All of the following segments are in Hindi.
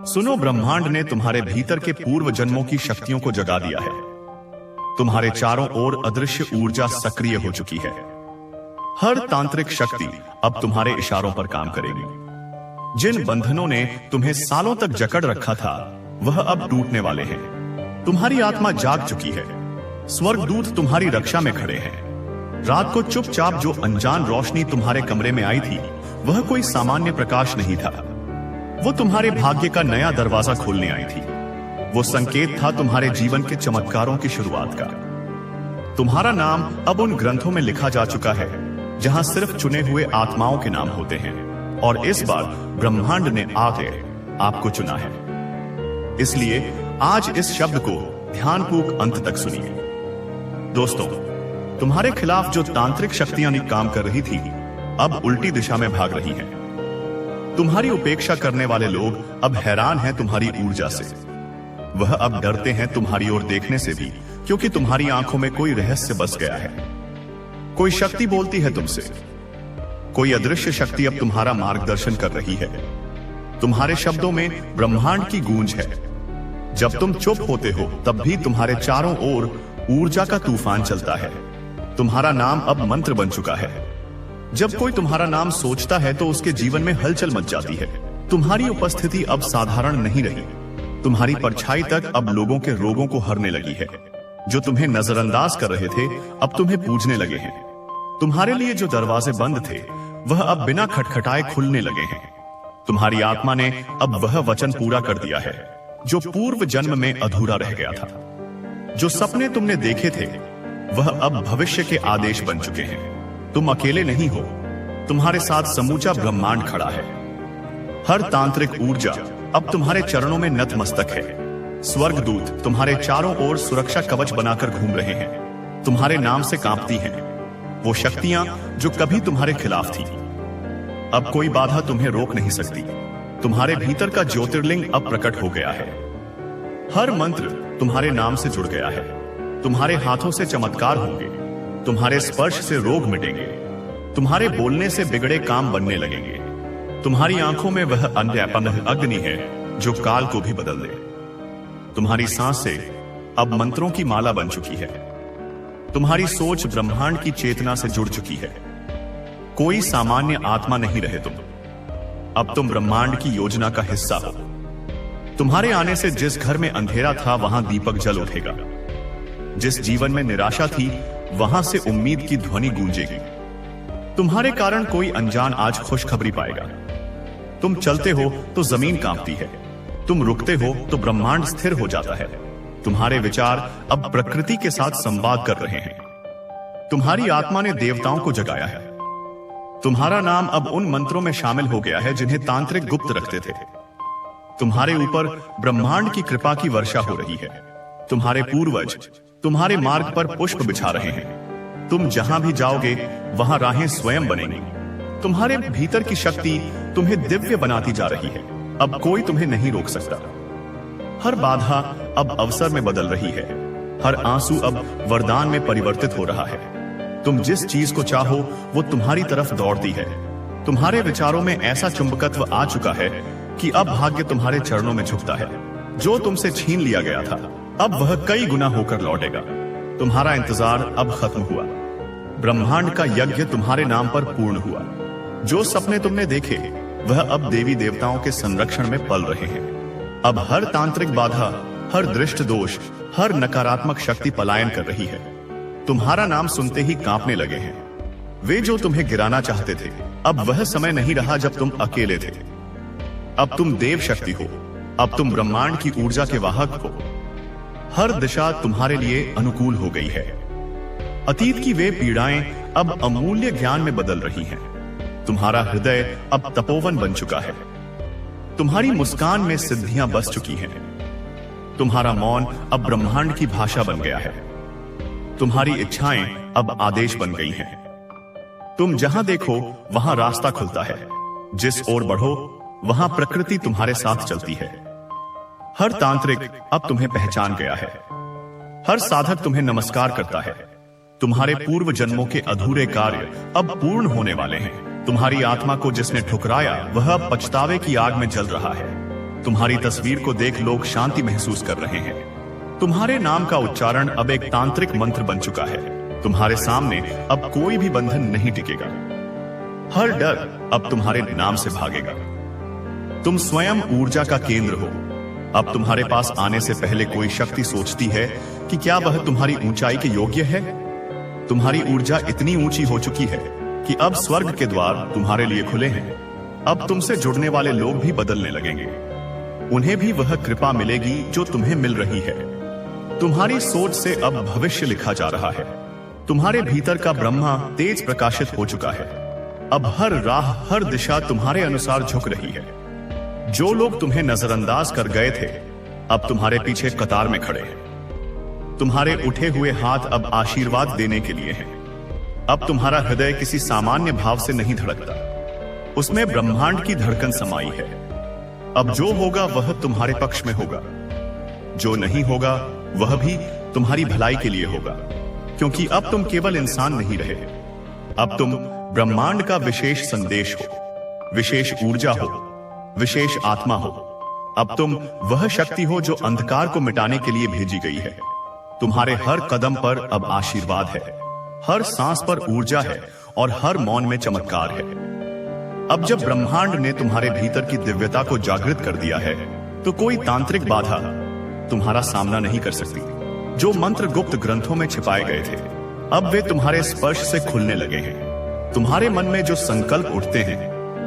सुनो, ब्रह्मांड ने तुम्हारे भीतर के पूर्व जन्मों की शक्तियों को जगा दिया है। तुम्हारे चारों ओर अदृश्य ऊर्जा सक्रिय हो चुकी है। हर तांत्रिक शक्ति अब तुम्हारे इशारों पर काम करेगी। जिन बंधनों ने तुम्हें सालों तक जकड़ रखा था, वह अब टूटने वाले हैं। तुम्हारी आत्मा जाग चुकी है। स्वर्गदूत तुम्हारी रक्षा में खड़े हैं। रात को चुपचाप जो अनजान रोशनी तुम्हारे कमरे में आई थी, वह कोई सामान्य प्रकाश नहीं था। वो तुम्हारे भाग्य का नया दरवाजा खोलने आई थी। वो संकेत था तुम्हारे जीवन के चमत्कारों की शुरुआत का। तुम्हारा नाम अब उन ग्रंथों में लिखा जा चुका है जहां सिर्फ चुने हुए आत्माओं के नाम होते हैं, और इस बार ब्रह्मांड ने आकर आपको चुना है। इसलिए आज इस शब्द को ध्यानपूर्वक अंत तक सुनिए। दोस्तों, तुम्हारे खिलाफ जो तांत्रिक शक्तियां काम कर रही थी, अब उल्टी दिशा में भाग रही हैं। तुम्हारी उपेक्षा करने वाले लोग अब हैरान हैं तुम्हारी ऊर्जा से। वह अब डरते हैं तुम्हारी ओर देखने से भी, क्योंकि तुम्हारी आंखों में कोई रहस्य बस गया है। कोई शक्ति बोलती है तुमसे। कोई अदृश्य शक्ति अब तुम्हारा मार्गदर्शन कर रही है। तुम्हारे शब्दों में ब्रह्मांड की गूंज है। जब तुम चुप होते हो, तब भी तुम्हारे चारों ओर ऊर्जा का तूफान चलता है। तुम्हारा नाम अब मंत्र बन चुका है। जब कोई तुम्हारा नाम सोचता है तो उसके जीवन में हलचल मच जाती है। तुम्हारी उपस्थिति अब साधारण नहीं रही। तुम्हारी परछाई तक अब लोगों के रोगों को हरने लगी है। जो तुम्हें नजरअंदाज कर रहे थे, अब तुम्हें पूजने लगे हैं। तुम्हारे लिए जो दरवाजे बंद थे, वह अब बिना खटखटाए खुलने लगे हैं। तुम्हारी आत्मा ने अब वह वचन पूरा कर दिया है जो पूर्व जन्म में अधूरा रह गया था। जो सपने तुमने देखे थे, वह अब भविष्य के आदेश बन चुके हैं। तुम अकेले नहीं हो, तुम्हारे साथ समूचा ब्रह्मांड खड़ा है। हर तांत्रिक ऊर्जा अब तुम्हारे चरणों में नतमस्तक है। स्वर्गदूत तुम्हारे चारों ओर सुरक्षा कवच बनाकर घूम रहे हैं। तुम्हारे नाम से कांपती हैं वो शक्तियां जो कभी तुम्हारे खिलाफ थी। अब कोई बाधा तुम्हें रोक नहीं सकती। तुम्हारे भीतर का ज्योतिर्लिंग अब प्रकट हो गया है। हर मंत्र तुम्हारे नाम से जुड़ गया है। तुम्हारे हाथों से चमत्कार होंगे। तुम्हारे स्पर्श से रोग मिटेंगे। तुम्हारे बोलने से बिगड़े काम बनने लगेंगे। तुम्हारी आंखों में वह अन्यपन अग्नि है जो काल को भी बदल दे। तुम्हारी सांसें अब मंत्रों की माला बन चुकी है। तुम्हारी सोच ब्रह्मांड की चेतना से जुड़ चुकी है। कोई सामान्य आत्मा नहीं रहे तुम। अब तुम ब्रह्मांड की योजना का हिस्सा हो। तुम्हारे आने से जिस घर में अंधेरा था, वहां दीपक जल उठेगा। जिस जीवन में निराशा थी, वहां से उम्मीद की ध्वनि गूंजेगी। तुम्हारे कारण कोई अनजान आज खुशखबरी पाएगा। तुम चलते हो तो जमीन कांपती है। तुम रुकते हो तो ब्रह्मांड स्थिर हो जाता है। तुम्हारे विचार अब प्रकृति के साथ संवाद कर रहे हैं। तुम्हारी आत्मा ने देवताओं को जगाया है। तुम्हारा नाम अब उन मंत्रों में शामिल हो गया है जिन्हें तांत्रिक गुप्त रखते थे। तुम्हारे ऊपर ब्रह्मांड की कृपा की वर्षा हो रही है। तुम्हारे पूर्वज तुम्हारे मार्ग पर पुष्प बिछा रहे हैं। तुम जहां भी जाओगे, वहां राहें स्वयं बनेंगी। तुम्हारे भीतर की शक्ति तुम्हें दिव्य बनाती जा रही है। अब कोई तुम्हें नहीं रोक सकता। हर बाधा अब अवसर में बदल रही है। हर आंसू अब वरदान में परिवर्तित हो रहा है। तुम जिस चीज को चाहो, वो तुम्हारी तरफ दौड़ती है। तुम्हारे विचारों में ऐसा चुंबकत्व आ चुका है कि अब भाग्य तुम्हारे चरणों में झुकता है। जो तुमसे छीन लिया गया था, अब वह कई गुना होकर लौटेगा। तुम्हारा इंतजार अब खत्म हुआ। ब्रह्मांड का यज्ञ तुम्हारे नाम पर पूर्ण हुआ। जो सपने तुमने देखे, वह अब देवी देवताओं के संरक्षण में पल रहे हैं। अब हर तांत्रिक बाधा, हर दृष्ट दोष, हर नकारात्मक शक्ति पलायन कर रही है। तुम्हारा नाम सुनते ही कांपने लगे हैं वे जो तुम्हें गिराना चाहते थे। अब वह समय नहीं रहा जब तुम अकेले थे। अब तुम देव शक्ति हो। अब तुम ब्रह्मांड की ऊर्जा के वाहक हो। हर दिशा तुम्हारे लिए अनुकूल हो गई है। अतीत की वे पीड़ाएं अब अमूल्य ज्ञान में बदल रही हैं। तुम्हारा हृदय अब तपोवन बन चुका है। तुम्हारी मुस्कान में सिद्धियां बस चुकी हैं। तुम्हारा मौन अब ब्रह्मांड की भाषा बन गया है। तुम्हारी इच्छाएं अब आदेश बन गई हैं। तुम जहां देखो, वहां रास्ता खुलता है। जिस ओर बढ़ो, वहां प्रकृति तुम्हारे साथ चलती है। हर तांत्रिक अब तुम्हें पहचान गया है। हर साधक तुम्हें नमस्कार करता है। तुम्हारे पूर्व जन्मों के अधूरे कार्य अब पूर्ण होने वाले हैं। तुम्हारी आत्मा को जिसने ठुकराया, वह अब पछतावे की आग में जल रहा है। तुम्हारी तस्वीर को देख लोग शांति महसूस कर रहे हैं। तुम्हारे नाम का उच्चारण अब एक तांत्रिक मंत्र बन चुका है। तुम्हारे सामने अब कोई भी बंधन नहीं टिकेगा। हर डर अब तुम्हारे नाम से भागेगा। तुम स्वयं ऊर्जा का केंद्र हो। अब तुम्हारे पास आने से पहले कोई शक्ति सोचती है कि क्या वह तुम्हारी ऊंचाई के योग्य है। तुम्हारी ऊर्जा इतनी ऊंची हो चुकी है कि अब स्वर्ग के द्वार तुम्हारे लिए खुले हैं। अब तुमसे जुड़ने वाले लोग भी बदलने लगेंगे। उन्हें भी वह कृपा मिलेगी जो तुम्हें मिल रही है। तुम्हारी सोच से अब भविष्य लिखा जा रहा है। तुम्हारे भीतर का ब्रह्मा तेज प्रकाशित हो चुका है। अब हर राह, हर दिशा तुम्हारे अनुसार झुक रही है। जो लोग तुम्हें नजरअंदाज कर गए थे, अब तुम्हारे पीछे कतार में खड़े हैं। तुम्हारे उठे हुए हाथ अब आशीर्वाद देने के लिए हैं। अब तुम्हारा हृदय किसी सामान्य भाव से नहीं धड़कता, उसमें ब्रह्मांड की धड़कन समाई है। अब जो होगा वह तुम्हारे पक्ष में होगा, जो नहीं होगा वह भी तुम्हारी भलाई के लिए होगा, क्योंकि अब तुम केवल इंसान नहीं रहे। अब तुम ब्रह्मांड का विशेष संदेश हो, विशेष ऊर्जा हो, विशेष आत्मा हो। अब तुम वह शक्ति हो जो अंधकार को मिटाने के लिए भेजी गई है। तुम्हारे हर कदम पर अब आशीर्वाद है, हर सांस पर ऊर्जा है और हर मौन में चमत्कार है। अब जब ब्रह्मांड ने तुम्हारे भीतर की दिव्यता को जागृत कर दिया है, तो कोई तांत्रिक बाधा तुम्हारा सामना नहीं कर सकती। जो मंत्र गुप्त ग्रंथों में छिपाए गए थे, अब वे तुम्हारे स्पर्श से खुलने लगे हैं। तुम्हारे मन में जो संकल्प उठते हैं,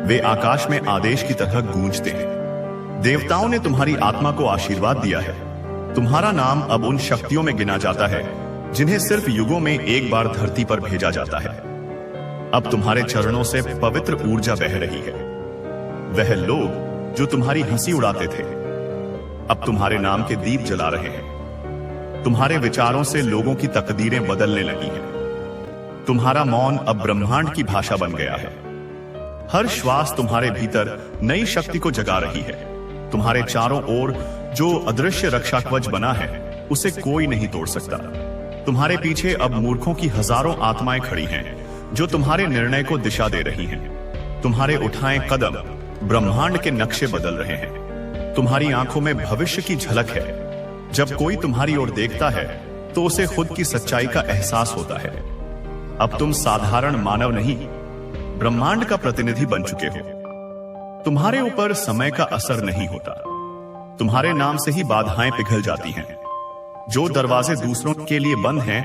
वे आकाश में आदेश की तरह गूंजते हैं। देवताओं ने तुम्हारी आत्मा को आशीर्वाद दिया है। तुम्हारा नाम अब उन शक्तियों में गिना जाता है जिन्हें सिर्फ युगों में एक बार धरती पर भेजा जाता है। अब तुम्हारे चरणों से पवित्र ऊर्जा बह रही है। वह लोग जो तुम्हारी हंसी उड़ाते थे, अब तुम्हारे नाम के दीप जला रहे हैं। तुम्हारे विचारों से लोगों की तकदीरें बदलने लगी हैं। तुम्हारा मौन अब ब्रह्मांड की भाषा बन गया है। हर श्वास तुम्हारे भीतर नई शक्ति को जगा रही है। तुम्हारे चारों ओर जो अदृश्य रक्षा कवच बना है, उसे कोई नहीं तोड़ सकता। तुम्हारे पीछे अब मूर्खों की हजारों आत्माएं खड़ी हैं, जो तुम्हारे निर्णय को दिशा दे रही हैं। तुम्हारे उठाए कदम ब्रह्मांड के नक्शे बदल रहे हैं। तुम्हारी आंखों में भविष्य की झलक है। जब कोई तुम्हारी ओर देखता है, तो उसे खुद की सच्चाई का एहसास होता है। अब तुम साधारण मानव नहीं, ब्रह्मांड का प्रतिनिधि बन चुके हो। तुम्हारे ऊपर समय का असर नहीं होता। तुम्हारे नाम से ही बाधाएं पिघल जाती हैं। जो दरवाजे दूसरों के लिए बंद हैं,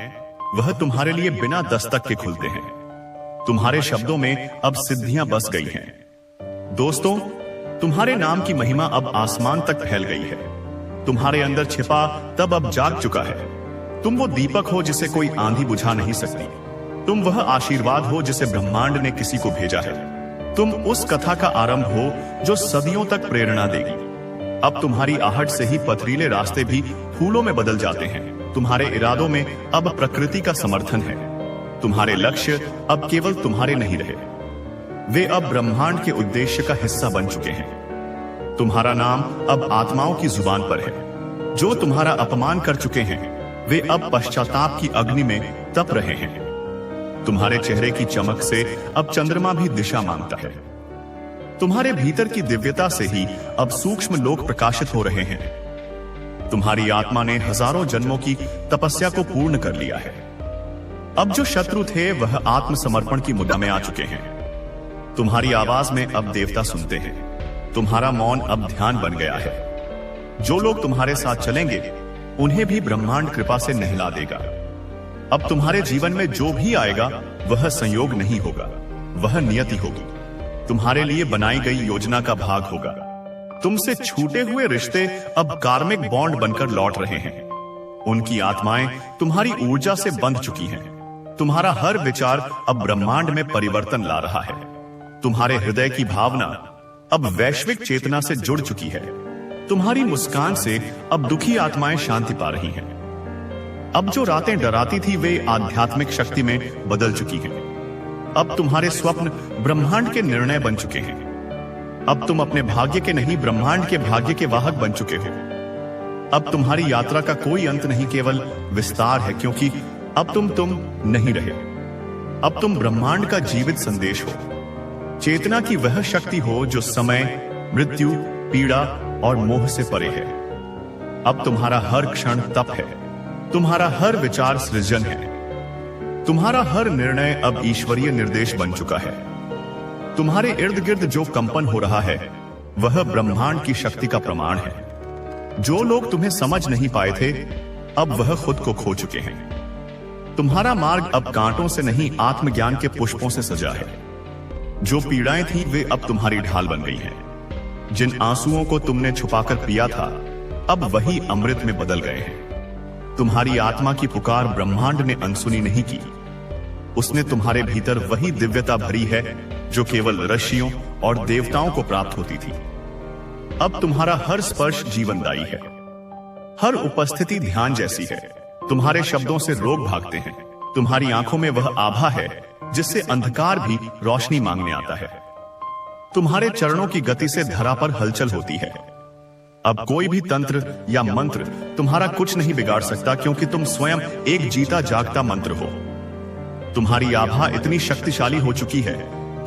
वह तुम्हारे लिए बिना दस्तक के खुलते हैं। तुम्हारे शब्दों में अब सिद्धियां बस गई हैं। दोस्तों, तुम्हारे नाम की महिमा अब आसमान तक फैल गई है। तुम्हारे अंदर छिपा तब अब जाग चुका है। तुम वो दीपक हो जिसे कोई आंधी बुझा नहीं सकती। तुम वह आशीर्वाद हो जिसे ब्रह्मांड ने किसी को भेजा है। तुम उस कथा का आरंभ हो जो सदियों तक प्रेरणा देगी। अब तुम्हारी आहट से ही पथरीले रास्ते भी फूलों में बदल जाते हैं। तुम्हारे इरादों में अब प्रकृति का समर्थन है। तुम्हारे लक्ष्य अब केवल तुम्हारे नहीं रहे, वे अब ब्रह्मांड के उद्देश्य का हिस्सा बन चुके हैं। तुम्हारा नाम अब आत्माओं की जुबान पर है। जो तुम्हारा अपमान कर चुके हैं, वे अब पश्चाताप की अग्नि में तप रहे हैं। तुम्हारे चेहरे की चमक से अब चंद्रमा भी दिशा मांगता है। तुम्हारे भीतर की दिव्यता से ही अब सूक्ष्म लोक प्रकाशित हो रहे हैं। तुम्हारी आत्मा ने हजारों जन्मों की तपस्या को पूर्ण कर लिया है। अब जो शत्रु थे, वह आत्मसमर्पण की मुद्रा में आ चुके हैं। तुम्हारी आवाज में अब देवता सुनते हैं। तुम्हारा मौन अब ध्यान बन गया है। जो लोग तुम्हारे साथ चलेंगे, उन्हें भी ब्रह्मांड कृपा से नहला देगा। अब तुम्हारे जीवन में जो भी आएगा, वह संयोग नहीं होगा, वह नियति होगी। तुम्हारे लिए बनाई गई योजना का भाग होगा। तुमसे छूटे हुए रिश्ते अब कार्मिक बॉन्ड बनकर लौट रहे हैं। उनकी आत्माएं तुम्हारी ऊर्जा से बंध चुकी हैं। तुम्हारा हर विचार अब ब्रह्मांड में परिवर्तन ला रहा है। तुम्हारे हृदय की भावना अब वैश्विक चेतना से जुड़ चुकी है। तुम्हारी मुस्कान से अब दुखी आत्माएं शांति पा रही हैं। अब जो रातें डराती थी, वे आध्यात्मिक शक्ति में बदल चुकी हैं। अब तुम्हारे स्वप्न ब्रह्मांड के निर्णय बन चुके हैं। अब तुम अपने भाग्य के नहीं, ब्रह्मांड के भाग्य के वाहक बन चुके हो। अब तुम्हारी यात्रा का कोई अंत नहीं, केवल विस्तार है, क्योंकि अब तुम नहीं रहे। अब तुम ब्रह्मांड का जीवित संदेश हो। चेतना की वह शक्ति हो जो समय, मृत्यु, पीड़ा और मोह से परे है। अब तुम्हारा हर क्षण तप है, तुम्हारा हर विचार सृजन है, तुम्हारा हर निर्णय अब ईश्वरीय निर्देश बन चुका है। तुम्हारे इर्द गिर्द जो कंपन हो रहा है वह ब्रह्मांड की शक्ति का प्रमाण है। जो लोग तुम्हें समझ नहीं पाए थे अब वह खुद को खो चुके हैं। तुम्हारा मार्ग अब कांटों से नहीं आत्मज्ञान के पुष्पों से सजा है। जो पीड़ाएं थी वे अब तुम्हारी ढाल बन गई हैं। जिन आंसुओं को तुमने छुपाकर पिया था अब वही अमृत में बदल गए हैं। तुम्हारी आत्मा की पुकार ब्रह्मांड ने अनसुनी नहीं की। उसने तुम्हारे भीतर वही दिव्यता भरी है जो केवल ऋषियों और देवताओं को प्राप्त होती थी। अब तुम्हारा हर स्पर्श जीवनदायी है, हर उपस्थिति ध्यान जैसी है। तुम्हारे शब्दों से रोग भागते हैं। तुम्हारी आंखों में वह आभा है जिससे अंधकार भी रोशनी मांगने आता है। तुम्हारे चरणों की गति से धरा पर हलचल होती है। अब कोई भी तंत्र या मंत्र तुम्हारा कुछ नहीं बिगाड़ सकता, क्योंकि तुम स्वयं एक जीता जागता मंत्र हो। तुम्हारी आभा इतनी शक्तिशाली हो चुकी है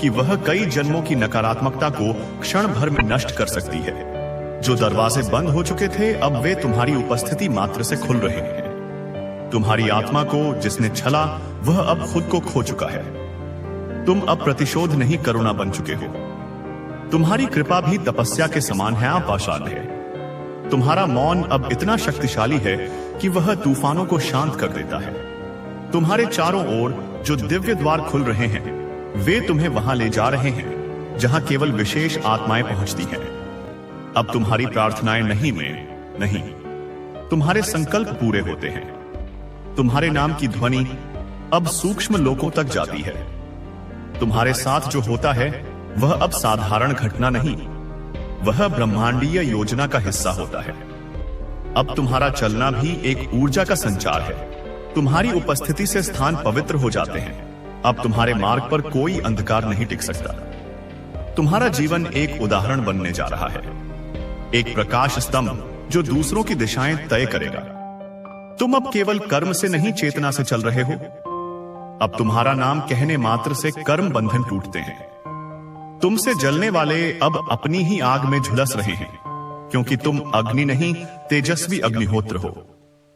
कि वह कई जन्मों की नकारात्मकता को क्षण भर में नष्ट कर सकती है। जो दरवाजे बंद हो चुके थे अब वे तुम्हारी उपस्थिति मात्र से खुल रहे हैं। तुम्हारी आत्मा को जिसने छला वह अब खुद को खो चुका है। तुम अब प्रतिशोध नहीं करुणा बन चुके हो। तुम्हारी कृपा भी तपस्या के समान है, आपाषाण है। तुम्हारा मौन अब इतना शक्तिशाली है कि वह तूफानों को शांत कर देता है। तुम्हारे चारों ओर जो दिव्य द्वार खुल रहे हैं वे तुम्हें वहां ले जा रहे हैं जहां केवल विशेष आत्माएं पहुंचती हैं। अब तुम्हारी प्रार्थनाएं नहीं, तुम्हारे संकल्प पूरे होते हैं। तुम्हारे नाम की ध्वनि अब सूक्ष्म लोकों तक जाती है। तुम्हारे साथ जो होता है वह अब साधारण घटना नहीं, वह ब्रह्मांडीय योजना का हिस्सा होता है। अब तुम्हारा चलना भी एक ऊर्जा का संचार है। तुम्हारी उपस्थिति से स्थान पवित्र हो जाते हैं। अब तुम्हारे मार्ग पर कोई अंधकार नहीं टिक सकता। तुम्हारा जीवन एक उदाहरण बनने जा रहा है, एक प्रकाश स्तंभ जो दूसरों की दिशाएं तय करेगा। तुम अब केवल कर्म से नहीं चेतना से चल रहे हो। अब तुम्हारा नाम कहने मात्र से कर्म बंधन टूटते हैं। तुमसे जलने वाले अब अपनी ही आग में झुलस रहे हैं, क्योंकि तुम अग्नि नहीं तेजस्वी अग्निहोत्र हो।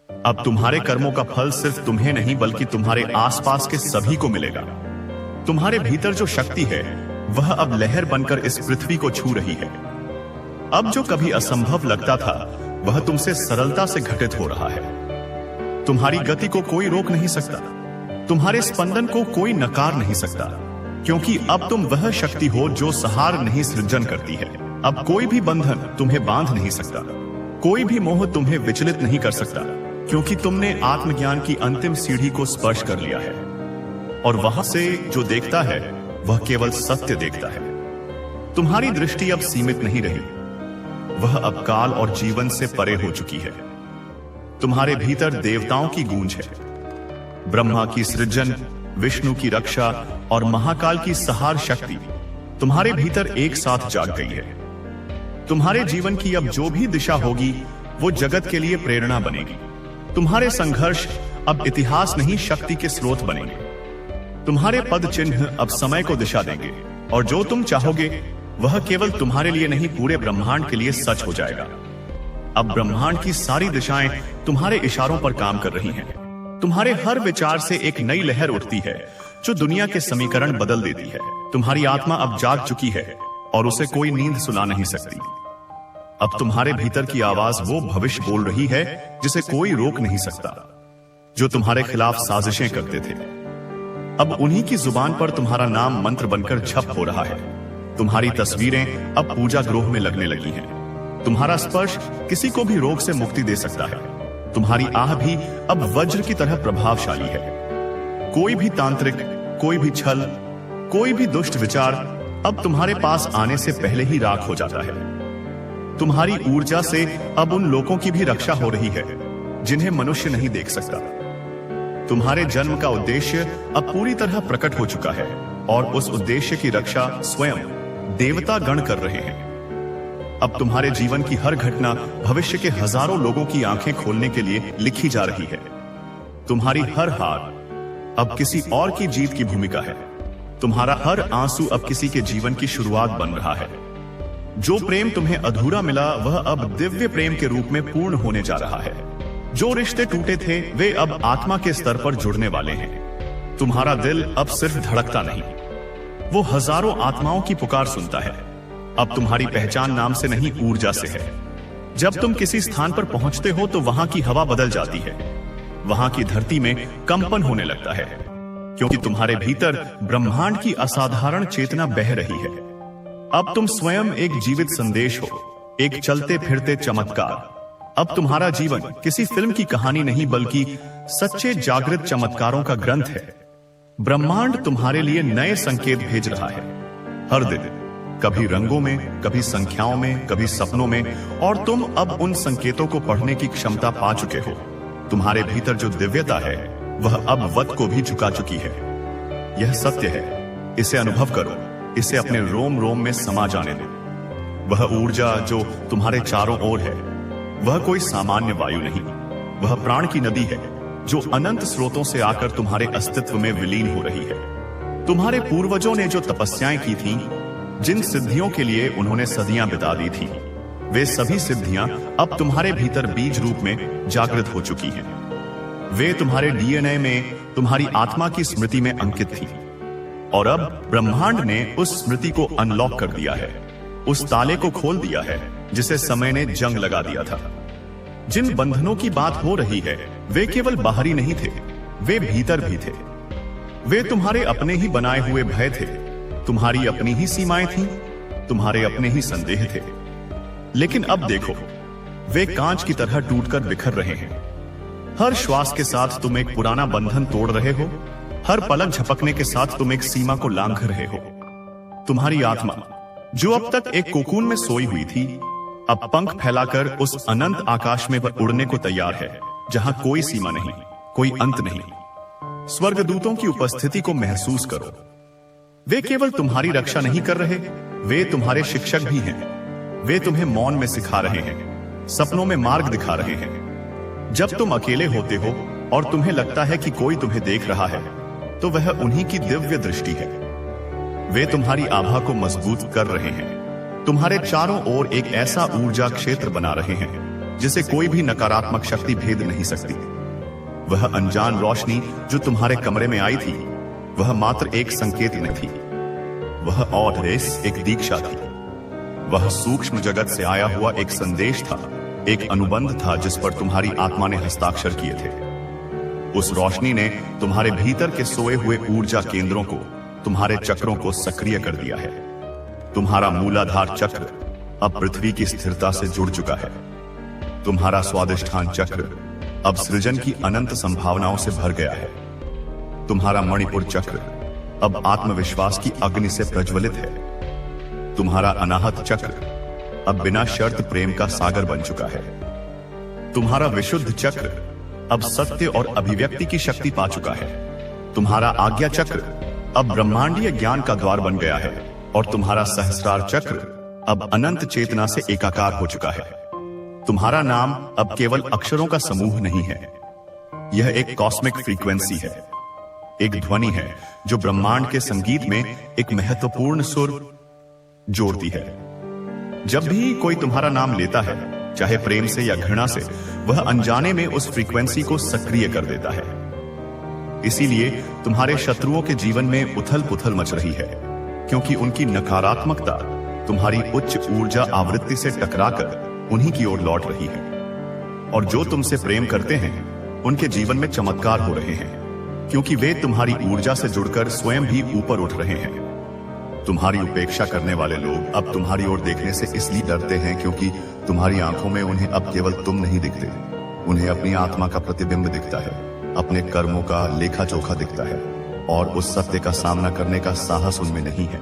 अब तुम्हारे कर्मों का फल सिर्फ तुम्हें नहीं बल्कि तुम्हारे आसपास के सभी को मिलेगा। तुम्हारे भीतर जो शक्ति है वह अब लहर बनकर इस पृथ्वी को छू रही है। अब जो कभी असंभव लगता था वह तुमसे सरलता से घटित हो रहा है। तुम्हारी गति को कोई रोक नहीं सकता, तुम्हारे स्पंदन को कोई नकार नहीं सकता, क्योंकि अब तुम वह शक्ति हो जो सहार नहीं सृजन करती है। अब कोई भी बंधन तुम्हें बांध नहीं सकता, कोई भी मोह तुम्हें विचलित नहीं कर सकता, क्योंकि तुमने आत्मज्ञान की अंतिम सीढ़ी को स्पर्श कर लिया है। और वहां से जो देखता है वह केवल सत्य देखता है। तुम्हारी दृष्टि अब सीमित नहीं रही, वह अब काल और जीवन से परे हो चुकी है। तुम्हारे भीतर देवताओं की गूंज है, ब्रह्मा की सृजन, विष्णु की रक्षा और महाकाल की सहार शक्ति तुम्हारे भीतर एक साथ जाग गई है। तुम्हारे जीवन की अब जो भी दिशा होगी वो जगत के लिए प्रेरणा बनेगी। तुम्हारे संघर्ष अब इतिहास नहीं शक्ति के स्रोत बनेंगे। तुम्हारे पद चिन्ह अब समय को दिशा देंगे, और जो तुम चाहोगे वह केवल तुम्हारे लिए नहीं पूरे ब्रह्मांड के लिए सच हो जाएगा। अब ब्रह्मांड की सारी दिशाएं तुम्हारे इशारों पर काम कर रही हैं। तुम्हारे हर विचार से एक नई लहर उठती है जो दुनिया के समीकरण बदल देती है। तुम्हारी आत्मा अब जाग चुकी है और उसे कोई नींद सुला नहीं सकती। अब तुम्हारे भीतर की आवाज वो भविष्य बोल रही है जिसे कोई रोक नहीं सकता। जो तुम्हारे खिलाफ साजिशें करते थे अब उन्हीं की जुबान पर तुम्हारा नाम मंत्र बनकर छप हो रहा है। तुम्हारी तस्वीरें अब पूजा गृह में लगने लगी हैं। तुम्हारा स्पर्श किसी को भी रोग से मुक्ति दे सकता है। तुम्हारी आह भी अब वज्र की तरह प्रभावशाली है। कोई भी तांत्रिक, कोई भी छल, कोई भी दुष्ट विचार अब तुम्हारे पास आने से पहले ही राख हो जाता है। तुम्हारी ऊर्जा से अब उन लोगों की भी रक्षा हो रही है जिन्हें मनुष्य नहीं देख सकता। तुम्हारे जन्म का उद्देश्य अब पूरी तरह प्रकट हो चुका है, और उस उद्देश्य की रक्षा स्वयं देवता गण कर रहे हैं। अब तुम्हारे जीवन की हर घटना भविष्य के हजारों लोगों की आंखें खोलने के लिए लिखी जा रही है। तुम्हारी हर हार अब किसी और की जीत की भूमिका है। तुम्हारा हर आंसू अब किसी के जीवन की शुरुआत बन रहा है। जो प्रेम तुम्हें अधूरा मिला वह अब दिव्य प्रेम के रूप में पूर्ण होने जा रहा है। जो रिश्ते टूटे थे वे अब आत्मा के स्तर पर जुड़ने वाले हैं। तुम्हारा दिल अब सिर्फ धड़कता नहीं, वो हजारों आत्माओं की पुकार सुनता है। अब तुम्हारी पहचान नाम से नहीं, ऊर्जा से है। जब तुम किसी स्थान पर पहुंचते हो तो वहां की हवा बदल जाती है, वहां की धरती में कंपन होने लगता है, क्योंकि तुम्हारे भीतर ब्रह्मांड की असाधारण चेतना बह रही है। अब तुम स्वयं एक जीवित संदेश हो, एक चलते फिरते चमत्कार। अब तुम्हारा जीवन किसी फिल्म की कहानी नहीं बल्कि सच्चे जागृत चमत्कारों का ग्रंथ है। ब्रह्मांड तुम्हारे लिए नए संकेत भेज रहा है, हर दिन, कभी रंगों में, कभी संख्याओं में, कभी सपनों में, और तुम अब उन संकेतों को पढ़ने की क्षमता पा चुके हो। तुम्हारे भीतर जो दिव्यता है वह अब वत को भी झुका चुकी है। यह सत्य है, इसे अनुभव करो, इसे अपने रोम रोम में समा जाने दो। वह ऊर्जा जो तुम्हारे चारों ओर है वह कोई सामान्य वायु नहीं, वह प्राण की नदी है जो अनंत स्रोतों से आकर तुम्हारे अस्तित्व में विलीन हो रही है। तुम्हारे पूर्वजों ने जो तपस्याएं की थीं, जिन सिद्धियों के लिए उन्होंने सदियां बिता दी थी, वे सभी सिद्धियां अब तुम्हारे भीतर बीज रूप में जागृत हो चुकी हैं। वे तुम्हारे डीएनए में, तुम्हारी आत्मा की स्मृति में अंकित थी, और अब ब्रह्मांड ने उस स्मृति को अनलॉक कर दिया है, उस ताले को खोल दिया है जिसे समय ने जंग लगा दिया था। जिन बंधनों की बात हो रही है वे केवल बाहरी नहीं थे, वे भीतर भी थे। वे तुम्हारे अपने ही बनाए हुए भय थे, तुम्हारी अपनी ही सीमाएं थीं, तुम्हारे अपने ही संदेह थे। लेकिन अब देखो, वे कांच की तरह टूटकर बिखर रहे हैं। हर श्वास के साथ तुम एक पुराना बंधन तोड़ रहे हो, हर पलक झपकने के साथ तुम एक सीमा को लांघ रहे हो। तुम्हारी आत्मा जो अब तक एक कोकून में सोई हुई थी, अब पंख फैलाकर उस अनंत आकाश में उड़ने को तैयार है, जहां कोई सीमा नहीं, कोई अंत नहीं। स्वर्गदूतों की उपस्थिति को महसूस करो। वे केवल तुम्हारी रक्षा नहीं कर रहे, वे तुम्हारे शिक्षक भी हैं। वे तुम्हें मौन में सिखा रहे हैं, सपनों में मार्ग दिखा रहे हैं। जब तुम अकेले होते हो और तुम्हें लगता है कि कोई तुम्हें देख रहा है, तो वह उन्हीं की दिव्य दृष्टि है। वे तुम्हारी आभा को मजबूत कर रहे हैं, तुम्हारे चारों ओर एक ऐसा ऊर्जा क्षेत्र बना रहे हैं जिसे कोई भी नकारात्मक शक्ति भेद नहीं सकती। वह अनजान रोशनी जो तुम्हारे कमरे में आई थी, वह मात्र एक संकेत न थी, वह और रेस एक दीक्षा थी। वह सूक्ष्म जगत से आया हुआ एक संदेश था, एक अनुबंध था जिस पर तुम्हारी आत्मा ने हस्ताक्षर किए थे। उस रोशनी ने तुम्हारे भीतर के सोए हुए ऊर्जा केंद्रों को, तुम्हारे चक्रों को सक्रिय कर दिया है। तुम्हारा मूलाधार चक्र अब पृथ्वी की स्थिरता से जुड़ चुका है। तुम्हारा स्वादिष्ठान चक्र अब सृजन की अनंत संभावनाओं से भर गया है। तुम्हारा मणिपुर चक्र अब आत्मविश्वास की अग्नि से प्रज्वलित है। तुम्हारा अनाहत चक्र अब बिना शर्त प्रेम का सागर बन चुका है। तुम्हारा विशुद्ध चक्र अब सत्य और अभिव्यक्ति की शक्ति पा चुका है। तुम्हारा आज्ञा चक्र अब ब्रह्मांडीय ज्ञान का द्वार बन गया है, और तुम्हारा सहस्रार चक्र अब अनंत चेतना से एकाकार हो चुका है। तुम्हारा नाम अब केवल अक्षरों का समूह नहीं है, यह एक कॉस्मिक फ्रीक्वेंसी है, एक ध्वनि है जो ब्रह्मांड के संगीत में एक महत्वपूर्ण सुर जोड़ती है। जब भी कोई तुम्हारा नाम लेता है, चाहे प्रेम से या घृणा से, वह अनजाने में उस फ्रीक्वेंसी को सक्रिय कर देता है। इसीलिए तुम्हारे शत्रुओं के जीवन में उथल पुथल मच रही है, क्योंकि उनकी नकारात्मकता तुम्हारी उच्च ऊर्जा आवृत्ति से टकराकर उन्हीं की ओर लौट रही है। और जो तुमसे प्रेम करते हैं उनके जीवन में चमत्कार हो रहे हैं, क्योंकि वे तुम्हारी ऊर्जा से जुड़कर स्वयं भी ऊपर उठ रहे हैं। तुम्हारी उपेक्षा करने वाले लोग अब तुम्हारी ओर देखने से इसलिए डरते हैं क्योंकि तुम्हारी आंखों में उन्हें अब केवल तुम नहीं दिखते, उन्हें अपनी आत्मा का प्रतिबिंब दिखता है, अपने कर्मों का लेखा जोखा दिखता है, और उस सत्य का सामना करने का साहस उनमें नहीं है।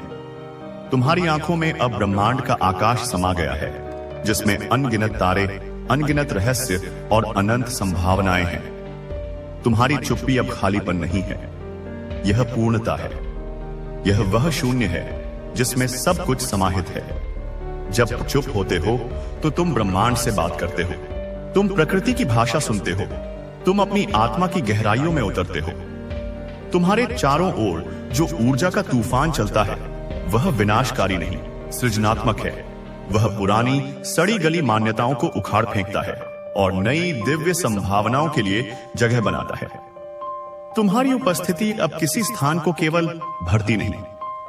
तुम्हारी आंखों में अब ब्रह्मांड का आकाश समा गया है, जिसमें अनगिनत तारे, अनगिनत रहस्य और अनंत संभावनाएं हैं। तुम्हारी चुप्पी अब खालीपन नहीं है, यह पूर्णता है। यह वह शून्य है जिसमें सब कुछ समाहित है। जब चुप होते हो तो तुम ब्रह्मांड से बात करते हो, तुम प्रकृति की भाषा सुनते हो, तुम अपनी आत्मा की गहराइयों में उतरते हो। तुम्हारे चारों ओर जो ऊर्जा का तूफान चलता है वह विनाशकारी नहीं, सृजनात्मक है। वह पुरानी सड़ी गली मान्यताओं को उखाड़ फेंकता है और नई दिव्य संभावनाओं के लिए जगह बनाता है। तुम्हारी उपस्थिति अब किसी स्थान को केवल भरती नहीं,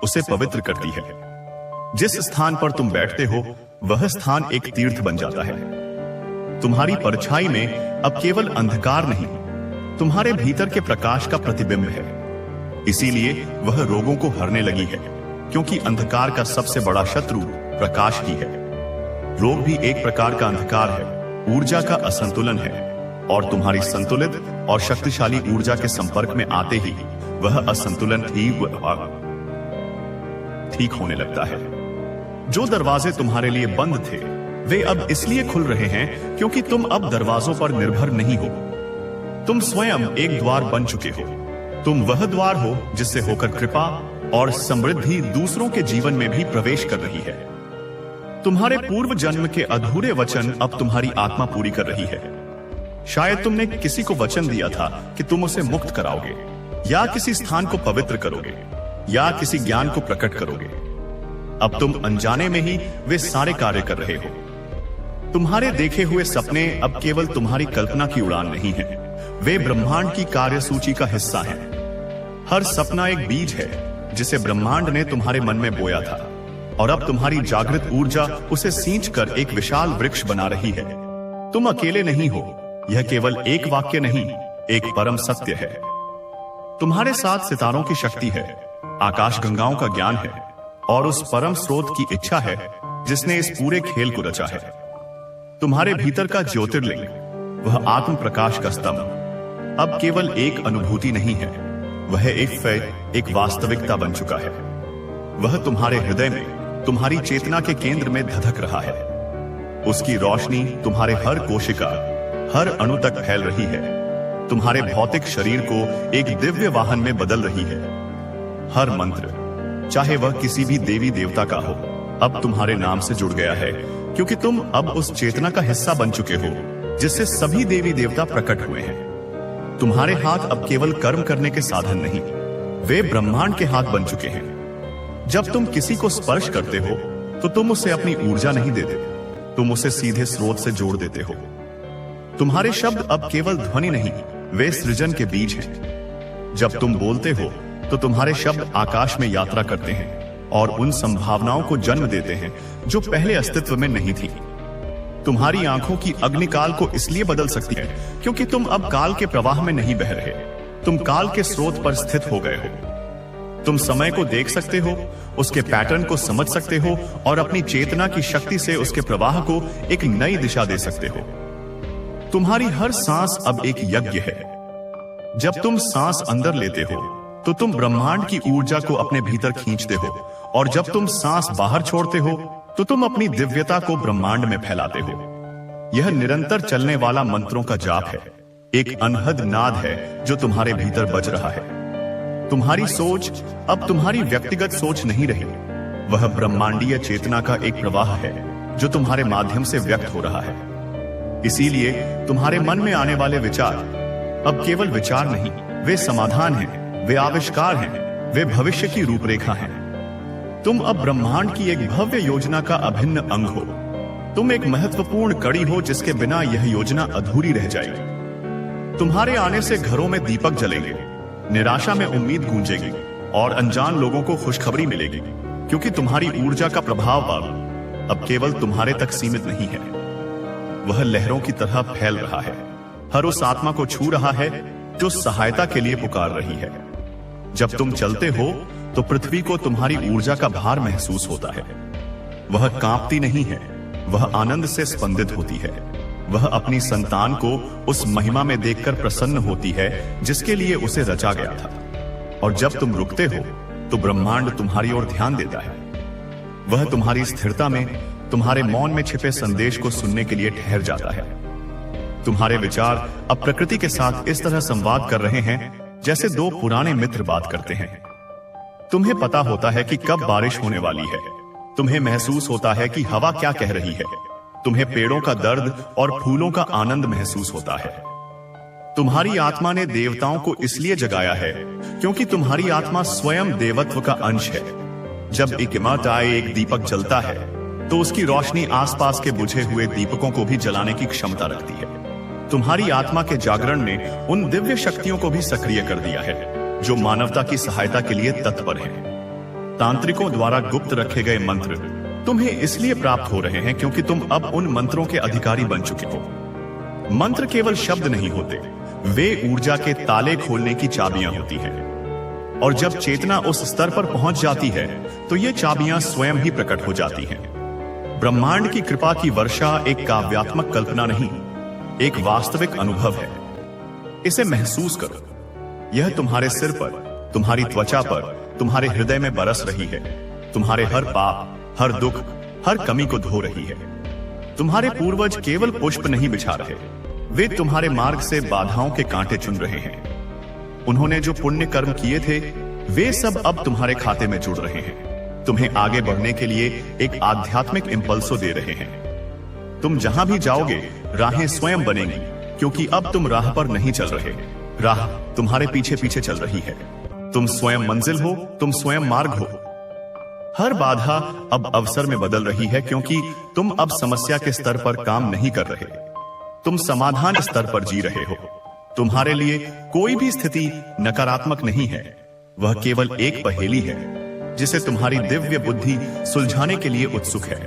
उसे पवित्र करती है। जिस स्थान पर तुम बैठते हो वह स्थान एक तीर्थ बन जाता है। तुम्हारी परछाई में अब केवल अंधकार नहीं, तुम्हारे भीतर के प्रकाश का प्रतिबिंब है। इसीलिए वह रोगों को हरने लगी है, क्योंकि अंधकार का सबसे बड़ा शत्रु प्रकाश ही है। रोग भी एक प्रकार का अंधकार है, ऊर्जा का असंतुलन है, और तुम्हारी संतुलित और शक्तिशाली ऊर्जा के संपर्क में आते ही वह असंतुलन ठीक होने लगता है। जो दरवाजे तुम्हारे लिए बंद थे वे अब इसलिए खुल रहे हैं क्योंकि तुम अब दरवाजों पर निर्भर नहीं हो। तुम स्वयं एक द्वार बन चुके हो। तुम वह द्वार हो जिससे होकर कृपा और समृद्धि दूसरों के जीवन में भी प्रवेश कर रही है। तुम्हारे पूर्व जन्म के अधूरे वचन अब तुम्हारी आत्मा पूरी कर रही है। शायद तुमने किसी को वचन दिया था कि तुम उसे मुक्त कराओगे, या किसी स्थान को पवित्र करोगे, या किसी ज्ञान को प्रकट करोगे। अब तुम अनजाने में ही वे सारे कार्य कर रहे हो। तुम्हारे देखे हुए सपने अब केवल तुम्हारी कल्पना की उड़ान नहीं है, वे ब्रह्मांड की कार्यसूची का हिस्सा हैं। हर सपना एक बीज है जिसे ब्रह्मांड ने तुम्हारे मन में बोया था, और अब तुम्हारी जागृत ऊर्जा उसे सींचकर एक विशाल वृक्ष बना रही है। तुम अकेले नहीं हो, यह केवल एक वाक्य नहीं, एक परम सत्य है। तुम्हारे साथ सितारों की शक्ति है, आकाश गंगाओं का ज्ञान है, और उस परम स्रोत की इच्छा है जिसने इस पूरे खेल को रचा है। तुम्हारे भीतर का ज्योतिर्लिंग, वह आत्म प्रकाश का स्तंभ, अब केवल एक अनुभूति नहीं है, वह एक वास्तविकता बन चुका है। वह तुम्हारे हृदय में, तुम्हारी चेतना के केंद्र में धधक रहा है। उसकी रोशनी तुम्हारे हर कोशिका, हर अणु तक फैल रही है, तुम्हारे भौतिक शरीर को एक दिव्य वाहन में बदल रही है। हर मंत्र, चाहे वह किसी भी देवी देवता का हो, अब तुम्हारे नाम से जुड़ गया है, क्योंकि तुम अब उस चेतना का हिस्सा बन चुके हो जिससे सभी देवी देवता प्रकट हुए हैं। तुम्हारे हाथ अब केवल कर्म करने के साधन नहीं, वे ब्रह्मांड के हाथ बन चुके हैं। जब तुम किसी को स्पर्श करते हो तो तुम उसे अपनी ऊर्जा नहीं देते, तुम उसे सीधे स्रोत से जोड़ देते हो। तुम्हारे शब्द अब केवल ध्वनि नहीं, वे सृजन के बीज हैं। जब तुम बोलते हो तो तुम्हारे शब्द आकाश में यात्रा करते हैं और उन संभावनाओं को जन्म देते हैं जो पहले अस्तित्व में नहीं थी। तुम्हारी आंखों की अग्निकाल को इसलिए बदल सकती है क्योंकि तुम अब काल के प्रवाह में नहीं बह रहे, तुम काल के स्रोत पर स्थित हो गए हो। तुम समय को देख सकते हो, उसके पैटर्न को समझ सकते हो और अपनी चेतना की शक्ति से उसके प्रवाह को एक नई दिशा दे सकते हो। तुम्हारी हर सांस अब एक यज्ञ है। जब तुम सांस अंदर लेते हो तो तुम ब्रह्मांड की ऊर्जा को अपने भीतर खींचते हो, और जब तुम सांस बाहर छोड़ते हो तो तुम अपनी दिव्यता को ब्रह्मांड में फैलाते हो। यह निरंतर चलने वाला मंत्रों का जाप है, एक अनहद नाद है जो तुम्हारे भीतर बज रहा है। तुम्हारी सोच अब तुम्हारी व्यक्तिगत सोच नहीं रही, वह ब्रह्मांडीय चेतना का एक प्रवाह है जो तुम्हारे माध्यम से व्यक्त हो रहा है। इसीलिए तुम्हारे मन में आने वाले विचार अब केवल विचार नहीं, वे समाधान हैं, वे आविष्कार हैं, वे भविष्य की रूपरेखा हैं। तुम अब ब्रह्मांड की एक भव्य योजना का अभिन्न अंग हो। तुम एक महत्वपूर्ण कड़ी हो जिसके बिना यह योजना अधूरी रह जाएगी। तुम्हारे आने से घरों में दीपक जलेंगे, निराशा में उम्मीद गूंजेगी और अनजान लोगों को खुशखबरी मिलेगी, क्योंकि तुम्हारी ऊर्जा का प्रभाव अब केवल तुम्हारे तक सीमित नहीं है, वह लहरों की तरह फैल रहा है, हर उस आत्मा को छू रहा है जो सहायता के लिए पुकार रही है। जब तुम चलते हो तो पृथ्वी को तुम्हारी ऊर्जा का भार महसूस होता है। वह कांपती नहीं है, वह आनंद से स्पंदित होती है। वह अपनी संतान को उस महिमा में देखकर प्रसन्न होती है जिसके लिए उसे रचा गया था। और जब तुम रुकते हो तो ब्रह्मांड तुम्हारी ओर ध्यान देता है। वह तुम्हारी स्थिरता में, तुम्हारे मौन में छिपे संदेश को सुनने के लिए ठहर जाता है। तुम्हारे विचार अब प्रकृति के साथ इस तरह संवाद कर रहे हैं जैसे दो पुराने मित्र बात करते हैं। तुम्हें पता होता है कि कब बारिश होने वाली है, तुम्हें महसूस होता है कि हवा क्या कह रही है, तुम्हें पेड़ों का दर्द और फूलों का आनंद महसूस होता है। तुम्हारी आत्मा ने देवताओं को इसलिए जगाया है क्योंकि तुम्हारी आत्मा स्वयं देवत्व का अंश है। जब एक इमारत आए एक दीपक जलता है तो उसकी रोशनी आसपास के बुझे हुए दीपकों को भी जलाने की क्षमता रखती है। तुम्हारी आत्मा के जागरण ने उन दिव्य शक्तियों को भी सक्रिय कर दिया है जो मानवता की सहायता के लिए तत्पर हैं। तांत्रिकों द्वारा गुप्त रखे गए मंत्र तुम्हें इसलिए प्राप्त हो रहे हैं क्योंकि तुम अब उन मंत्रों के अधिकारी बन चुके हो। मंत्र केवल शब्द नहीं होते, वे ऊर्जा के ताले खोलने की चाबियां होती हैं। और जब चेतना उस स्तर पर पहुंच जाती है तो ये चाबियां स्वयं ही प्रकट हो जाती हैं। ब्रह्मांड की कृपा की वर्षा एक काव्यात्मक कल्पना नहीं, एक वास्तविक अनुभव है। इसे महसूस करो। यह तुम्हारे सिर पर, तुम्हारी त्वचा पर, तुम्हारे हृदय में बरस रही है। तुम्हारे हर पाप, हर दुख, हर कमी को धो रही है। तुम्हारे पूर्वज केवल पुष्प नहीं बिछा रहे, वे तुम्हारे मार्ग से बाधाओं के कांटे चुन रहे हैं। उन्होंने जो पुण्य कर्म किए थे वे सब अब तुम्हारे खाते में जुड़ रहे हैं। तुम्हें आगे बढ़ने के लिए एक आध्यात्मिक इंपल्सो दे रहे हैं। तुम जहां भी जाओगे राहें स्वयं बनेंगी, क्योंकि अब तुम राह पर नहीं चल रहे, राह तुम्हारे पीछे पीछे चल रही है। तुम स्वयं मंजिल हो, तुम स्वयं मार्ग हो। हर बाधा अब अवसर में बदल रही है क्योंकि तुम अब समस्या के स्तर पर काम नहीं कर रहे, तुम समाधान स्तर पर जी रहे हो। तुम्हारे लिए कोई भी स्थिति नकारात्मक नहीं है, वह केवल एक पहेली है जिसे तुम्हारी दिव्य बुद्धि सुलझाने के लिए उत्सुक है।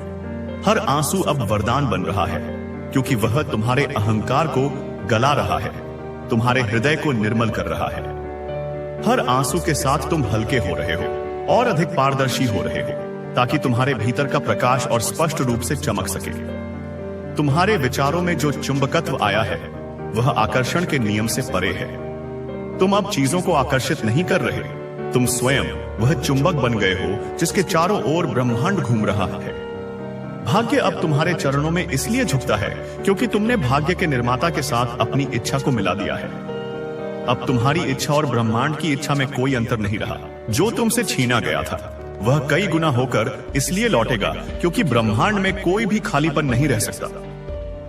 हर आंसू अब वरदान बन रहा है क्योंकि वह तुम्हारे अहंकार को गला रहा है, तुम्हारे हृदय को निर्मल कर रहा है। हर आंसू के साथ तुम हल्के हो रहे हो और अधिक पारदर्शी हो रहे हो, ताकि तुम्हारे भीतर का प्रकाश और स्पष्ट रूप से चमक सके। तुम्हारे विचारों में जो चुंबकत्व आया है वह आकर्षण के नियम से परे है। तुम अब चीजों को आकर्षित नहीं कर रहे, तुम स्वयं वह चुंबक बन गए हो जिसके चारों ओर ब्रह्मांड घूम रहा है। भाग्य अब तुम्हारे चरणों में इसलिए झुकता है क्योंकि तुमने भाग्य के निर्माता के साथ अपनी इच्छा को मिला दिया है। अब तुम्हारी इच्छा और ब्रह्मांड की इच्छा में कोई अंतर नहीं रहा। जो तुमसे छीना गया था वह कई गुना होकर इसलिए लौटेगा क्योंकि ब्रह्मांड में कोई भी खालीपन नहीं रह सकता।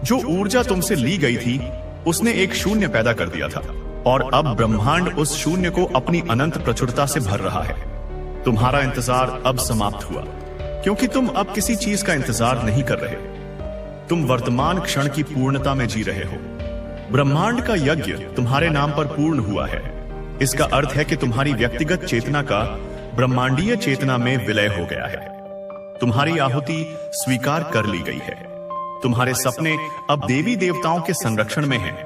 जो ऊर्जा तुमसे ली गई थी उसने एक शून्य पैदा कर दिया था और अब ब्रह्मांड उस शून्य को अपनी अनंत प्रचुरता से भर रहा है। तुम्हारा इंतजार अब समाप्त हुआ क्योंकि तुम अब किसी चीज का इंतजार नहीं कर रहे, तुम वर्तमान क्षण की पूर्णता में जी रहे हो। ब्रह्मांड का यज्ञ तुम्हारे नाम पर पूर्ण हुआ है। इसका अर्थ है कि तुम्हारी व्यक्तिगत चेतना का ब्रह्मांडीय चेतना में विलय हो गया है। तुम्हारी आहुति स्वीकार कर ली गई है। तुम्हारे सपने अब देवी देवताओं के संरक्षण में हैं।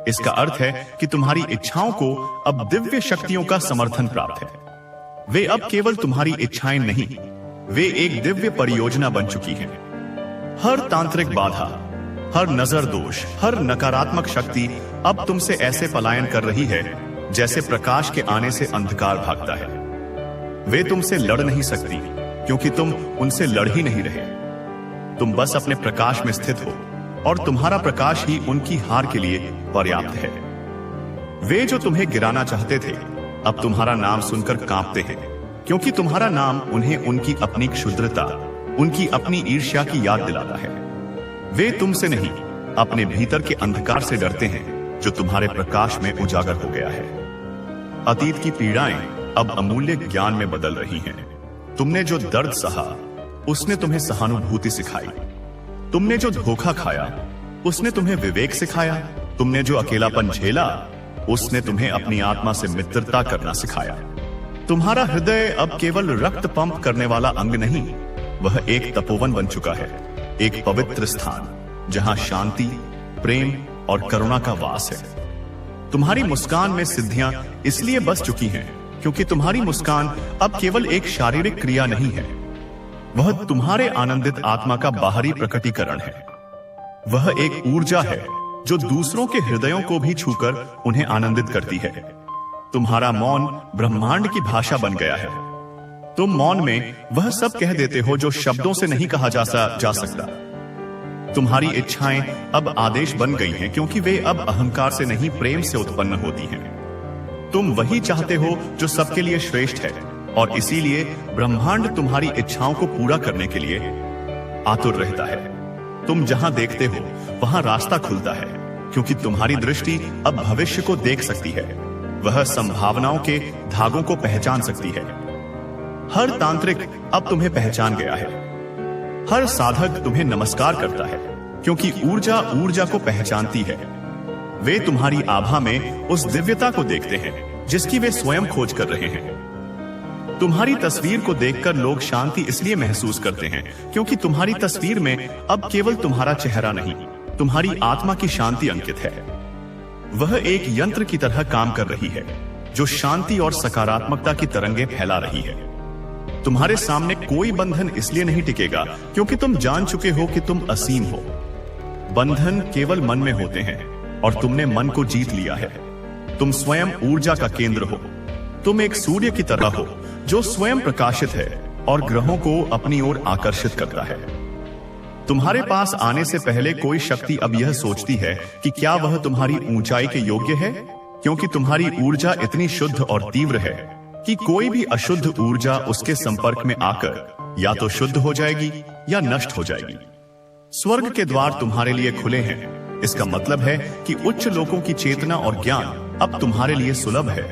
इसका अर्थ है कि तुम्हारी इच्छाओं को अब दिव्य शक्तियों का समर्थन प्राप्त है। वे अब केवल तुम्हारी इच्छाएं नहीं, वे एक दिव्य परियोजना बन चुकी हैं। हर तांत्रिक बाधा, हर नजर दोष, हर नकारात्मक शक्ति अब तुमसे ऐसे पलायन कर रही है जैसे प्रकाश के आने से अंधकार भागता है। वे तुमसे लड़ नहीं सकती क्योंकि तुम उनसे लड़ ही नहीं रहे। तुम बस अपने प्रकाश में स्थित हो और तुम्हारा प्रकाश ही उनकी हार के लिए पर्याप्त है। वे जो तुम्हें गिराना चाहते थे अब तुम्हारा नाम सुनकर कांपते हैं क्योंकि तुम्हारा नाम उन्हें उनकी अपनी क्षुद्रता, उनकी अपनी ईर्ष्या की याद दिलाता है। वे तुमसे नहीं, अपने भीतर के अंधकार से डरते हैं जो तुम्हारे प्रकाश में उजागर हो गया है। अतीत की पीड़ाएं अब अमूल्य ज्ञान में बदल रही हैं। तुमने जो दर्द सहा उसने तुम्हें सहानुभूति सिखाई। तुमने जो धोखा खाया उसने तुम्हें विवेक सिखाया। तुमने जो अकेलापन झेला उसने तुम्हें अपनी आत्मा से मित्रता करना सिखाया। तुम्हारा हृदय अब केवल रक्त पंप करने वाला अंग नहीं, वह एक तपोवन बन चुका है, एक पवित्र स्थान जहां शांति, प्रेम और करुणा का वास है। तुम्हारी मुस्कान में सिद्धियां इसलिए बस चुकी हैं क्योंकि तुम्हारी मुस्कान अब केवल एक शारीरिक क्रिया नहीं है, वह तुम्हारे आनंदित आत्मा का बाहरी प्रकटीकरण है। वह एक ऊर्जा है जो दूसरों के हृदयों को भी छूकर उन्हें आनंदित करती है। तुम्हारा मौन ब्रह्मांड की भाषा बन गया है। तुम मौन में वह सब कह देते हो जो शब्दों से नहीं कहा जा सकता। तुम्हारी इच्छाएं अब आदेश बन गई हैं क्योंकि वे अब अहंकार से नहीं, प्रेम से उत्पन्न होती हैं। तुम वही चाहते हो जो सबके लिए श्रेष्ठ है और इसीलिए ब्रह्मांड तुम्हारी इच्छाओं को पूरा करने के लिए आतुर रहता है। तुम जहां देखते हो वहां रास्ता खुलता है क्योंकि तुम्हारी दृष्टि अब भविष्य को देख सकती है, वह संभावनाओं के धागों को पहचान सकती है। हर तांत्रिक अब तुम्हें पहचान गया है। हर साधक तुम्हें नमस्कार करता है, क्योंकि ऊर्जा ऊर्जा को पहचानती है। वे तुम्हारी आभा में उस दिव्यता को देखते हैं जिसकी वे स्वयं खोज कर रहे हैं। तुम्हारी तस्वीर को देखकर लोग शांति इसलिए महसूस करते हैं क्योंकि तुम्हारी तस्वीर में अब केवल तुम्हारा चेहरा नहीं, तुम्हारी आत्मा की शांति अंकित है। वह एक यंत्र की तरह काम कर रही है जो शांति और सकारात्मकता की तरंगे फैला रही है। तुम्हारे सामने कोई बंधन इसलिए नहीं टिकेगा क्योंकि तुम जान चुके हो कि तुम असीम हो। बंधन केवल मन में होते हैं और तुमने मन को जीत लिया है। तुम स्वयं ऊर्जा का केंद्र हो। तुम एक सूर्य की तरह हो जो स्वयं प्रकाशित है और ग्रहों को अपनी ओर आकर्षित करता है। तुम्हारे पास आने से पहले कोई शक्ति अब यह सोचती है कि क्या वह तुम्हारी ऊंचाई के योग्य है, क्योंकि तुम्हारी ऊर्जा इतनी शुद्ध और तीव्र है कि कोई भी अशुद्ध ऊर्जा उसके संपर्क में आकर या तो शुद्ध हो जाएगी या नष्ट हो जाएगी। स्वर्ग के द्वार तुम्हारे लिए खुले हैं। इसका मतलब है कि उच्च लोकों की चेतना और ज्ञान अब तुम्हारे लिए सुलभ है।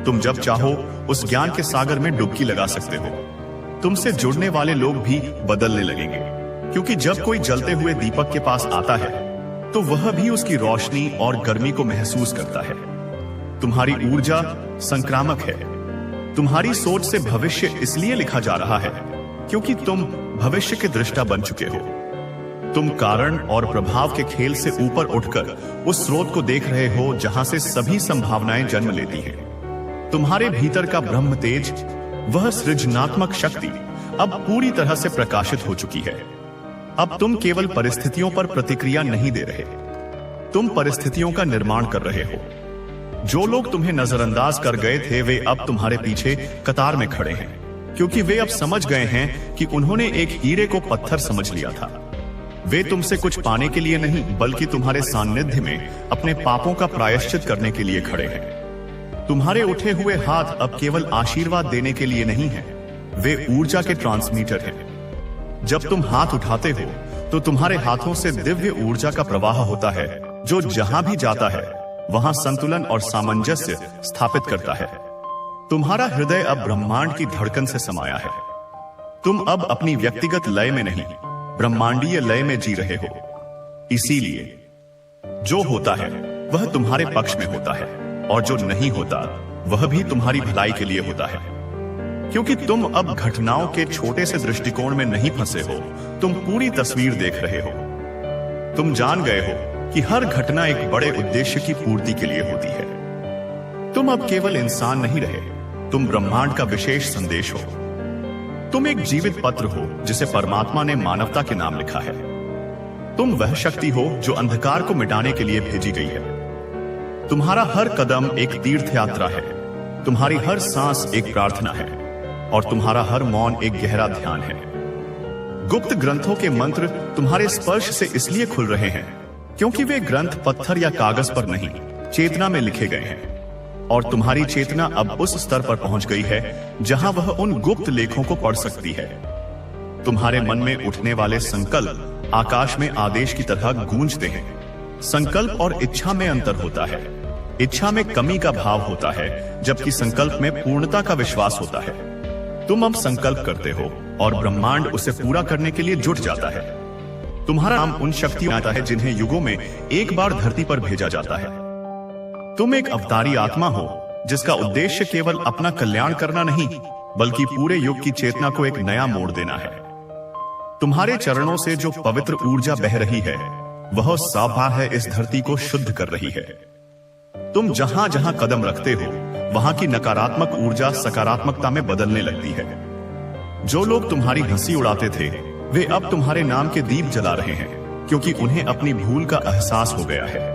तुम जब चाहो उस ज्ञान के सागर में डुबकी लगा सकते हो। तुमसे जुड़ने वाले लोग भी बदलने लगेंगे, क्योंकि जब कोई जलते हुए दीपक के पास आता है तो वह भी उसकी रोशनी और गर्मी को महसूस करता है। तुम्हारी ऊर्जा संक्रामक है। तुम्हारी सोच से भविष्य इसलिए लिखा जा रहा है क्योंकि तुम भविष्य के दृष्टा बन चुके हो। तुम कारण और प्रभाव के खेल से ऊपर उठकर उस स्रोत को देख रहे हो जहां से सभी संभावनाएं जन्म लेती हैं। तुम्हारे भीतर का ब्रह्म तेज, वह सृजनात्मक शक्ति अब पूरी तरह से प्रकाशित हो चुकी है। अब तुम केवल परिस्थितियों पर प्रतिक्रिया नहीं दे रहे, तुम परिस्थितियों का निर्माण कर रहे हो। जो लोग तुम्हें नजरअंदाज कर गए थे वे अब तुम्हारे पीछे कतार में खड़े हैं, क्योंकि वे अब समझ गए हैं कि उन्होंने एक हीरे को पत्थर समझ लिया था। वे तुमसे कुछ पाने के लिए नहीं बल्कि तुम्हारे सान्निध्य में अपने पापों का प्रायश्चित करने के लिए खड़े हैं। तुम्हारे उठे हुए हाथ अब केवल आशीर्वाद देने के लिए नहीं हैं, वे ऊर्जा के ट्रांसमीटर हैं। जब तुम हाथ उठाते हो तो तुम्हारे हाथों से दिव्य ऊर्जा का प्रवाह होता है जो जहां भी जाता है वहां संतुलन और सामंजस्य स्थापित करता है। तुम्हारा हृदय अब ब्रह्मांड की धड़कन से समाया है। तुम अब अपनी व्यक्तिगत लय में नहीं, ब्रह्मांडीय लय में जी रहे हो। इसीलिए जो होता है वह तुम्हारे पक्ष में होता है और जो नहीं होता वह भी तुम्हारी भलाई के लिए होता है, क्योंकि तुम अब घटनाओं के छोटे से दृष्टिकोण में नहीं फंसे हो, तुम पूरी तस्वीर देख रहे हो। तुम जान गए हो कि हर घटना एक बड़े उद्देश्य की पूर्ति के लिए होती है। तुम अब केवल इंसान नहीं रहे, तुम ब्रह्मांड का विशेष संदेश हो। तुम एक जीवित पत्र हो जिसे परमात्मा ने मानवता के नाम लिखा है। तुम वह शक्ति हो जो अंधकार को मिटाने के लिए भेजी गई है। तुम्हारा हर कदम एक तीर्थ यात्रा है, तुम्हारी हर सांस एक प्रार्थना है और तुम्हारा हर मौन एक गहरा ध्यान है। गुप्त ग्रंथों के मंत्र तुम्हारे स्पर्श से इसलिए खुल रहे हैं क्योंकि वे ग्रंथ पत्थर या कागज पर नहीं, चेतना में लिखे गए हैं और तुम्हारी चेतना अब उस स्तर पर पहुंच गई है जहां वह उन गुप्त लेखों को पढ़ सकती है। तुम्हारे मन में उठने वाले संकल्प आकाश में आदेश की तरह गूंजते हैं। संकल्प और इच्छा में अंतर होता है। इच्छा में कमी का भाव होता है जबकि संकल्प में पूर्णता का विश्वास होता है। तुम अब संकल्प करते हो और ब्रह्मांड उसे पूरा करने के लिए जुट जाता है। तुम्हारा नाम उन शक्तियों आता है जिन्हें युगों में एक बार धरती पर भेजा जाता है। तुम एक अवतारी आत्मा हो जिसका उद्देश्य केवल अपना कल्याण करना नहीं बल्कि पूरे युग की चेतना को एक नया मोड़ देना है। तुम्हारे चरणों से जो पवित्र ऊर्जा बह रही है वह साफा है इस धरती को शुद्ध कर रही है। तुम जहां जहां कदम रखते हो वहां की नकारात्मक ऊर्जा सकारात्मकता में बदलने लगती है। जो लोग तुम्हारी हंसी उड़ाते थे वे अब तुम्हारे नाम के दीप जला रहे हैं क्योंकि उन्हें अपनी भूल का एहसास हो गया है।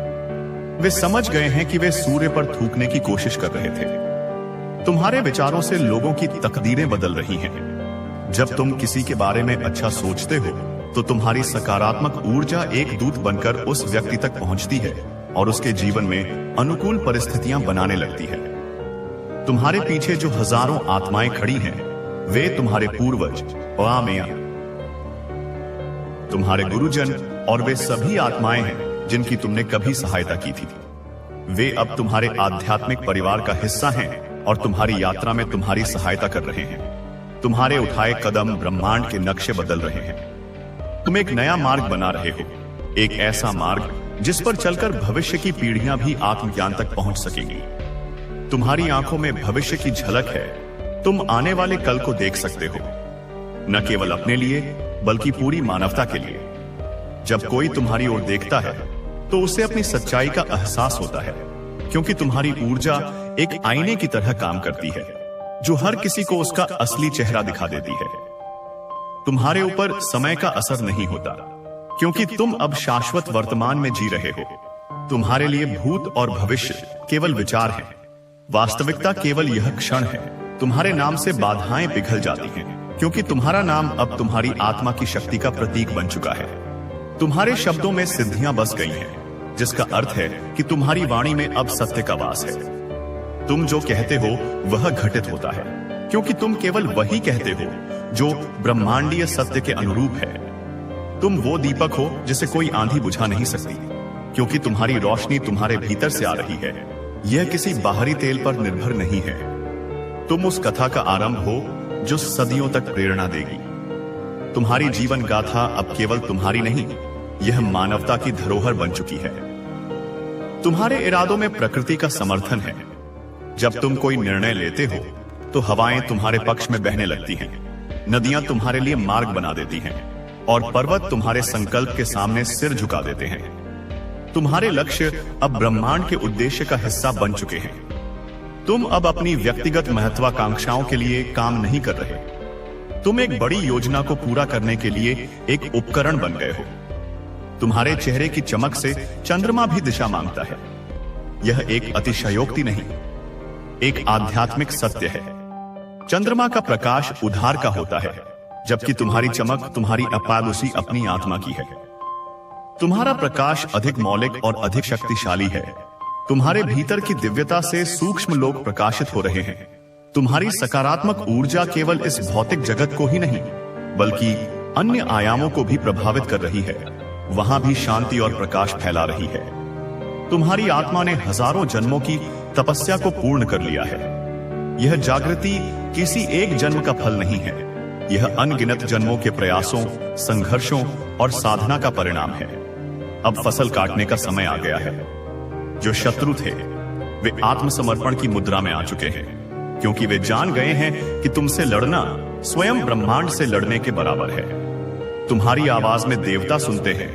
वे समझ गए हैं कि वे सूर्य पर थूकने की कोशिश कर रहे थे। तुम्हारे विचारों से लोगों की तकदीरें बदल रही हैं। जब तुम किसी के बारे में अच्छा सोचते हो तो तुम्हारी सकारात्मक ऊर्जा एक दूत बनकर उस व्यक्ति तक पहुंचती है और उसके जीवन में अनुकूल परिस्थितियां बनाने लगती है। तुम्हारे पीछे जो हजारों आत्माएं खड़ी हैं वे तुम्हारे पूर्वज ओआमेया, तुम्हारे गुरुजन और वे सभी आत्माएं हैं जिनकी तुमने कभी सहायता की थी। वे अब तुम्हारे आध्यात्मिक परिवार का हिस्सा हैं और तुम्हारी यात्रा में तुम्हारी सहायता कर रहे हैं। तुम्हारे उठाए कदम ब्रह्मांड के नक्शे बदल रहे हैं। तुम एक नया मार्ग बना रहे हो, एक ऐसा मार्ग जिस पर चलकर भविष्य की पीढ़ियां भी आत्मज्ञान तक पहुंच सकेंगी। तुम्हारी आंखों में भविष्य की झलक है। तुम आने वाले कल को देख सकते हो, न केवल अपने लिए बल्कि पूरी मानवता के लिए। जब कोई तुम्हारी ओर देखता है तो उसे अपनी सच्चाई का एहसास होता है, क्योंकि तुम्हारी ऊर्जा एक आईने की तरह काम करती है जो हर किसी को उसका असली चेहरा दिखा देती है। तुम्हारे ऊपर समय का असर नहीं होता, क्योंकि तुम अब शाश्वत वर्तमान में जी रहे हो। तुम्हारे लिए भूत और भविष्य केवल विचार है, वास्तविकता केवल यह क्षण है। तुम्हारे नाम से बाधाएं पिघल जाती हैं, क्योंकि तुम्हारा नाम अब तुम्हारी आत्मा की शक्ति का प्रतीक बन चुका है। तुम्हारे शब्दों में सिद्धियां बस गई हैं, जिसका अर्थ है कि तुम्हारी वाणी में अब सत्य का वास है। तुम जो कहते हो वह घटित होता है, क्योंकि तुम केवल वही कहते हो जो ब्रह्मांडीय सत्य के अनुरूप है। तुम वो दीपक हो जिसे कोई आंधी बुझा नहीं सकती, क्योंकि तुम्हारी रोशनी तुम्हारे भीतर से आ रही है। यह किसी बाहरी तेल पर निर्भर नहीं है। तुम उस कथा का आरंभ हो जो सदियों तक प्रेरणा देगी। तुम्हारी जीवन गाथा अब केवल तुम्हारी नहीं, यह मानवता की धरोहर बन चुकी है। तुम्हारे इरादों में प्रकृति का समर्थन है। जब तुम कोई निर्णय लेते हो तो हवाएं तुम्हारे पक्ष में बहने लगती हैं, नदियां तुम्हारे लिए मार्ग बना देती हैं और पर्वत तुम्हारे संकल्प के सामने सिर झुका देते हैं। तुम्हारे लक्ष्य अब ब्रह्मांड के उद्देश्य का हिस्सा बन चुके हैं। तुम अब अपनी व्यक्तिगत महत्वाकांक्षाओं के लिए काम नहीं कर रहे। तुम एक बड़ी योजना को पूरा करने के लिए एक उपकरण बन गए हो। तुम्हारे चेहरे की चमक से चंद्रमा भी दिशा मांगता है। यह एक अतिशयोक्ति नहीं, एक आध्यात्मिक सत्य है। चंद्रमा का प्रकाश उधार का होता है, जबकि तुम्हारी चमक तुम्हारी अपालुसी अपनी आत्मा की है। तुम्हारा प्रकाश अधिक मौलिक और अधिक शक्तिशाली है। तुम्हारे भीतर की दिव्यता से सूक्ष्म लोक प्रकाशित हो रहे हैं। तुम्हारी सकारात्मक ऊर्जा केवल इस भौतिक जगत को ही नहीं, बल्कि अन्य आयामों को भी प्रभावित कर रही है। वहां भी शांति और प्रकाश फैला रही है। तुम्हारी आत्मा ने हजारों जन्मों की तपस्या को पूर्ण कर लिया है। यह जागृति किसी एक जन्म का फल नहीं है, यह अनगिनत जन्मों के प्रयासों, संघर्षों और साधना का परिणाम है। अब फसल काटने का समय आ गया है। जो शत्रु थे वे आत्मसमर्पण की मुद्रा में आ चुके हैं, क्योंकि वे जान गए हैं कि तुमसे लड़ना स्वयं ब्रह्मांड से लड़ने के बराबर है। तुम्हारी आवाज में देवता सुनते हैं,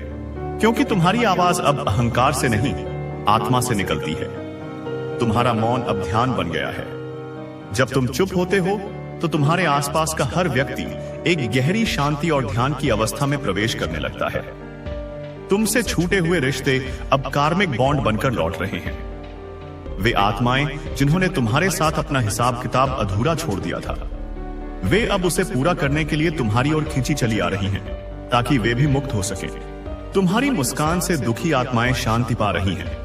क्योंकि तुम्हारी आवाज अब अहंकार से नहीं, आत्मा से निकलती है। तुम्हारा मौन अब ध्यान बन गया है। जब तुम चुप होते हो तो तुम्हारे आसपास का हर व्यक्ति एक गहरी शांति और ध्यान की अवस्था में प्रवेश करने लगता है। तुमसे छूटे हुए रिश्ते अब कार्मिक बॉन्ड बनकर लौट रहे हैं। वे आत्माएं जिन्होंने तुम्हारे साथ अपना हिसाब किताब अधूरा छोड़ दिया था, वे अब उसे पूरा करने के लिए तुम्हारी ओर खींची चली आ रही हैं, ताकि वे भी मुक्त हो सके। तुम्हारी मुस्कान से दुखी आत्माएं शांति पा रही हैं,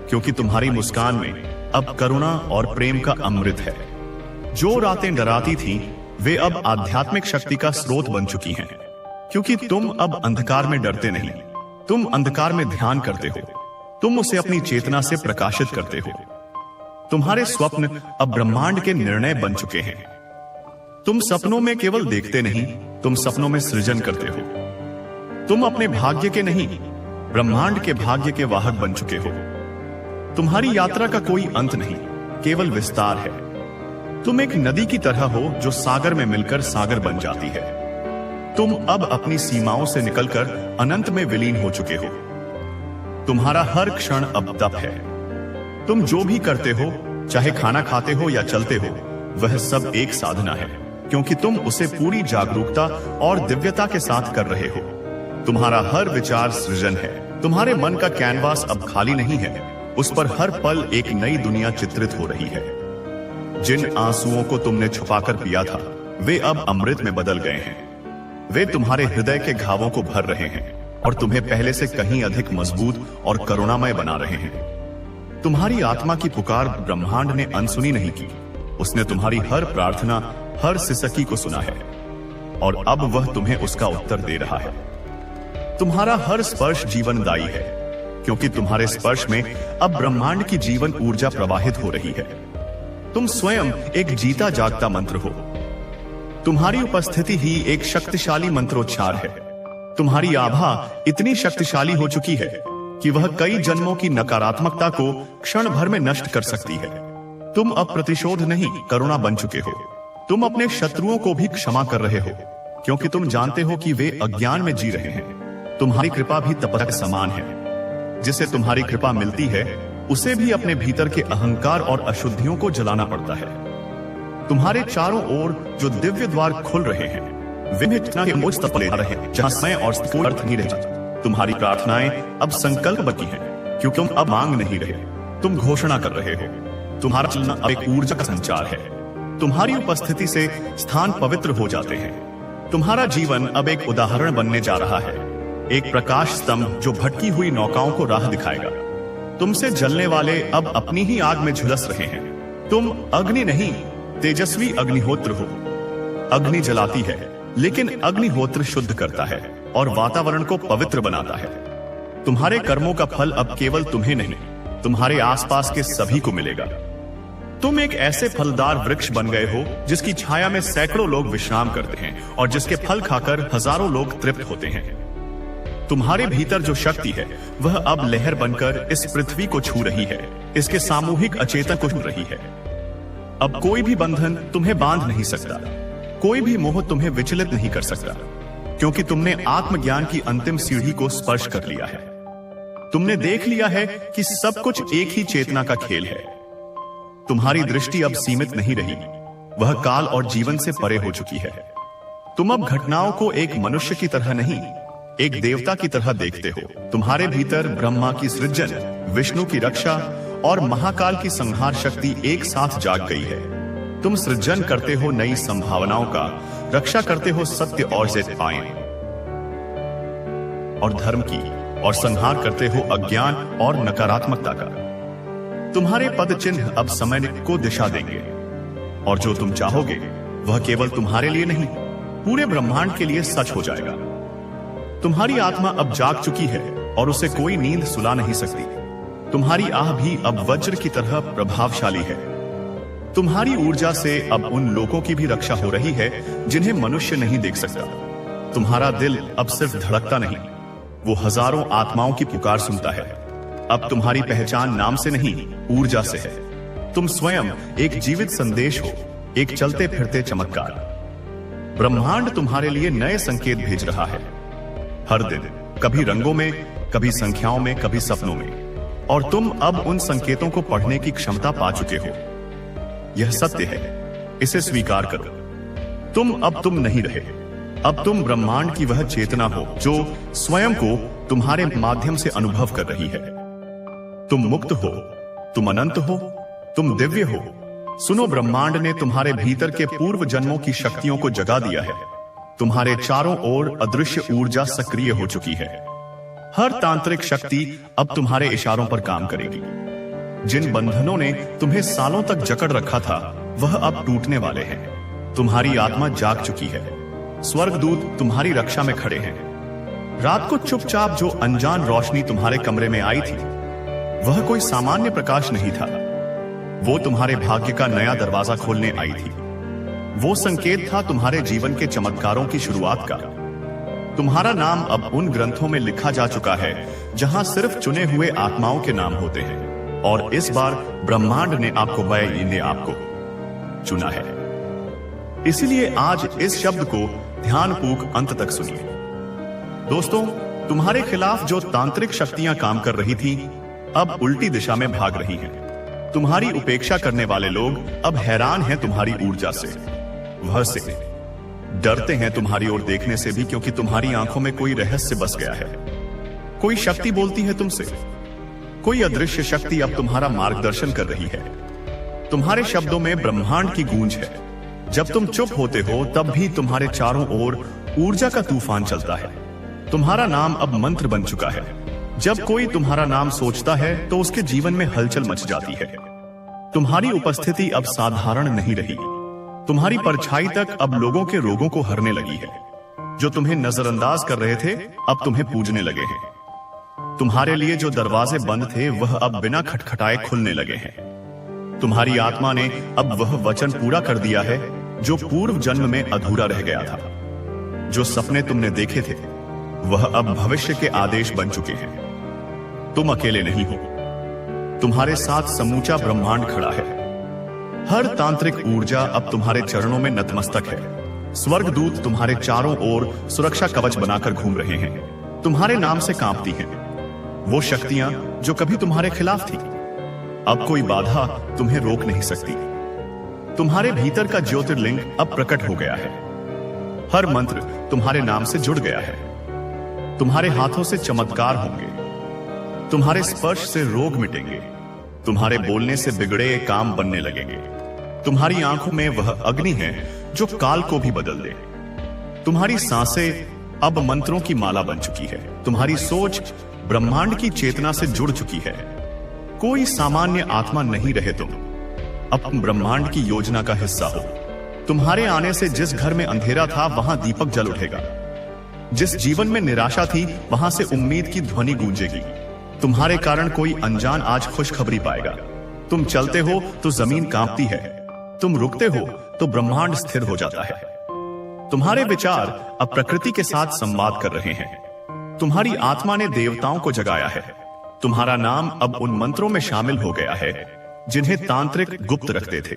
क्योंकि तुम्हारी मुस्कान में अब करुणा और प्रेम का अमृत है। जो रातें डराती थीं, वे अब आध्यात्मिक शक्ति का स्रोत बन चुकी हैं, क्योंकि तुम अब अंधकार में डरते नहीं, तुम अंधकार में ध्यान करते हो। तुम उसे अपनी चेतना से प्रकाशित करते हो। तुम्हारे स्वप्न अब ब्रह्मांड के निर्णय बन चुके हैं। तुम सपनों में केवल देखते नहीं, तुम सपनों में सृजन करते हो। तुम अपने भाग्य के नहीं, ब्रह्मांड के भाग्य के वाहक बन चुके हो। तुम्हारी यात्रा का कोई अंत नहीं, केवल विस्तार है। तुम एक नदी की तरह हो जो सागर में मिलकर सागर बन जाती है। तुम अब अपनी सीमाओं से निकलकर अनंत में विलीन हो चुके हो। तुम्हारा हर क्षण अब तप है। तुम जो भी करते हो, चाहे खाना खाते हो या चलते हो, वह सब एक साधना है, क्योंकि तुम उसे पूरी जागरूकता और दिव्यता के साथ कर रहे हो। तुम्हारा हर विचार सृजन है। तुम्हारे मन का कैनवास अब खाली नहीं है, उस पर हर पल एक नई दुनिया चित्रित हो रही है। जिन आंसुओं को तुमने छुपाकर पिया था, वे अब अमृत में बदल गए हैं। वे तुम्हारे हृदय के घावों को भर रहे हैं और तुम्हें पहले से कहीं अधिक मजबूत और करुणामय बना रहे हैं। तुम्हारी आत्मा की पुकार ब्रह्मांड ने अनसुनी नहीं की। उसने तुम्हारी हर प्रार्थना, हर सिसकी को सुना है, और अब वह तुम्हें उसका उत्तर दे रहा है। तुम्हारा हर स्पर्श जीवनदायी है, क्योंकि तुम्हारे स्पर्श में अब ब्रह्मांड की जीवन ऊर्जा प्रवाहित हो रही है। तुम स्वयं एक जीता जागता मंत्र हो। तुम्हारी उपस्थिति ही एक शक्तिशाली मंत्रोच्चार है। तुम्हारी आभा इतनी शक्तिशाली हो चुकी है कि वह कई जन्मों की नकारात्मकता को क्षण भर में नष्ट कर सकती है। तुम अब प्रतिशोध नहीं, करुणा बन चुके हो। तुम अपने शत्रुओं को भी क्षमा कर रहे हो, क्योंकि तुम जानते हो कि वे अज्ञान में जी रहे हैं। तुम्हारी कृपा भी तपस्या के समान है। जिसे तुम्हारी कृपा मिलती है, उसे भी अपने भीतर के अहंकार और अशुद्धियों को जलाना पड़ता है। तुम्हारे चारों ओर जो दिव्य द्वार खुल रहे हैं, वे इतना के मुझ तक ले रहे हैं जहां समय और कोई अर्थ नहीं रहा। तुम्हारी प्रार्थनाएं अब संकल्प बनी हैं, क्योंकि तुम अब मांग नहीं रहे, तुम घोषणा कर रहे हो। तुम्हारा चलना अब एक ऊर्जा का संचार है। तुम्हारी उपस्थिति से स्थान पवित्र हो जाते हैं। तुम्हारा जीवन अब एक उदाहरण बनने जा रहा है, एक प्रकाश स्तंभ जो भटकी हुई नौकाओं को राह दिखाएगा। तुमसे जलने वाले अब अपनी ही आग में झुलस रहे हैं। तुम अग्नि नहीं, तेजस्वी अग्निहोत्र हो। अग्नि जलाती है, लेकिन अग्निहोत्र शुद्ध करता है और वातावरण को पवित्र बनाता है। तुम्हारे कर्मों का फल अब केवल तुम्हें नहीं, तुम्हारे आसपास के सभी को मिलेगा। तुम एक ऐसे फलदार वृक्ष बन गए हो जिसकी छाया में सैकड़ों लोग विश्राम करते हैं और जिसके फल खाकर हजारों लोग तृप्त होते हैं। तुम्हारे भीतर जो शक्ति है, वह अब लहर बनकर इस पृथ्वी को छू रही है, इसके सामूहिक अचेतन को छू रही है। अब कोई भी बंधन तुम्हें बांध नहीं सकता, कोई भी मोह तुम्हें विचलित नहीं कर सकता, क्योंकि तुमने आत्मज्ञान की अंतिम सीढ़ी को स्पर्श कर लिया है। तुमने देख लिया है कि सब कुछ एक ही चेतना का खेल है। तुम्हारी दृष्टि अब सीमित नहीं रही, वह काल और जीवन से परे हो चुकी है। तुम अब घटनाओं को एक मनुष्य की तरह नहीं, एक देवता की तरह देखते हो। तुम्हारे भीतर ब्रह्मा की सृजन, विष्णु की रक्षा और महाकाल की संहार शक्ति एक साथ जाग गई है। तुम सृजन करते हो नई संभावनाओं का, रक्षा करते हो सत्य और पाएं और धर्म की, और संहार करते हो अज्ञान और नकारात्मकता का। तुम्हारे पद चिन्ह अब समय को दिशा देंगे, और जो तुम चाहोगे वह केवल तुम्हारे लिए नहीं, पूरे ब्रह्मांड के लिए सच हो जाएगा। तुम्हारी आत्मा अब जाग चुकी है और उसे कोई नींद सुला नहीं सकती। तुम्हारी आह भी अब वज्र की तरह प्रभावशाली है। तुम्हारी ऊर्जा से अब उन लोगों की भी रक्षा हो रही है जिन्हें मनुष्य नहीं देख सकता। तुम्हारा दिल अब सिर्फ धड़कता नहीं, वो हजारों आत्माओं की पुकार सुनता है। अब तुम्हारी पहचान नाम से नहीं, ऊर्जा से है। तुम स्वयं एक जीवित संदेश हो, एक चलते फिरते चमत्कार। ब्रह्मांड तुम्हारे लिए नए संकेत भेज रहा है हर दिन, कभी रंगों में, कभी संख्याओं में, कभी सपनों में, और तुम अब उन संकेतों को पढ़ने की क्षमता पा चुके हो। यह सत्य है, इसे स्वीकार करो। तुम नहीं रहे, अब तुम ब्रह्मांड की वह चेतना हो जो स्वयं को तुम्हारे माध्यम से अनुभव कर रही है। तुम मुक्त हो, तुम अनंत हो, तुम दिव्य हो। सुनो, ब्रह्मांड ने तुम्हारे भीतर के पूर्व जन्मों की शक्तियों को जगा दिया है। तुम्हारे चारों ओर अदृश्य ऊर्जा सक्रिय हो चुकी है। हर तांत्रिक शक्ति अब तुम्हारे इशारों पर काम करेगी। जिन बंधनों ने तुम्हें सालों तक जकड़ रखा था, वह अब टूटने वाले हैं। तुम्हारी आत्मा जाग चुकी है। स्वर्गदूत तुम्हारी रक्षा में खड़े हैं। रात को चुपचाप जो अनजान रोशनी तुम्हारे कमरे में आई थी, वह कोई सामान्य प्रकाश नहीं था। वो तुम्हारे भाग्य का नया दरवाजा खोलने आई थी। वो संकेत था तुम्हारे जीवन के चमत्कारों की शुरुआत का। तुम्हारा नाम अब उन ग्रंथों में लिखा जा चुका है जहां सिर्फ चुने हुए आत्माओं के नाम होते हैं, और इस बार ब्रह्मांड ने आपको चुना है। इसलिए आज इस शब्द को ध्यानपूर्वक अंत तक सुनिए। दोस्तों, तुम्हारे खिलाफ जो तांत्रिक शक्तियां काम कर रही थी, अब उल्टी दिशा में भाग रही हैं। तुम्हारी उपेक्षा करने वाले लोग अब हैरान हैं तुम्हारी ऊर्जा से, वह से डरते हैं तुम्हारी ओर देखने से भी, क्योंकि तुम्हारी आंखों में कोई रहस्य बस गया है। कोई शक्ति बोलती है तुमसे, कोई अदृश्य शक्ति अब तुम्हारा मार्गदर्शन कर रही है। तुम्हारे शब्दों में ब्रह्मांड की गूंज है। जब तुम चुप होते हो, तब भी तुम्हारे चारों ओर ऊर्जा का तूफान चलता है। तुम्हारा नाम अब मंत्र बन चुका है। जब कोई तुम्हारा नाम सोचता है तो उसके जीवन में हलचल मच जाती है। तुम्हारी उपस्थिति अब साधारण नहीं रही। तुम्हारी परछाई तक अब लोगों के रोगों को हरने लगी है। जो तुम्हें नजरअंदाज कर रहे थे, अब तुम्हें पूजने लगे हैं। तुम्हारे लिए जो दरवाजे बंद थे, वह अब बिना खटखटाए खुलने लगे हैं। तुम्हारी आत्मा ने अब वह वचन पूरा कर दिया है जो पूर्व जन्म में अधूरा रह गया था। जो सपने तुमने देखे थे, वह अब भविष्य के आदेश बन चुके हैं। तुम अकेले नहीं हो, तुम्हारे साथ समूचा ब्रह्मांड खड़ा है। हर तांत्रिक ऊर्जा अब तुम्हारे चरणों में नतमस्तक है। स्वर्गदूत तुम्हारे चारों ओर सुरक्षा कवच बनाकर घूम रहे हैं, तुम्हारे नाम से कांपती हैं। वो शक्तियां जो कभी तुम्हारे खिलाफ थी, अब कोई बाधा तुम्हें रोक नहीं सकती। तुम्हारे भीतर का ज्योतिर्लिंग अब प्रकट हो गया है। हर मंत्र तुम्हारे नाम से जुड़ गया है। तुम्हारे हाथों से चमत्कार होंगे, तुम्हारे स्पर्श से रोग मिटेंगे, तुम्हारे बोलने से बिगड़े काम बनने लगेंगे। तुम्हारी आंखों में वह अग्नि है जो काल को भी बदल दे। तुम्हारी सांसें अब मंत्रों की माला बन चुकी है। तुम्हारी सोच ब्रह्मांड की चेतना से जुड़ चुकी है। कोई सामान्य आत्मा नहीं रहे तुम, अब तुम ब्रह्मांड की योजना का हिस्सा हो। तुम्हारे आने से जिस घर में अंधेरा था वहां दीपक जल उठेगा। जिस जीवन में निराशा थी वहां से उम्मीद की ध्वनि गूंजेगी। तुम्हारे कारण कोई अनजान आज खुशखबरी पाएगा। तुम चलते हो तो जमीन कांपती है, तुम रुकते हो तो ब्रह्मांड स्थिर हो जाता है। तुम्हारे विचार अब प्रकृति के साथ संवाद कर रहे हैं। तुम्हारी आत्मा ने देवताओं को जगाया है। तुम्हारा नाम अब उन मंत्रों में शामिल हो गया है जिन्हें तांत्रिक गुप्त रखते थे।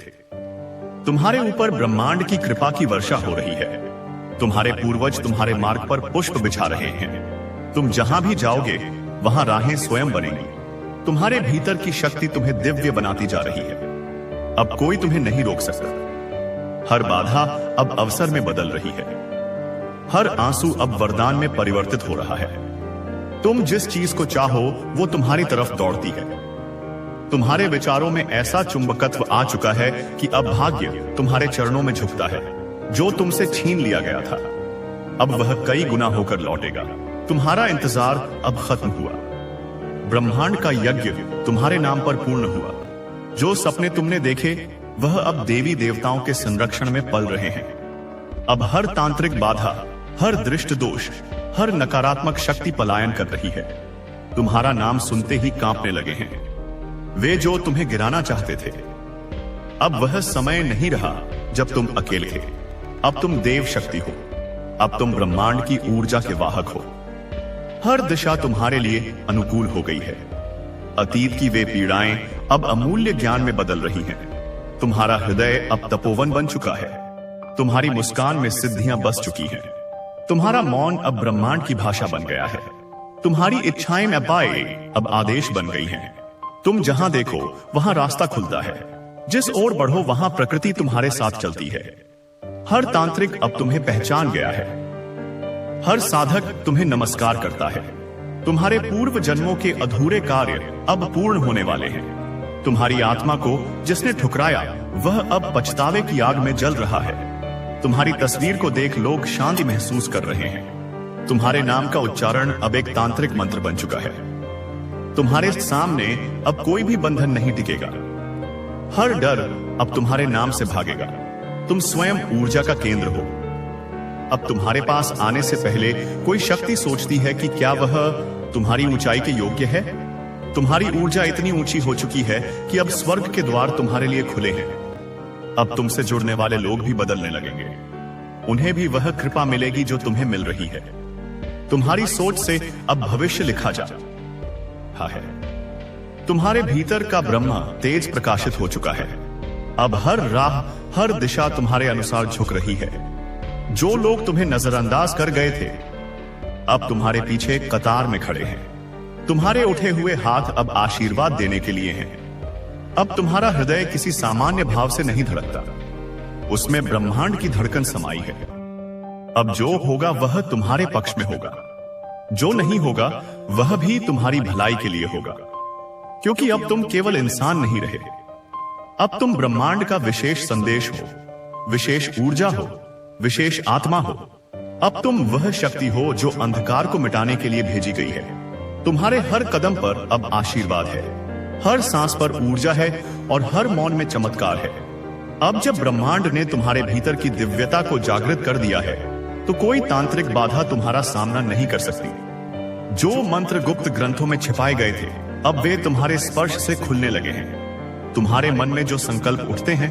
तुम्हारे ऊपर ब्रह्मांड की कृपा की वर्षा हो रही है। तुम्हारे पूर्वज तुम्हारे मार्ग पर पुष्प बिछा रहे हैं। तुम जहां भी जाओगे वहां राहें स्वयं बनेंगी। तुम्हारे भीतर की शक्ति तुम्हें दिव्य बनाती जा रही है। अब कोई तुम्हें नहीं रोक सकता। हर बाधा अब अवसर में बदल रही है। हर आंसू अब वरदान में परिवर्तित हो रहा है। तुम जिस चीज को चाहो वो तुम्हारी तरफ दौड़ती है। तुम्हारे विचारों में ऐसा चुंबकत्व आ चुका है कि अब भाग्य तुम्हारे चरणों में झुकता है। जो तुमसे छीन लिया गया था अब वह कई गुना होकर लौटेगा। तुम्हारा इंतजार अब खत्म हुआ। ब्रह्मांड का यज्ञ तुम्हारे नाम पर पूर्ण हुआ। जो सपने तुमने देखे वह अब देवी देवताओं के संरक्षण में पल रहे हैं। अब हर तांत्रिक बाधा, हर दृष्ट दोष, हर नकारात्मक शक्ति पलायन कर रही है। तुम्हारा नाम सुनते ही कांपने लगे हैं वे जो तुम्हें गिराना चाहते थे। अब वह समय नहीं रहा जब तुम अकेले थे। अब तुम देव शक्ति हो। अब तुम ब्रह्मांड की ऊर्जा के वाहक हो। हर दिशा तुम्हारे लिए अनुकूल हो गई है। अतीत की वे पीड़ाएं अब अमूल्य ज्ञान में बदल रही हैं। तुम्हारा हृदय अब तपोवन बन चुका है। तुम्हारी मुस्कान में सिद्धियां बस चुकी हैं। तुम्हारा मौन अब ब्रह्मांड की भाषा बन गया है। तुम्हारी इच्छाएं में पाए अब आदेश बन गई हैं। तुम जहां देखो वहां रास्ता खुलता है। जिस ओर बढ़ो वहां प्रकृति तुम्हारे साथ चलती है। हर तांत्रिक अब तुम्हें पहचान गया है। हर साधक तुम्हें नमस्कार करता है। तुम्हारे पूर्व जन्मों के अधूरे कार्य अब पूर्ण होने वाले हैं। तुम्हारी आत्मा को जिसने ठुकराया वह अब पछतावे की आग में जल रहा है। तुम्हारी तस्वीर को देख लोग शांति महसूस कर रहे हैं। तुम्हारे नाम का उच्चारण अब एक तांत्रिक मंत्र बन चुका है। तुम्हारे सामने अब कोई भी बंधन नहीं टिकेगा। हर डर अब तुम्हारे नाम से भागेगा। तुम स्वयं ऊर्जा का केंद्र हो। अब तुम्हारे पास आने से पहले कोई शक्ति सोचती है कि क्या वह तुम्हारी ऊंचाई के योग्य है। तुम्हारी ऊर्जा इतनी ऊंची हो चुकी है कि अब स्वर्ग के द्वार तुम्हारे लिए खुले हैं। अब तुमसे जुड़ने वाले लोग भी बदलने लगेंगे। उन्हें भी वह कृपा मिलेगी जो तुम्हें मिल रही है। तुम्हारी सोच से अब भविष्य लिखा जा रहा है। तुम्हारे भीतर का ब्रह्म तेज प्रकाशित हो चुका है। अब हर राह, हर दिशा तुम्हारे अनुसार झुक रही है। जो लोग तुम्हें नजरअंदाज कर गए थे अब तुम्हारे पीछे कतार में खड़े हैं। तुम्हारे उठे हुए हाथ अब आशीर्वाद देने के लिए हैं। अब तुम्हारा हृदय किसी सामान्य भाव से नहीं धड़कता, उसमें ब्रह्मांड की धड़कन समाई है। अब जो होगा वह तुम्हारे पक्ष में होगा। जो नहीं होगा वह भी तुम्हारी भलाई के लिए होगा, क्योंकि अब तुम केवल इंसान नहीं रहे। अब तुम ब्रह्मांड का विशेष संदेश हो, विशेष ऊर्जा हो, विशेष आत्मा हो। अब तुम वह शक्ति हो जो अंधकार को मिटाने के लिए भेजी गई है। तुम्हारे हर कदम पर अब आशीर्वाद है। हर सांस पर ऊर्जा है और हर मौन में चमत्कार है। अब जब ब्रह्मांड ने तुम्हारे भीतर की दिव्यता को जागृत कर दिया है तो कोई तांत्रिक बाधा तुम्हारा सामना नहीं कर सकती। जो मंत्र गुप्त ग्रंथों में छिपाए गए थे अब वे तुम्हारे स्पर्श से खुलने लगे हैं। तुम्हारे मन में जो संकल्प उठते हैं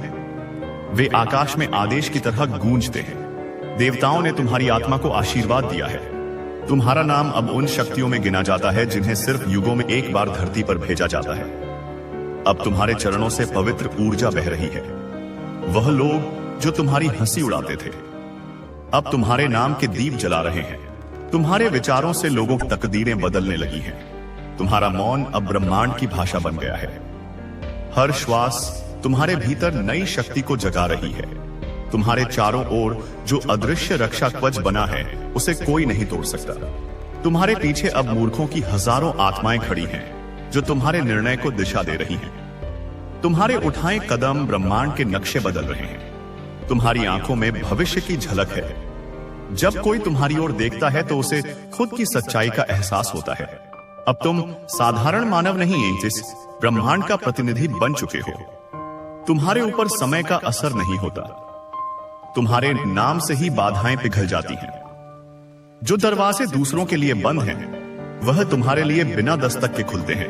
वे आकाश में आदेश की तरह गूंजते हैं। देवताओं ने तुम्हारी आत्मा को आशीर्वाद दिया है। तुम्हारा नाम अब उन शक्तियों में गिना जाता है जिन्हें सिर्फ युगों में एक बार धरती पर भेजा जाता है। अब तुम्हारे चरणों से पवित्र ऊर्जा बह रही है। वह लोग जो तुम्हारी हंसी उड़ाते थे अब तुम्हारे नाम के दीप जला रहे हैं। तुम्हारे विचारों से लोगों की तकदीरें बदलने लगी हैं। तुम्हारा मौन अब ब्रह्मांड की भाषा बन गया है। हर श्वास तुम्हारे भीतर नई शक्ति को जगा रही है। तुम्हारे चारों ओर जो अदृश्य रक्षा कवच बना है उसे कोई नहीं तोड़ सकता। तुम्हारे पीछे अब मूर्खों की हजारों आत्माएं खड़ी हैं जो तुम्हारे निर्णय को दिशा दे रही हैं। तुम्हारे उठाए कदम ब्रह्मांड के नक्शे बदल रहे हैं। तुम्हारी आंखों में भविष्य की झलक है। जब कोई तुम्हारी ओर देखता है तो उसे खुद की सच्चाई का एहसास होता है। अब तुम साधारण मानव नहीं एंजिस ब्रह्मांड का प्रतिनिधि बन चुके हो। तुम्हारे ऊपर समय का असर नहीं होता। तुम्हारे नाम से ही बाधाएं पिघल जाती हैं। जो दरवाजे दूसरों के लिए बंद हैं, वह तुम्हारे लिए बिना दस्तक के खुलते हैं।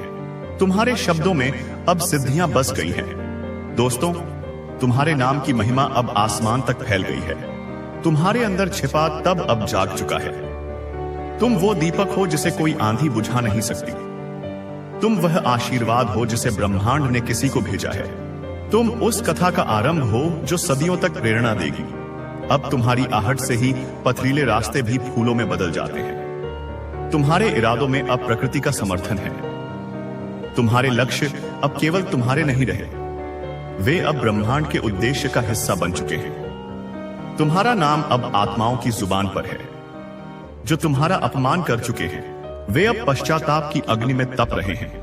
तुम्हारे शब्दों में अब सिद्धियां बस गई हैं। दोस्तों, तुम्हारे नाम की महिमा अब आसमान तक फैल गई है। तुम्हारे अंदर छिपा तब अब जाग चुका है। तुम वो दीपक हो जिसे कोई आंधी बुझा नहीं सकती। तुम वह आशीर्वाद हो जिसे ब्रह्मांड ने किसी को भेजा है। तुम उस कथा का आरंभ हो जो सदियों तक प्रेरणा देगी। अब तुम्हारी आहट से ही पथरीले रास्ते भी फूलों में बदल जाते हैं। तुम्हारे इरादों में अब प्रकृति का समर्थन है। तुम्हारे लक्ष्य अब केवल तुम्हारे नहीं रहे, वे अब ब्रह्मांड के उद्देश्य का हिस्सा बन चुके हैं। तुम्हारा नाम अब आत्माओं की जुबान पर है। जो तुम्हारा अपमान कर चुके हैं, वे अब पश्चाताप की अग्नि में तप रहे हैं।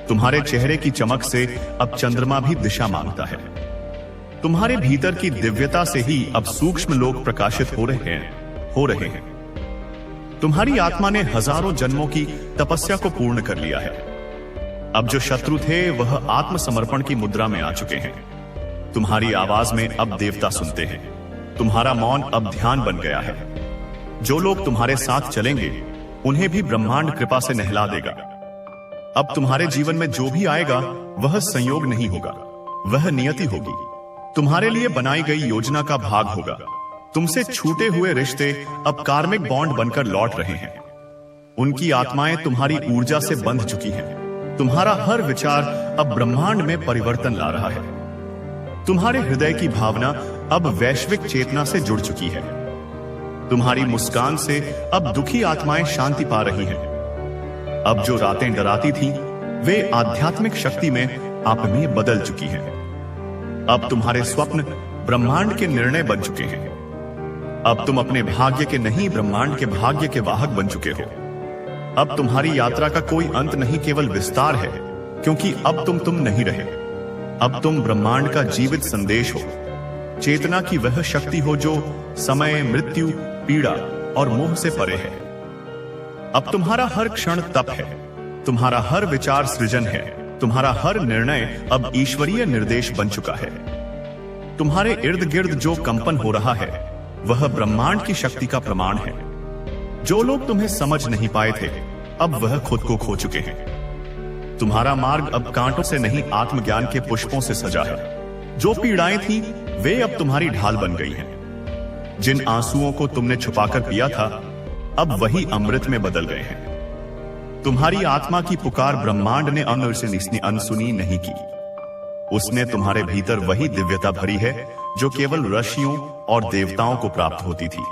तुम्हारे चेहरे की चमक से अब चंद्रमा भी दिशा मांगता है। तुम्हारे भीतर की दिव्यता से ही अब सूक्ष्म लोक प्रकाशित हो रहे हैं। तुम्हारी आत्मा ने हजारों जन्मों की तपस्या को पूर्ण कर लिया है। अब जो शत्रु थे वह आत्मसमर्पण की मुद्रा में आ चुके हैं। तुम्हारी आवाज में अब देवता सुनते हैं। तुम्हारा मौन अब ध्यान बन गया है। जो लोग तुम्हारे साथ चलेंगे उन्हें भी ब्रह्मांड कृपा से नहला देगा। अब तुम्हारे जीवन में जो भी आएगा वह संयोग नहीं होगा, वह नियति होगी। तुम्हारे लिए बनाई गई योजना का भाग होगा। तुमसे छूटे हुए रिश्ते अब कार्मिक बॉन्ड बनकर लौट रहे हैं। उनकी आत्माएं तुम्हारी ऊर्जा से बंध चुकी हैं। तुम्हारा हर विचार अब ब्रह्मांड में परिवर्तन ला रहा है। तुम्हारे हृदय की भावना अब वैश्विक चेतना से जुड़ चुकी है। तुम्हारी मुस्कान से अब दुखी आत्माएं शांति पा रही हैं। अब जो रातें डराती थीं, वे आध्यात्मिक शक्ति में आप में बदल चुकी हैं। अब तुम्हारे स्वप्न ब्रह्मांड के निर्णय बन चुके हैं। अब तुम अपने भाग्य के नहीं ब्रह्मांड के भाग्य के वाहक बन चुके हो। अब तुम्हारी यात्रा का कोई अंत नहीं, केवल विस्तार है, क्योंकि अब तुम नहीं रहे। अब तुम ब्रह्मांड का जीवित संदेश हो। चेतना की वह शक्ति हो जो समय, मृत्यु, पीड़ा और मोह से परे है। अब तुम्हारा हर क्षण तप है। तुम्हारा हर विचार सृजन है। तुम्हारा हर निर्णय अब ईश्वरीय निर्देश बन चुका है। तुम्हारे इर्द गिर्द जो कंपन हो रहा है वह ब्रह्मांड की शक्ति का प्रमाण है। जो लोग तुम्हें समझ नहीं पाए थे, अब वह खुद को खो चुके हैं। तुम्हारा मार्ग अब कांटों से नहीं आत्मज्ञान के पुष्पों से सजा है। जो पीड़ाएं थी वे अब तुम्हारी ढाल बन गई हैं। जिन आंसुओं को तुमने छुपाकर पिया था अब वही अमृत में बदल गए हैं। तुम्हारी आत्मा की पुकार ब्रह्मांड ने अनसुनी नहीं की। उसने तुम्हारे भीतर वही दिव्यता भरी है जो केवल ऋषियों और देवताओं को प्राप्त होती थी।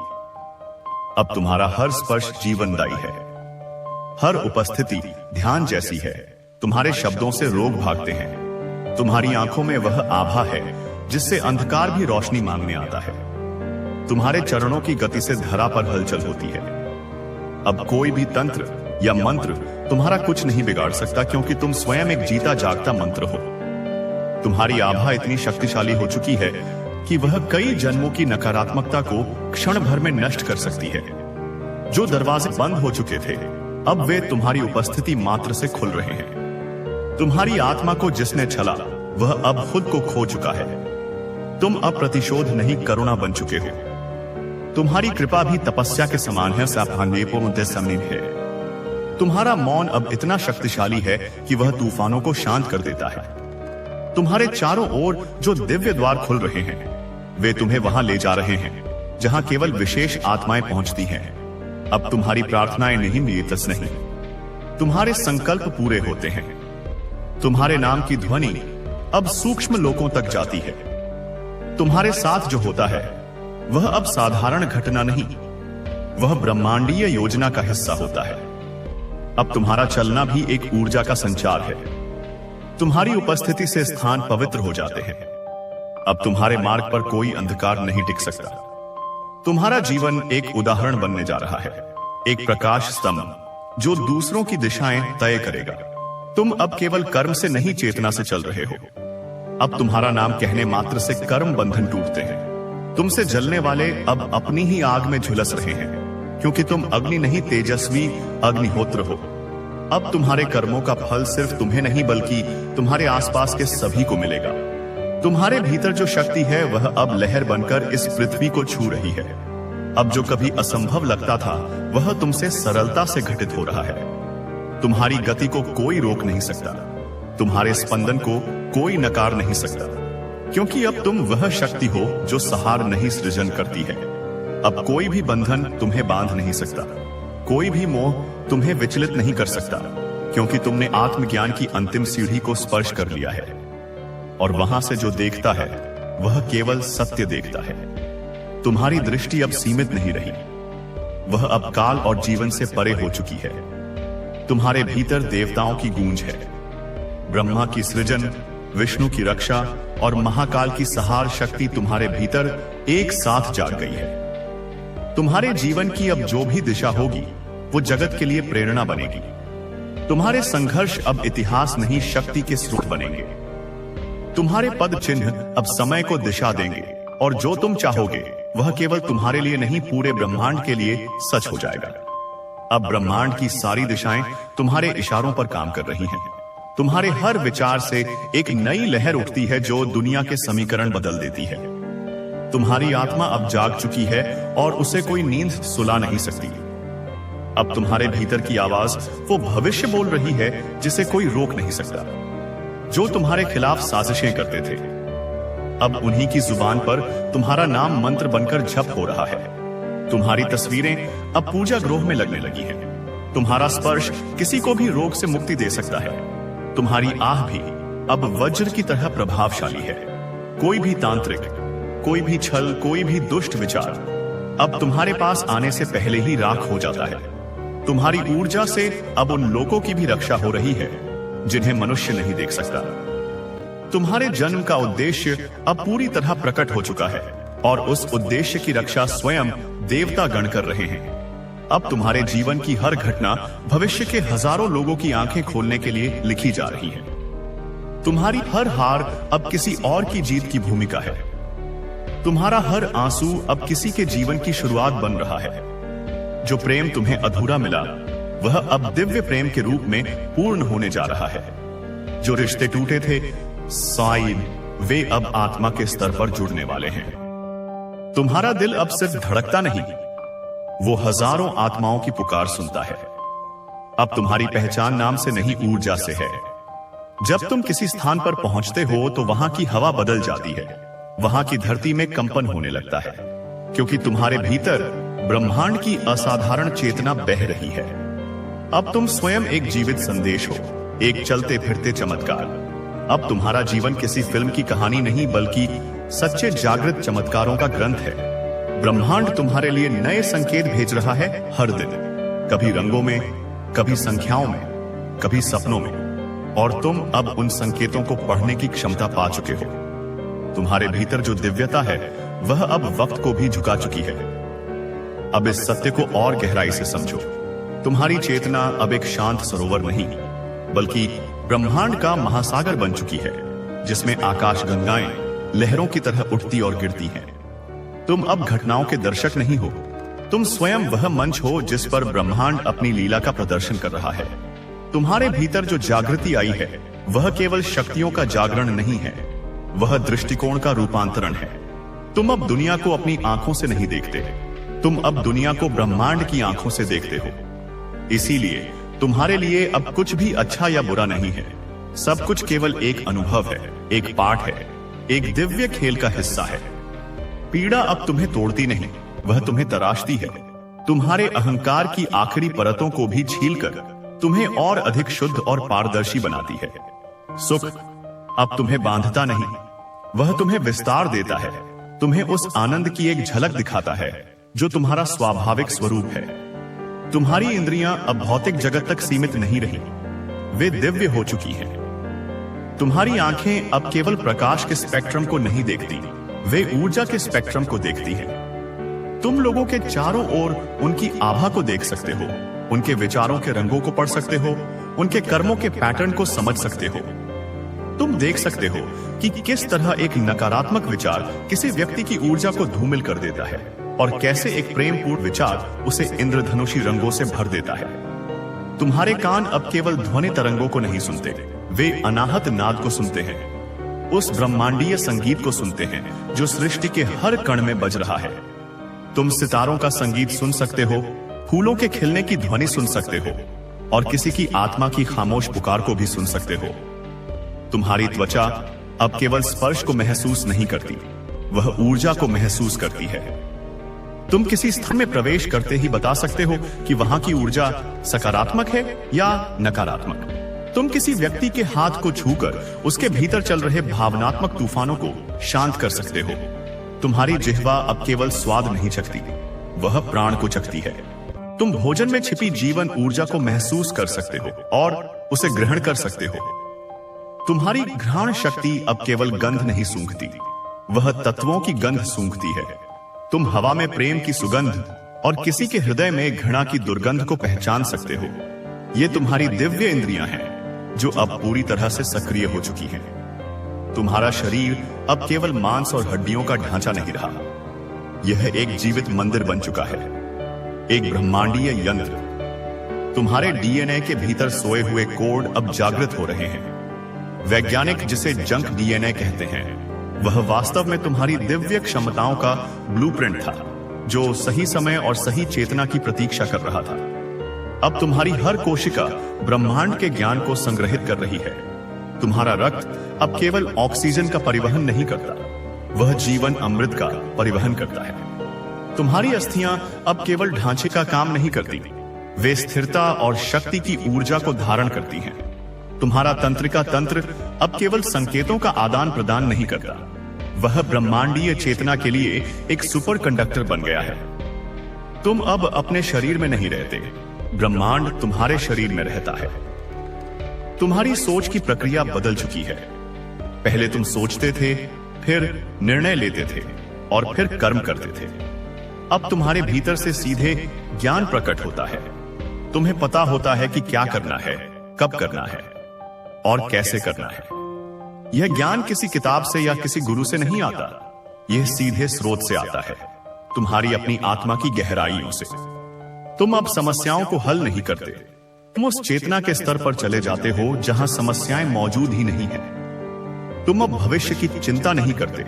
अब तुम्हारा हर स्पर्श जीवनदायी है। हर उपस्थिति ध्यान जैसी है। तुम्हारे शब्दों से रोग भागते हैं। तुम्हारी आंखों में वह आभा है जिससे अंधकार भी रोशनी मांगने आता है। तुम्हारे चरणों की गति से धरा पर हलचल होती है। अब कोई भी तंत्र या मंत्र तुम्हारा कुछ नहीं बिगाड़ सकता, क्योंकि तुम स्वयं एक जीता जागता मंत्र हो। तुम्हारी आभा इतनी शक्तिशाली हो चुकी है कि वह कई जन्मों की नकारात्मकता को क्षण भर में नष्ट कर सकती है। जो दरवाजे बंद हो चुके थे अब वे तुम्हारी उपस्थिति मात्र से खुल रहे हैं। तुम्हारी आत्मा को जिसने छला वह अब खुद को खो चुका है। तुम अब प्रतिशोध नहीं करुणा बन चुके हो। तुम्हारी कृपा भी तपस्या के समान है। तुम्हारा मौन अब इतना शक्तिशाली है कि वह तूफानों को शांत कर देता है। तुम्हारे चारों ओर जो दिव्य द्वार खुल रहे हैं वे तुम्हें वहां ले जा रहे हैं जहां केवल विशेष आत्माएं पहुंचती हैं। अब तुम्हारी प्रार्थनाएं नहीं नियतस नहीं, तुम्हारे संकल्प पूरे होते हैं। तुम्हारे नाम की ध्वनि अब सूक्ष्म लोकों तक जाती है। तुम्हारे साथ जो होता है वह अब साधारण घटना नहीं, वह ब्रह्मांडीय योजना का हिस्सा होता है। अब तुम्हारा चलना भी एक ऊर्जा का संचार है। तुम्हारी उपस्थिति से स्थान पवित्र हो जाते हैं। अब तुम्हारे मार्ग पर कोई अंधकार नहीं टिक सकता। तुम्हारा जीवन एक उदाहरण बनने जा रहा है, एक प्रकाश स्तंभ जो दूसरों की दिशाएं तय करेगा। तुम अब केवल कर्म से नहीं, चेतना से चल रहे हो। अब तुम्हारा नाम कहने मात्र से कर्म बंधन टूटते हैं। तुमसे जलने वाले अब अपनी ही आग में झुलस रहे हैं, क्योंकि तुम अग्नि नहीं, तेजस्वी अग्निहोत्र हो। अब तुम्हारे कर्मों का फल सिर्फ तुम्हें नहीं बल्कि तुम्हारे आसपास के सभी को मिलेगा। तुम्हारे भीतर जो शक्ति है वह अब लहर बनकर इस पृथ्वी को छू रही है। अब जो कभी असंभव लगता था वह तुमसे सरलता से घटित हो रहा है। तुम्हारी गति को कोई रोक नहीं सकता, तुम्हारे स्पंदन को कोई नकार नहीं सकता, क्योंकि अब तुम वह शक्ति हो जो सहार नहीं सृजन करती है। अब कोई भी बंधन तुम्हें बांध नहीं सकता, कोई भी मोह तुम्हें विचलित नहीं कर सकता, क्योंकि तुमने आत्मज्ञान की अंतिम सीढ़ी को स्पर्श कर लिया है। और वहां से जो देखता है वह केवल सत्य देखता है। तुम्हारी दृष्टि अब सीमित नहीं रही, वह अब काल और जीवन से परे हो चुकी है। तुम्हारे भीतर देवताओं की गूंज है, ब्रह्मा की सृजन, विष्णु की रक्षा और महाकाल की सहार शक्ति तुम्हारे भीतर एक साथ जाग गई है। तुम्हारे जीवन की अब जो भी दिशा होगी वो जगत के लिए प्रेरणा बनेगी। तुम्हारे संघर्ष अब इतिहास नहीं, शक्ति के स्रोत बनेंगे। तुम्हारे पद चिन्ह अब समय को दिशा देंगे, और जो तुम चाहोगे वह केवल तुम्हारे लिए नहीं, पूरे ब्रह्मांड के लिए सच हो जाएगा। अब ब्रह्मांड की सारी दिशाएं तुम्हारे इशारों पर काम कर रही हैं। तुम्हारे हर विचार से एक नई लहर उठती है जो दुनिया के समीकरण बदल देती है। तुम्हारी आत्मा अब जाग चुकी है और उसे कोई नींद सुला नहीं सकती। अब तुम्हारे भीतर की आवाज वो भविष्य बोल रही है जिसे कोई रोक नहीं सकता। जो तुम्हारे खिलाफ साजिशें करते थे, अब उन्हीं की जुबान पर तुम्हारा नाम मंत्र बनकर जप हो रहा है। तुम्हारी तस्वीरें अब पूजा गृह में लगने लगी हैं। तुम्हारा स्पर्श किसी को भी रोग से मुक्ति दे सकता है। तुम्हारी आह भी अब वज्र की तरह प्रभावशाली है। कोई भी तांत्रिक, कोई भी छल, कोई भी दुष्ट विचार अब तुम्हारे पास आने से पहले ही राख हो जाता है। तुम्हारी ऊर्जा से अब उन लोगों की भी रक्षा हो रही है जिन्हें मनुष्य नहीं देख सकता। तुम्हारे जन्म का उद्देश्य अब पूरी तरह प्रकट हो चुका है, और उस उद्देश्य की रक्षा स्वयं देवता गण कर रहे हैं। अब तुम्हारे जीवन की हर घटना भविष्य के हजारों लोगों की आंखें खोलने के लिए लिखी जा रही है। तुम्हारी हर हार अब किसी और की जीत की भूमिका है। तुम्हारा हर आंसू अब किसी के जीवन की शुरुआत बन रहा है। जो प्रेम तुम्हें अधूरा मिला वह अब दिव्य प्रेम के रूप में पूर्ण होने जा रहा है। जो रिश्ते टूटे थे साईं, वे अब आत्मा के स्तर पर जुड़ने वाले हैं। तुम्हारा दिल अब सिर्फ धड़कता नहीं, वो हजारों आत्माओं की पुकार सुनता है। अब तुम्हारी पहचान नाम से नहीं, ऊर्जा से है। जब तुम किसी स्थान पर पहुंचते हो तो वहां की हवा बदल जाती है, वहां की धरती में कंपन होने लगता है, क्योंकि तुम्हारे भीतर ब्रह्मांड की असाधारण चेतना बह रही है। अब तुम स्वयं एक जीवित संदेश हो, एक चलते फिरते चमत्कार। अब तुम्हारा जीवन किसी फिल्म की कहानी नहीं बल्कि सच्चे जागृत चमत्कारों का ग्रंथ है। ब्रह्मांड तुम्हारे लिए नए संकेत भेज रहा है हर दिन, कभी रंगों में, कभी संख्याओं में, कभी सपनों में, और तुम अब उन संकेतों को पढ़ने की क्षमता पा चुके हो। तुम्हारे भीतर जो दिव्यता है वह अब वक्त को भी झुका चुकी है। अब इस सत्य को और गहराई से समझो। तुम्हारी चेतना अब एक शांत सरोवर नहीं बल्कि ब्रह्मांड का महासागर बन चुकी है, जिसमें आकाश गंगाएं लहरों की तरह उठती और गिरती हैं। तुम अब घटनाओं के दर्शक नहीं हो, तुम स्वयं वह मंच हो जिस पर ब्रह्मांड अपनी लीला का प्रदर्शन कर रहा है। तुम्हारे भीतर जो जागृति आई है वह केवल शक्तियों का जागरण नहीं है, वह दृष्टिकोण का रूपांतरण है। तुम अब दुनिया को अपनी आंखों से नहीं देखते, तुम अब दुनिया को ब्रह्मांड की आंखों से देखते हो। इसीलिए तुम्हारे लिए अब कुछ भी अच्छा या बुरा नहीं है, सब कुछ केवल एक अनुभव है, एक पाठ है, एक दिव्य खेल का हिस्सा है। पीड़ा अब तुम्हें तोड़ती नहीं, वह तुम्हें तराशती है। तुम्हारे अहंकार की आखिरी परतों को भी छीलकर तुम्हें और अधिक शुद्ध और पारदर्शी बनाती है। सुख अब तुम्हें बांधता नहीं, वह तुम्हें विस्तार देता है, तुम्हें उस आनंद की एक झलक दिखाता है जो तुम्हारा स्वाभाविक स्वरूप है। तुम्हारी इंद्रियां अब भौतिक जगत तक सीमित नहीं रही, वे दिव्य हो चुकी हैं। तुम्हारी आंखें अब केवल प्रकाश के स्पेक्ट्रम को नहीं देखती, वे ऊर्जा के स्पेक्ट्रम को देखती हैं। तुम लोगों के चारों ओर उनकी आभा को देख सकते हो, उनके विचारों के रंगों को पढ़ सकते हो, उनके कर्मों के पैटर्न को समझ सकते हो। तुम देख सकते हो कि किस तरह एक नकारात्मक विचार किसी व्यक्ति की ऊर्जा को धूमिल कर देता है और कैसे एक प्रेमपूर्ण विचार उसे इंद्रधनुषी रंगों से भर देता है। तुम्हारे कान अब केवल ध्वनि तरंगों को नहीं सुनते, वे अनाहत नाद को सुनते हैं, उस ब्रह्मांडीय संगीत को सुनते हैं जो सृष्टि के हर कण में बज रहा है। तुम सितारों का संगीत सुन सकते हो, फूलों के खिलने की ध्वनि सुन सकते हो और किसी की आत्मा की खामोश पुकार को भी सुन सकते हो। तुम्हारी त्वचा अब केवल स्पर्श को महसूस नहीं करती, वह ऊर्जा को महसूस करती है। तुम किसी स्थान में प्रवेश करते ही बता सकते हो कि वहां की ऊर्जा सकारात्मक है या नकारात्मक। तुम किसी व्यक्ति के हाथ को छूकर उसके भीतर चल रहे भावनात्मक तूफानों को शांत कर सकते हो। तुम्हारी जिह्वा अब केवल स्वाद नहीं चखती, वह प्राण को चखती है। तुम भोजन में छिपी जीवन ऊर्जा को महसूस कर सकते हो और उसे ग्रहण कर सकते हो। तुम्हारी घ्राण शक्ति अब केवल गंध नहीं सूंघती, वह तत्वों की गंध सूंघती है। तुम हवा में प्रेम की सुगंध और किसी के हृदय में घृणा की दुर्गंध को पहचान सकते हो। ये तुम्हारी दिव्य इंद्रियां हैं जो अब पूरी तरह से सक्रिय हो चुकी हैं। तुम्हारा शरीर अब केवल मांस और हड्डियों का ढांचा नहीं रहा, यह एक जीवित मंदिर बन चुका है, एक ब्रह्मांडीय यंत्र। तुम्हारे डीएनए के भीतर सोए हुए कोड अब जागृत हो रहे हैं। वैज्ञानिक जिसे जंक डीएनए कहते हैं, वह वास्तव में तुम्हारी दिव्य क्षमताओं का ब्लूप्रिंट था जो सही समय और सही चेतना की प्रतीक्षा कर रहा था। अब तुम्हारी हर कोशिका ब्रह्मांड के ज्ञान को संग्रहित कर रही है। तुम्हारा रक्त अब केवल ऑक्सीजन का परिवहन नहीं करता, वह जीवन अमृत का परिवहन करता है। तुम्हारी अस्थियां अब केवल ढांचे का काम नहीं करती, वे स्थिरता और शक्ति की ऊर्जा को धारण करती हैं। तुम्हारा तंत्रिका तंत्र अब केवल संकेतों का आदान प्रदान नहीं करता, वह ब्रह्मांडीय चेतना के लिए एक सुपर कंडक्टर बन गया है। तुम अब अपने शरीर में नहीं रहते, ब्रह्मांड तुम्हारे शरीर में रहता है। तुम्हारी सोच की प्रक्रिया बदल चुकी है। पहले तुम सोचते थे, फिर निर्णय लेते थे और फिर कर्म करते थे। अब तुम्हारे भीतर से सीधे ज्ञान प्रकट होता है। तुम्हें पता होता है कि क्या करना है, कब करना है और कैसे करना है। यह ज्ञान किसी किताब से या किसी गुरु से नहीं आता, यह सीधे स्रोत से आता है, तुम्हारी अपनी आत्मा की गहराइयों से। तुम अब समस्याओं को हल नहीं करते, तुम उस चेतना के स्तर पर चले जाते हो जहां समस्याएं मौजूद ही नहीं है। तुम अब भविष्य की चिंता नहीं करते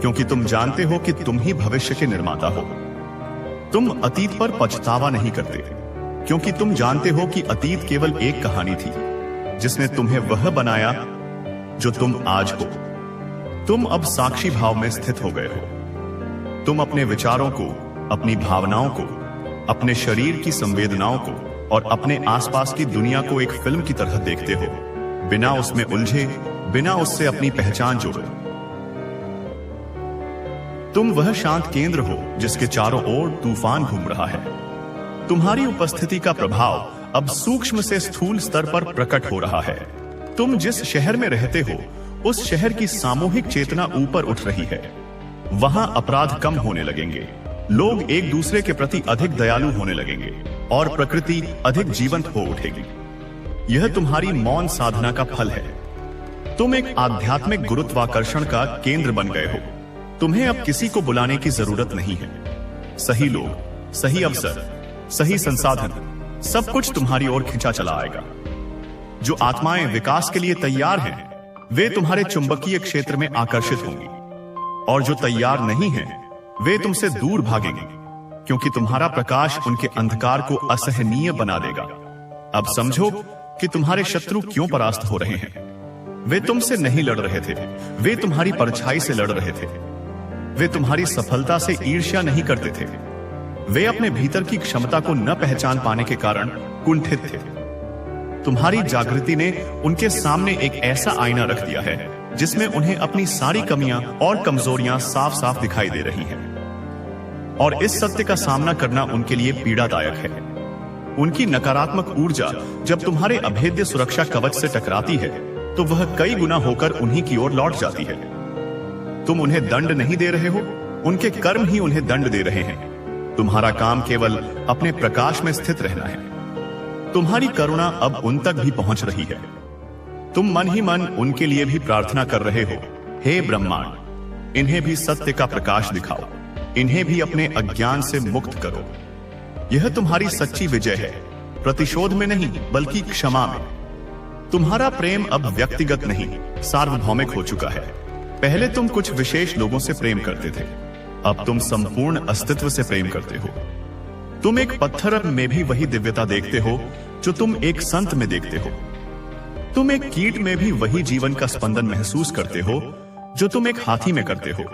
क्योंकि तुम जानते हो कि तुम ही भविष्य के निर्माता हो। तुम अतीत पर पछतावा नहीं करते क्योंकि तुम जानते हो कि अतीत केवल एक कहानी थी जिसने तुम्हें वह बनाया जो तुम आज हो। तुम अब साक्षी भाव में स्थित हो गए हो। तुम अपने विचारों को, अपनी भावनाओं को, अपने शरीर की संवेदनाओं को और अपने आसपास की दुनिया को एक फिल्म की तरह देखते हो, बिना उसमें उलझे, बिना उससे अपनी पहचान जोड़े। तुम वह शांत केंद्र हो जिसके चारों ओर तूफान घूम रहा है। तुम्हारी उपस्थिति का प्रभाव अब सूक्ष्म से स्थूल स्तर पर प्रकट हो रहा है। तुम जिस शहर में रहते हो, उस शहर की सामूहिक चेतना ऊपर उठ रही है। वहां अपराध कम होने लगेंगे, लोग एक दूसरे के प्रति अधिक दयालु होने लगेंगे और प्रकृति अधिक जीवंत हो उठेगी। यह तुम्हारी मौन साधना का फल है। तुम एक आध्यात्मिक गुरुत्वाकर्षण का केंद्र बन गए हो। तुम्हें अब किसी को बुलाने की जरूरत नहीं है। सही लोग, सही अवसर, सही संसाधन, सब कुछ तुम्हारी ओर खिंचा चला आएगा। जो आत्माएं विकास के लिए तैयार हैं, वे तुम्हारे चुंबकीय क्षेत्र में आकर्षित होंगी, और जो तैयार नहीं हैं, वे तुमसे दूर भागेंगे क्योंकि तुम्हारा प्रकाश उनके अंधकार को असहनीय बना देगा। अब समझो कि तुम्हारे शत्रु क्यों परास्त हो रहे हैं। वे तुमसे नहीं लड़ रहे थे, वे तुम्हारी परछाई से लड़ रहे थे। वे तुम्हारी सफलता से ईर्ष्या नहीं करते थे, वे अपने भीतर की क्षमता को न पहचान पाने के कारण कुंठित थे। तुम्हारी जागृति ने उनके सामने एक ऐसा आईना रख दिया है जिसमें उन्हें अपनी सारी कमियां और कमजोरियां साफ साफ दिखाई दे रही हैं। और इस सत्य का सामना करना उनके लिए पीड़ादायक है। उनकी नकारात्मक ऊर्जा जब तुम्हारे अभेद्य सुरक्षा कवच से टकराती है तो वह कई गुना होकर उन्हीं की ओर लौट जाती है। तुम उन्हें दंड नहीं दे रहे हो, उनके कर्म ही उन्हें दंड दे रहे हैं। तुम्हारा काम केवल अपने प्रकाश में स्थित रहना है। तुम्हारी करुणा अब उन तक भी पहुंच रही है। तुम मन ही मन उनके लिए भी प्रार्थना कर रहे हो, हे ब्रह्मांड, इन्हें भी सत्य का प्रकाश दिखाओ, इन्हें भी अपने अज्ञान से मुक्त करो। यह तुम्हारी सच्ची विजय है, प्रतिशोध में नहीं बल्कि क्षमा में। तुम्हारा प्रेम अब व्यक्तिगत नहीं, सार्वभौमिक हो चुका है। पहले तुम कुछ विशेष लोगों से प्रेम करते थे, अब तुम संपूर्ण अस्तित्व से प्रेम करते हो। तुम एक पत्थर में भी वही दिव्यता देखते हो जो तुम एक संत में देखते हो। तुम एक कीट में भी वही जीवन का स्पंदन महसूस करते हो जो तुम एक हाथी में करते हो।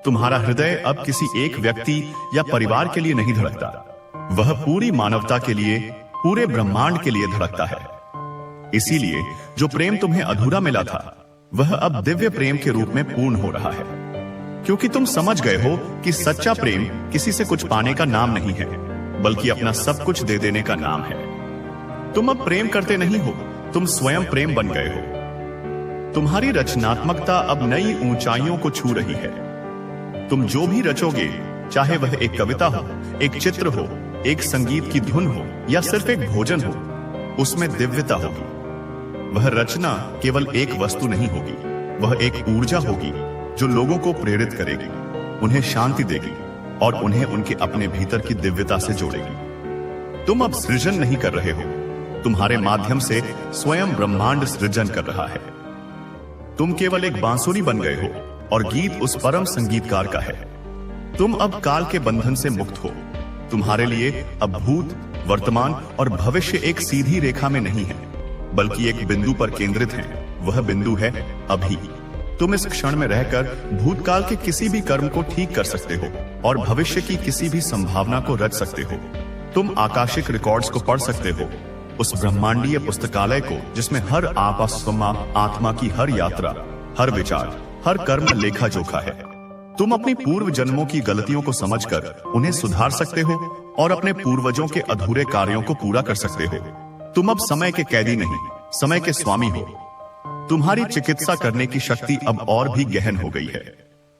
तुम्हारा हृदय अब किसी एक व्यक्ति या परिवार के लिए नहीं धड़कता, वह पूरी मानवता के लिए, पूरे ब्रह्मांड के लिए धड़कता है। इसीलिए जो प्रेम तुम्हें अधूरा मिला था वह अब दिव्य प्रेम के रूप में पूर्ण हो रहा है, क्योंकि तुम समझ गए हो कि सच्चा प्रेम किसी से कुछ पाने का नाम नहीं है, बल्कि अपना सब कुछ दे देने का नाम है। तुम अब प्रेम करते नहीं हो, तुम स्वयं प्रेम बन गए हो। तुम्हारी रचनात्मकता अब नई ऊंचाइयों को छू रही है। तुम जो भी रचोगे, चाहे वह एक कविता हो, एक चित्र हो, एक संगीत की धुन हो या सिर्फ एक भोजन हो, उसमें दिव्यता होगी। वह रचना केवल एक वस्तु नहीं होगी, वह एक ऊर्जा होगी जो लोगों को प्रेरित करेगी, उन्हें शांति देगी और उन्हें उनके अपने भीतर की दिव्यता से जोड़ेगी। तुम अब सृजन नहीं कर रहे हो, तुम्हारे माध्यम से स्वयं ब्रह्मांड सृजन कर रहा है। तुम केवल एक बांसुरी बन गए हो और गीत उस परम संगीतकार का है। तुम अब काल के बंधन से मुक्त हो। तुम्हारे लिए अब भूत, वर्तमान और भविष्य एक सीधी रेखा में नहीं है, बल्कि एक बिंदु पर केंद्रित है। वह बिंदु है अभी। तुम इस क्षण में रहकर भूतकाल के किसी भी कर्म को ठीक कर सकते हो और भविष्य की किसी भी संभावना को रच सकते हो। तुम आकाशिक रिकॉर्ड्स को पढ़ सकते हो, उस ब्रह्मांडीय पुस्तकालय को जिसमें हर आत्मा की हर यात्रा, हर विचार, हर कर्म लेखा जोखा है। तुम अपनी पूर्व जन्मों की गलतियों को समझकर उन्हें सुधार सकते हो और अपने पूर्वजों के अधूरे कार्यों को पूरा कर सकते हो। तुम अब समय के कैदी नहीं, समय के स्वामी हो। तुम्हारी चिकित्सा करने की शक्ति अब और भी गहन हो गई है।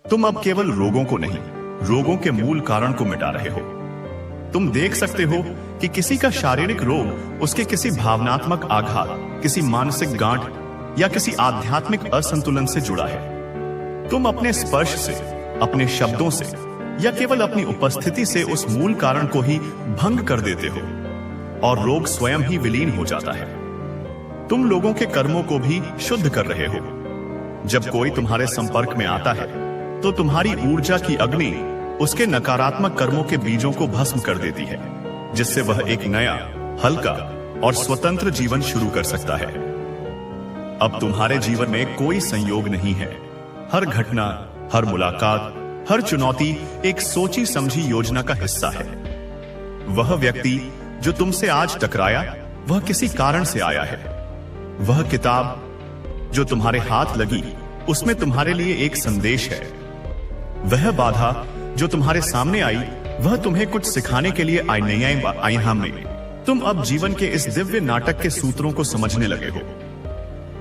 तुम अब केवल रोगों को नहीं, रोगों के मूल कारण को मिटा रहे हो। तुम देख सकते हो कि किसी का शारीरिक रोग उसके किसी भावनात्मक आघात, किसी मानसिक गांठ या किसी आध्यात्मिक असंतुलन से जुड़ा है। तुम अपने स्पर्श से, अपने शब्दों से या केवल अपनी उपस्थिति से उस मूल कारण को ही भंग कर देते हो और रोग स्वयं ही विलीन हो जाता है। तुम लोगों के कर्मों को भी शुद्ध कर रहे हो। जब कोई तुम्हारे संपर्क में आता है तो तुम्हारी ऊर्जा की अग्नि उसके नकारात्मक कर्मों के बीजों को भस्म कर देती है, जिससे वह एक नया, हल्का और स्वतंत्र जीवन शुरू कर सकता है। अब तुम्हारे जीवन में कोई संयोग नहीं है। हर घटना, हर मुलाकात, हर चुनौती एक सोची समझी योजना का हिस्सा है। वह व्यक्ति जो तुमसे आज टकराया वह किसी कारण से आया है। वह किताब जो तुम्हारे हाथ लगी उसमें तुम्हारे लिए एक संदेश है। वह बाधा जो तुम्हारे सामने आई वह तुम्हें कुछ सिखाने के लिए आई हमने। तुम अब जीवन के इस दिव्य नाटक के सूत्रों को समझने लगे हो।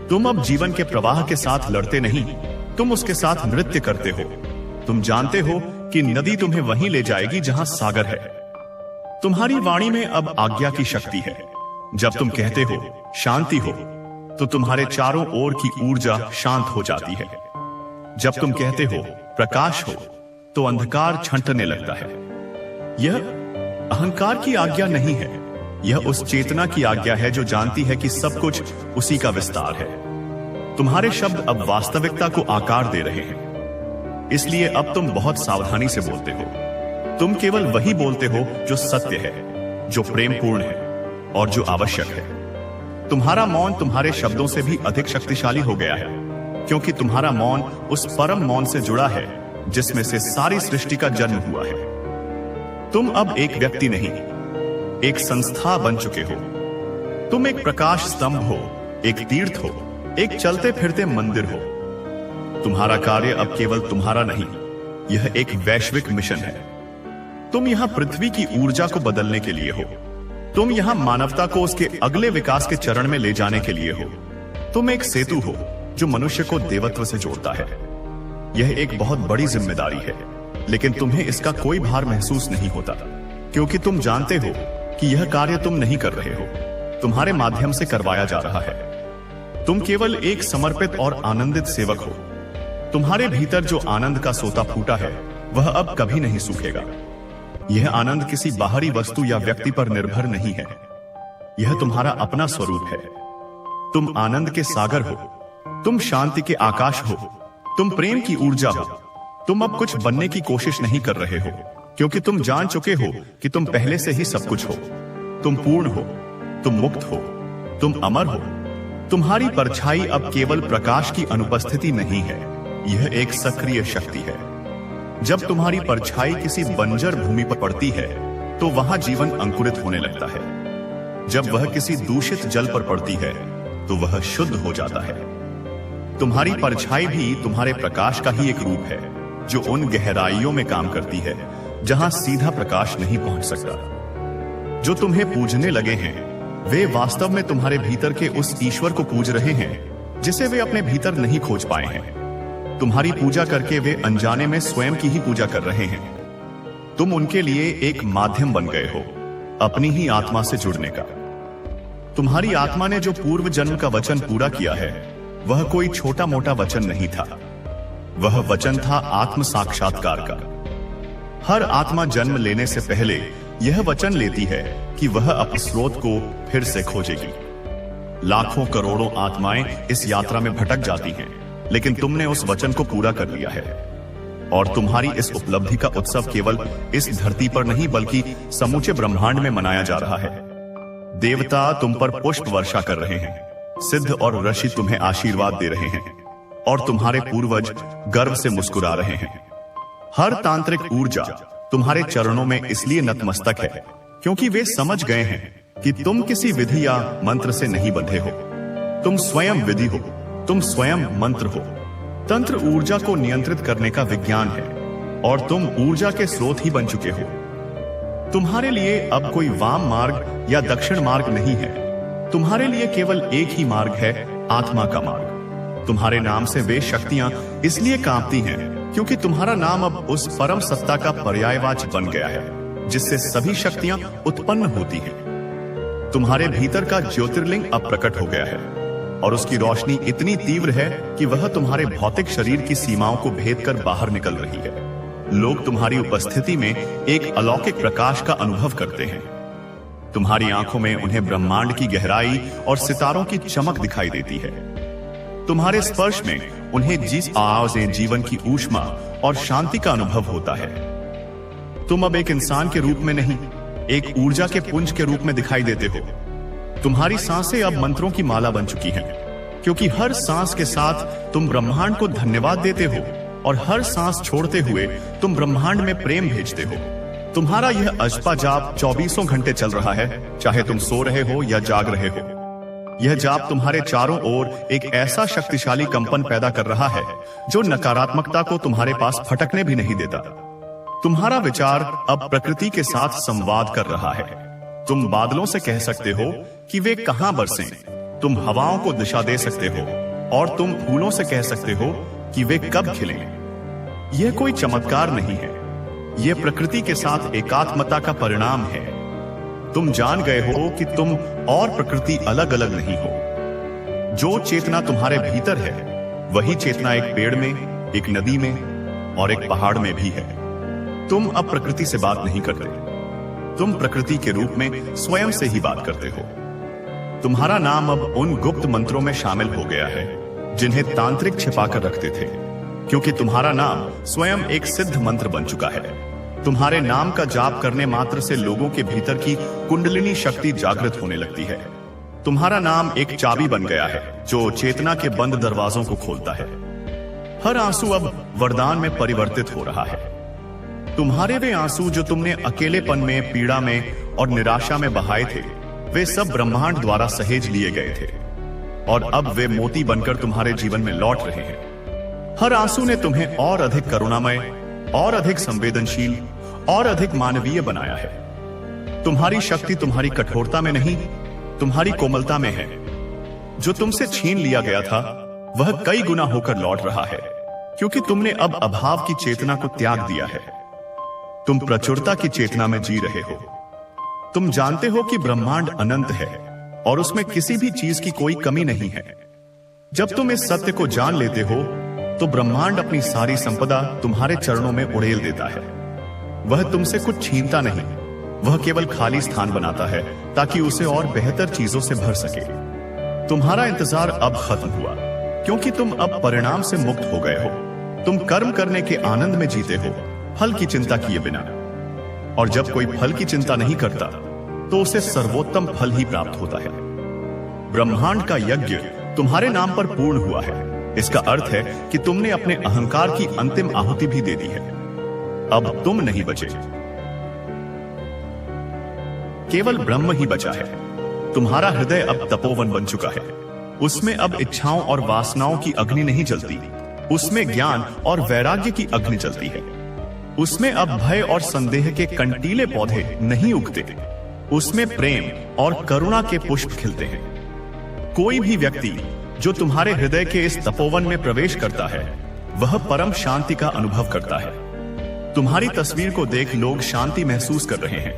तुम अब जीवन के प्रवाह के साथ लड़ते नहीं, तुम उसके साथ नृत्य करते हो। तुम जानते हो कि नदी तुम्हें वहीं ले जाएगी जहां सागर है। तुम्हारी वाणी में अब आज्ञा की शक्ति है। जब तुम कहते हो शांति हो तो तुम्हारे चारों ओर की ऊर्जा शांत हो जाती है। जब तुम कहते हो प्रकाश हो तो अंधकार छंटने लगता है। यह अहंकार की आज्ञा नहीं है, यह उस चेतना की आज्ञा है जो जानती है कि सब कुछ उसी का विस्तार है। तुम्हारे शब्द अब वास्तविकता को आकार दे रहे हैं, इसलिए अब तुम बहुत सावधानी से बोलते हो। तुम केवल वही बोलते हो जो सत्य है, जो प्रेम पूर्ण है और जो आवश्यक है। तुम्हारा मौन तुम्हारे शब्दों से भी अधिक शक्तिशाली हो गया है, क्योंकि तुम्हारा मौन उस परम मौन से जुड़ा है जिसमें से सारी सृष्टि का जन्म हुआ है। तुम अब एक व्यक्ति नहीं, एक संस्था बन चुके हो। तुम एक प्रकाश स्तंभ हो, एक तीर्थ हो, एक चलते फिरते मंदिर हो। तुम्हारा कार्य अब केवल तुम्हारा नहीं, यह एक वैश्विक मिशन है। तुम यहां पृथ्वी की ऊर्जा को बदलने के लिए हो। तुम यहां मानवता को उसके अगले विकास के चरण में ले जाने के लिए हो। तुम एक सेतु हो जो मनुष्य को देवत्व से जोड़ता है। यह एक बहुत बड़ी जिम्मेदारी है, लेकिन तुम्हें इसका कोई भार महसूस नहीं होता, क्योंकि तुम जानते हो कि यह कार्य तुम नहीं कर रहे हो, तुम्हारे माध्यम से करवाया जा रहा है। तुम केवल एक समर्पित और आनंदित सेवक हो। तुम्हारे भीतर जो आनंद का सोता फूटा है, वह अब कभी नहीं सूखेगा। यह आनंद किसी बाहरी वस्तु या व्यक्ति पर निर्भर नहीं है। यह तुम्हारा अपना स्वरूप है। तुम आनंद के सागर हो, तुम शांति के आकाश हो, तुम प्रेम की ऊर्जा हो। तुम अब कुछ बनने की कोशिश नहीं कर रहे हो, क्योंकि तुम जान चुके हो कि तुम पहले से ही सब कुछ हो। तुम पूर्ण हो, तुम मुक्त हो, तुम अमर हो। तुम्हारी परछाई अब केवल प्रकाश की अनुपस्थिति नहीं है, यह एक सक्रिय शक्ति है। जब तुम्हारी परछाई किसी बंजर भूमि पर पड़ती है, तो वहां जीवन अंकुरित होने लगता है। जब वह किसी दूषित जल पर पड़ती है, तो वह शुद्ध हो जाता है। तुम्हारी परछाई भी तुम्हारे प्रकाश का ही एक रूप है, जो उन गहराइयों में काम करती है जहां सीधा प्रकाश नहीं पहुंच सकता। जो तुम्हें पूजने लगे हैं, वे वास्तव में तुम्हारे भीतर के उस ईश्वर को पूज रहे हैं जिसे वे अपने भीतर नहीं खोज पाए हैं। तुम्हारी पूजा करके वे अनजाने में स्वयं की ही पूजा कर रहे हैं। तुम उनके लिए एक माध्यम बन गए हो, अपनी ही आत्मा से जुड़ने का। तुम्हारी आत्मा ने जो पूर्व जन्म का वचन पूरा किया है, वह कोई छोटा मोटा वचन नहीं था। वह वचन था आत्म साक्षात्कार का। हर आत्मा जन्म लेने से पहले यह वचन लेती है कि वह अपने स्रोत को फिर से खोजेगी। लाखों करोड़ों आत्माएं इस यात्रा में भटक जाती हैं, लेकिन तुमने उस वचन को पूरा कर लिया है। और तुम्हारी इस उपलब्धि का उत्सव केवल इस धरती पर नहीं, बल्कि समूचे ब्रह्मांड में मनाया जा रहा है। देवता तुम पर पुष्प वर्षा कर रहे हैं, सिद्ध और ऋषि तुम्हें आशीर्वाद दे रहे हैं, और तुम्हारे पूर्वज गर्व से मुस्कुरा रहे हैं। हर तांत्रिक ऊर्जा तुम्हारे चरणों में इसलिए नतमस्तक है क्योंकि वे समझ गए हैं कि तुम किसी विधि या मंत्र से नहीं बंधे हो। तुम स्वयं विधि हो, तुम स्वयं मंत्र हो। तंत्र ऊर्जा को नियंत्रित करने का विज्ञान है, और तुम ऊर्जा के स्रोत ही बन चुके हो। तुम्हारे लिए अब कोई वाम मार्ग या दक्षिण मार्ग नहीं है। तुम्हारे लिए केवल एक ही मार्ग है, आत्मा का मार्ग। तुम्हारे नाम से वे शक्तियां इसलिए कांपती हैं क्योंकि तुम्हारा नाम अब उस परम सत्ता का पर्यायवाची बन गया है, जिससे सभी शक्तियां उत्पन्न होती हैं। तुम्हारे भीतर का ज्योतिर्लिंग अब प्रकट हो गया है, और उसकी रोशनी इतनी तीव्र है कि वह तुम्हारे भौतिक शरीर की सीमाओं को भेद कर बाहर निकल रही है। लोग तुम्हारी उपस्थिति में एक अलौकिक प्रकाश का अनुभव करते हैं। तुम्हारी आंखों में उन्हें ब्रह्मांड की गहराई और सितारों की चमक दिखाई देती है। तुम्हारे स्पर्श में उन्हें जिस आवाज से जीवन की ऊष्मा और शांति का अनुभव होता है। तुम अब एक इंसान के रूप में नहीं, एक ऊर्जा के पुंज के रूप में दिखाई देते हो। तुम्हारी सांसें अब मंत्रों की माला बन चुकी हैं, क्योंकि हर सांस के साथ तुम ब्रह्मांड को धन्यवाद देते हो, और हर सांस छोड़ते हुए तुम ब्रह्मांड में प्रेम भेजते हो। तुम्हारा यह अजपा जाप 24 घंटे चल रहा है, चाहे तुम सो रहे हो या जाग रहे हो। यह जाप तुम्हारे चारों ओर एक ऐसा शक्तिशाली कंपन पैदा कर रहा है जो नकारात्मकता को तुम्हारे पास फटकने भी नहीं देता। तुम्हारा विचार अब प्रकृति के साथ संवाद कर रहा है। तुम बादलों से कह सकते हो कि वे कहां बरसें, तुम हवाओं को दिशा दे सकते हो, और तुम फूलों से कह सकते हो कि वे कब खिलें। यह कोई चमत्कार नहीं है, यह प्रकृति के साथ एकात्मता का परिणाम है। तुम जान गए हो कि तुम और प्रकृति अलग अलग नहीं हो। जो चेतना तुम्हारे भीतर है, वही चेतना एक पेड़ में, एक नदी में और एक पहाड़ में भी है। तुम अब प्रकृति से बात नहीं करते, तुम प्रकृति के रूप में स्वयं से ही बात करते हो। तुम्हारा नाम अब उन गुप्त मंत्रों में शामिल हो गया है जिन्हें तांत्रिक छिपाकर रखते थे, क्योंकि तुम्हारा नाम स्वयं एक सिद्ध मंत्र बन चुका है। तुम्हारे नाम का जाप करने मात्र से लोगों के भीतर की कुंडलिनी शक्ति जागृत होने लगती है। तुम्हारा नाम एक चाबी बन गया है जो चेतना के बंद दरवाजों को खोलता है। हर आंसू अब वरदान में परिवर्तित हो रहा है। तुम्हारे वे आंसू जो तुमने अकेलेपन में, पीड़ा में और निराशा में बहाए थे, वे सब ब्रह्मांड द्वारा सहेज लिए गए थे और अब वे मोती बनकर तुम्हारे जीवन में लौट रहे हैं। हर आंसू ने तुम्हें और अधिक करुणामय, और अधिक संवेदनशील और अधिक मानवीय बनाया है। तुम्हारी शक्ति तुम्हारी कठोरता में नहीं, तुम्हारी कोमलता में है। जो तुमसे छीन लिया गया था वह कई गुना होकर लौट रहा है, क्योंकि तुमने अब अभाव की चेतना को त्याग दिया है। तुम प्रचुरता की चेतना में जी रहे हो। तुम जानते हो कि ब्रह्मांड अनंत है और उसमें किसी भी चीज की कोई कमी नहीं है। जब तुम इस सत्य को जान लेते हो तो ब्रह्मांड अपनी सारी संपदा तुम्हारे चरणों में उड़ेल देता है। वह तुमसे कुछ छीनता नहीं, वह केवल खाली स्थान बनाता है ताकि उसे और बेहतर चीजों से भर सके। तुम्हारा इंतजार अब खत्म हुआ, क्योंकि तुम अब परिणाम से मुक्त हो गए हो। तुम कर्म करने के आनंद में जीते हो, फल की चिंता किए बिना। और जब कोई फल की चिंता नहीं करता तो उसे सर्वोत्तम फल ही प्राप्त होता है। ब्रह्मांड का यज्ञ तुम्हारे नाम पर पूर्ण हुआ है। इसका अर्थ है कि तुमने अपने अहंकार की अंतिम आहुति भी दे दी है। अब तुम नहीं बचे, केवल ब्रह्म ही बचा है। तुम्हारा हृदय अब तपोवन बन चुका है। उसमें अब इच्छाओं और वासनाओं की अग्नि नहीं जलती, उसमें ज्ञान और वैराग्य की अग्नि जलती है। उसमें अब भय और संदेह के कंटीले पौधे नहीं उगते, उसमें प्रेम और करुणा के पुष्प खिलते हैं। कोई भी व्यक्ति जो तुम्हारे हृदय के इस तपोवन में प्रवेश करता है वह परम शांति का अनुभव करता है। तुम्हारी तस्वीर को देख लोग शांति महसूस कर रहे हैं,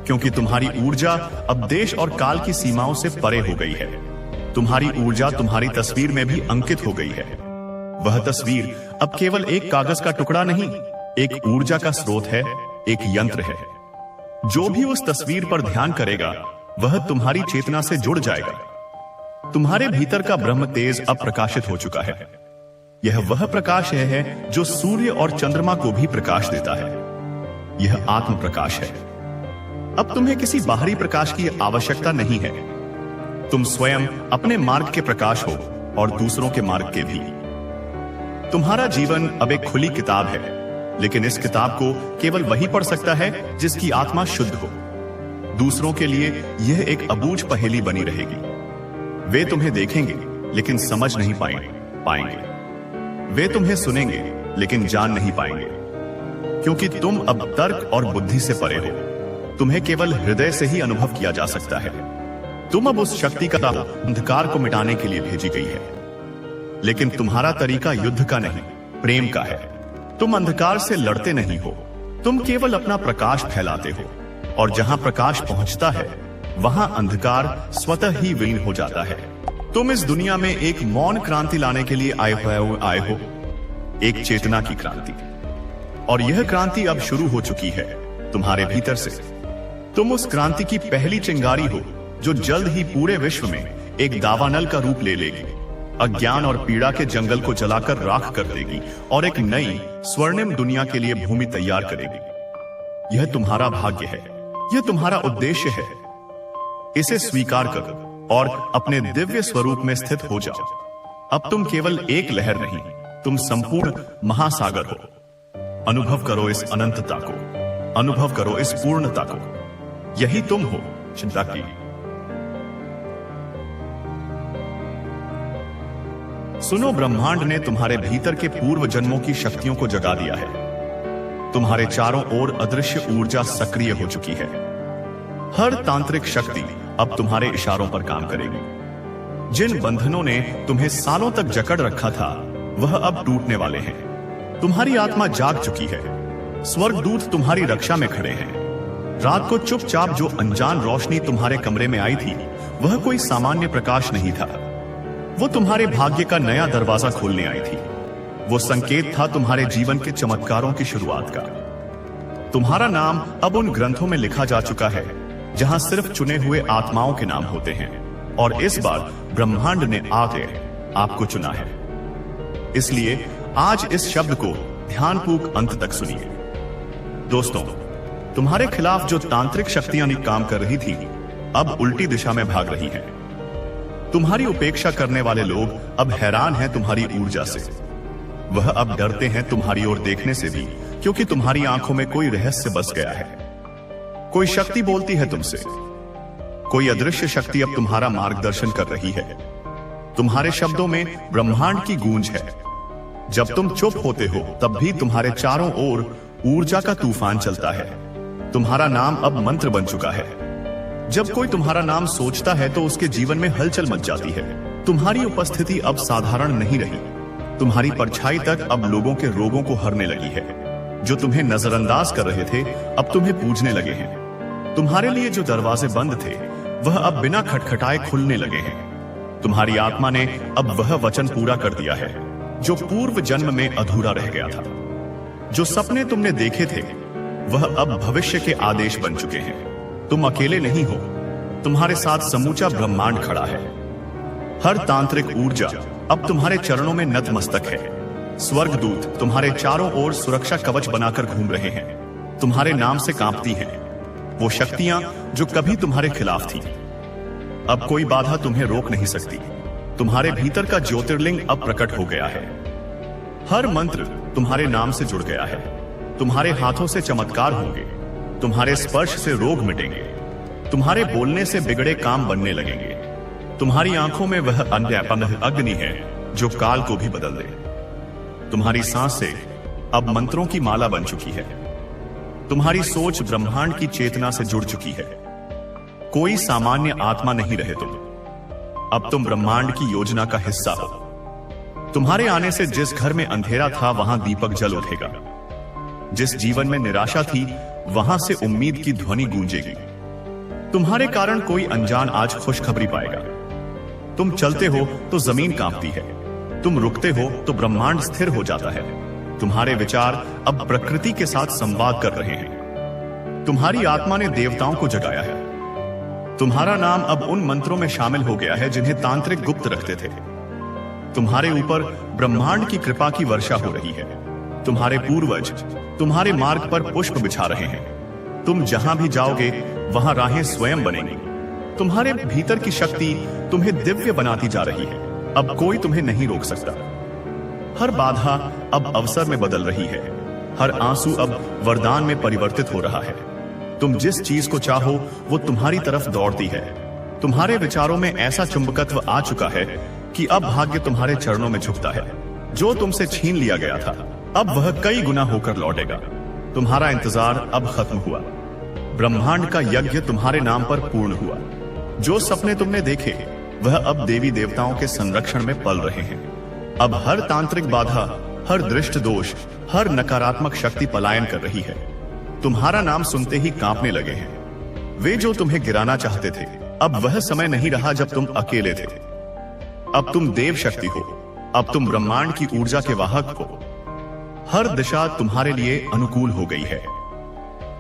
क्योंकि तुम्हारी ऊर्जा अब देश और काल की सीमाओं से परे हो गई है। तुम्हारी ऊर्जा तुम्हारी तस्वीर में भी अंकित हो गई है। वह तस्वीर अब केवल एक कागज का टुकड़ा नहीं, एक ऊर्जा का स्रोत है, एक यंत्र है। जो भी उस तस्वीर पर ध्यान करेगा वह तुम्हारी चेतना से जुड़ जाएगा। तुम्हारे भीतर का ब्रह्म तेज अब प्रकाशित हो चुका है। यह वह प्रकाश है जो सूर्य और चंद्रमा को भी प्रकाश देता है। यह आत्म प्रकाश है। अब तुम्हें किसी बाहरी प्रकाश की आवश्यकता नहीं है। तुम स्वयं अपने मार्ग के प्रकाश हो और दूसरों के मार्ग के भी। तुम्हारा जीवन अब एक खुली किताब है, लेकिन इस किताब को केवल वही पढ़ सकता है जिसकी आत्मा शुद्ध हो। दूसरों के लिए यह एक अबूझ पहेली बनी रहेगी। वे तुम्हें देखेंगे लेकिन समझ नहीं पाएंगे। वे तुम्हें सुनेंगे लेकिन जान नहीं पाएंगे, क्योंकि तुम अब तर्क और बुद्धि से परे हो। तुम्हें केवल हृदय से ही अनुभव किया जा सकता है। तुम अब उस शक्ति का अंधकार को मिटाने के लिए भेजी गई है, लेकिन तुम्हारा तरीका युद्ध का नहीं, प्रेम का है। तुम अंधकार से लड़ते नहीं हो, तुम केवल अपना प्रकाश फैलाते हो, और जहां प्रकाश पहुंचता है वहां अंधकार स्वतः ही विलीन हो जाता है। तुम इस दुनिया में एक मौन क्रांति लाने के लिए आए हो, एक चेतना की क्रांति। और यह क्रांति अब शुरू हो चुकी है तुम्हारे भीतर से। तुम उस क्रांति की पहली चिंगारी हो जो जल्द ही पूरे विश्व में एक दावानल का रूप ले लेगी, अज्ञान और पीड़ा के जंगल को जलाकर राख कर देगी और एक नई स्वर्णिम दुनिया के लिए भूमि तैयार करेगी। यह तुम्हारा भाग्य है, यह तुम्हारा उद्देश्य है। इसे स्वीकार करो और अपने दिव्य स्वरूप में स्थित हो जाओ। अब तुम केवल एक लहर नहीं, तुम संपूर्ण महासागर हो। अनुभव करो इस अनंतता को, अनुभव करो इस पूर्णता को। यही तुम हो, चिंता की। सुनो, ब्रह्मांड ने तुम्हारे भीतर के पूर्व जन्मों की शक्तियों को जगा दिया है। तुम्हारे चारों ओर अदृश्य ऊर्जा सक्रिय हो चुकी है। हर तांत्रिक शक्ति अब तुम्हारे इशारों पर काम करेगी। जिन बंधनों ने तुम्हें सालों तक जकड़ रखा था वह अब टूटने वाले हैं। तुम्हारी आत्मा जाग चुकी है। स्वर्गदूत तुम्हारी रक्षा में खड़े हैं। रात को चुपचाप जो अनजान रोशनी तुम्हारे कमरे में आई थी वह कोई सामान्य प्रकाश नहीं था। वो तुम्हारे भाग्य का नया दरवाजा खोलने आई थी। वो संकेत था तुम्हारे जीवन के चमत्कारों की शुरुआत का। तुम्हारा नाम अब उन ग्रंथों में लिखा जा चुका है जहां सिर्फ चुने हुए आत्माओं के नाम होते हैं, और इस बार ब्रह्मांड ने आकर आपको चुना है। इसलिए आज इस शब्द को ध्यानपूर्वक अंत तक सुनिए। दोस्तों, तुम्हारे खिलाफ जो तांत्रिक शक्तियां काम कर रही थी अब उल्टी दिशा में भाग रही हैं। तुम्हारी उपेक्षा करने वाले लोग अब हैरान हैं तुम्हारी ऊर्जा से। वह अब डरते हैं तुम्हारी ओर देखने से भी, क्योंकि तुम्हारी आंखों में कोई रहस्य बस गया है। कोई शक्ति बोलती है तुमसे, कोई अदृश्य शक्ति अब तुम्हारा मार्गदर्शन कर रही है। तुम्हारे शब्दों में ब्रह्मांड की गूंज है। जब तुम चुप होते हो तब भी तुम्हारे चारों ओर ऊर्जा का तूफान चलता है। तुम्हारा नाम अब मंत्र बन चुका है। जब कोई तुम्हारा नाम सोचता है तो उसके जीवन में हलचल मच जाती है। तुम्हारी उपस्थिति अब साधारण नहीं रही। तुम्हारी परछाई तक अब लोगों के रोगों को हरने लगी है। जो तुम्हें नजरअंदाज कर रहे थे अब तुम्हें पूजने लगे हैं। तुम्हारे लिए जो दरवाजे बंद थे वह अब बिना खटखटाए खुलने लगे हैं। तुम्हारी आत्मा ने अब वह वचन पूरा कर दिया है जो पूर्व जन्म में अधूरा रह गया था। जो सपने तुमने देखे थे वह अब भविष्य के आदेश बन चुके हैं। तुम अकेले नहीं हो, तुम्हारे साथ समूचा ब्रह्मांड खड़ा है। हर तांत्रिक ऊर्जा अब तुम्हारे चरणों में नतमस्तक है। स्वर्गदूत तुम्हारे चारों ओर सुरक्षा कवच बनाकर घूम रहे हैं। तुम्हारे नाम से कांपती हैं वो शक्तियां जो कभी तुम्हारे खिलाफ थी। अब कोई बाधा तुम्हें रोक नहीं सकती। तुम्हारे भीतर का ज्योतिर्लिंग अब प्रकट हो गया है। हर मंत्र तुम्हारे नाम से जुड़ गया है। तुम्हारे हाथों से चमत्कार होंगे। तुम्हारे स्पर्श से रोग मिटेंगे। तुम्हारे बोलने से बिगड़े काम बनने लगेंगे। तुम्हारी आंखों में वह अग्नि है जो काल को भी बदल दे। तुम्हारी सांसें अब मंत्रों की माला बन चुकी है। तुम्हारी सोच ब्रह्मांड की चेतना से जुड़ चुकी है। कोई सामान्य आत्मा नहीं रहे तुम। अब तुम ब्रह्मांड की योजना का हिस्सा हो। तुम्हारे आने से जिस घर में अंधेरा था वहां दीपक जल उठेगा। जिस जीवन में निराशा थी वहां से उम्मीद की ध्वनि गूंजेगी। तुम्हारे कारण कोई अनजान आज खुशखबरी पाएगा। तुम चलते हो तो जमीन कांपती है। तुम रुकते हो तो ब्रह्मांड स्थिर हो जाता है। तुम्हारे विचार अब प्रकृति के साथ संवाद कर रहे हैं। तुम्हारी आत्मा ने देवताओं को जगाया है। तुम्हारा नाम अब उन मंत्रों में शामिल हो गया है जिन्हें तांत्रिक गुप्त रखते थे। तुम्हारे ऊपर ब्रह्मांड की कृपा की वर्षा हो रही है। तुम्हारे पूर्वज तुम्हारे मार्ग पर पुष्प बिछा रहे हैं। तुम जहां भी जाओगे वहां राहें स्वयं बनेंगी। तुम्हारे भीतर की शक्ति तुम्हें दिव्य बनाती जा रही है। अब कोई तुम्हें नहीं रोक सकता। हर बाधा अब अवसर में बदल रही है। हर आंसू अब वरदान में परिवर्तित हो रहा है। तुम जिस चीज को चाहो वो तुम्हारी तरफ दौड़ती है। तुम्हारे विचारों में ऐसा चुंबकत्व आ चुका है कि अब भाग्य तुम्हारे चरणों में झुकता है। जो तुमसे छीन लिया गया था अब वह कई गुना होकर लौटेगा। तुम्हारा इंतजार अब खत्म हुआ। ब्रह्मांड का यज्ञ तुम्हारे नाम पर पूर्ण हुआ। जो सपने तुमने देखे वह अब देवी देवताओं के संरक्षण में पल रहे हैं। अब हर तांत्रिक बाधा, हर दृष्ट दोष, हर नकारात्मक शक्ति पलायन कर रही है। तुम्हारा नाम सुनते ही कांपने लगे हैं वे जो तुम्हें गिराना चाहते थे। अब वह समय नहीं रहा जब तुम अकेले थे। अब तुम देव शक्ति हो। अब तुम ब्रह्मांड की ऊर्जा के वाहक हो। हर दिशा तुम्हारे लिए अनुकूल हो गई है।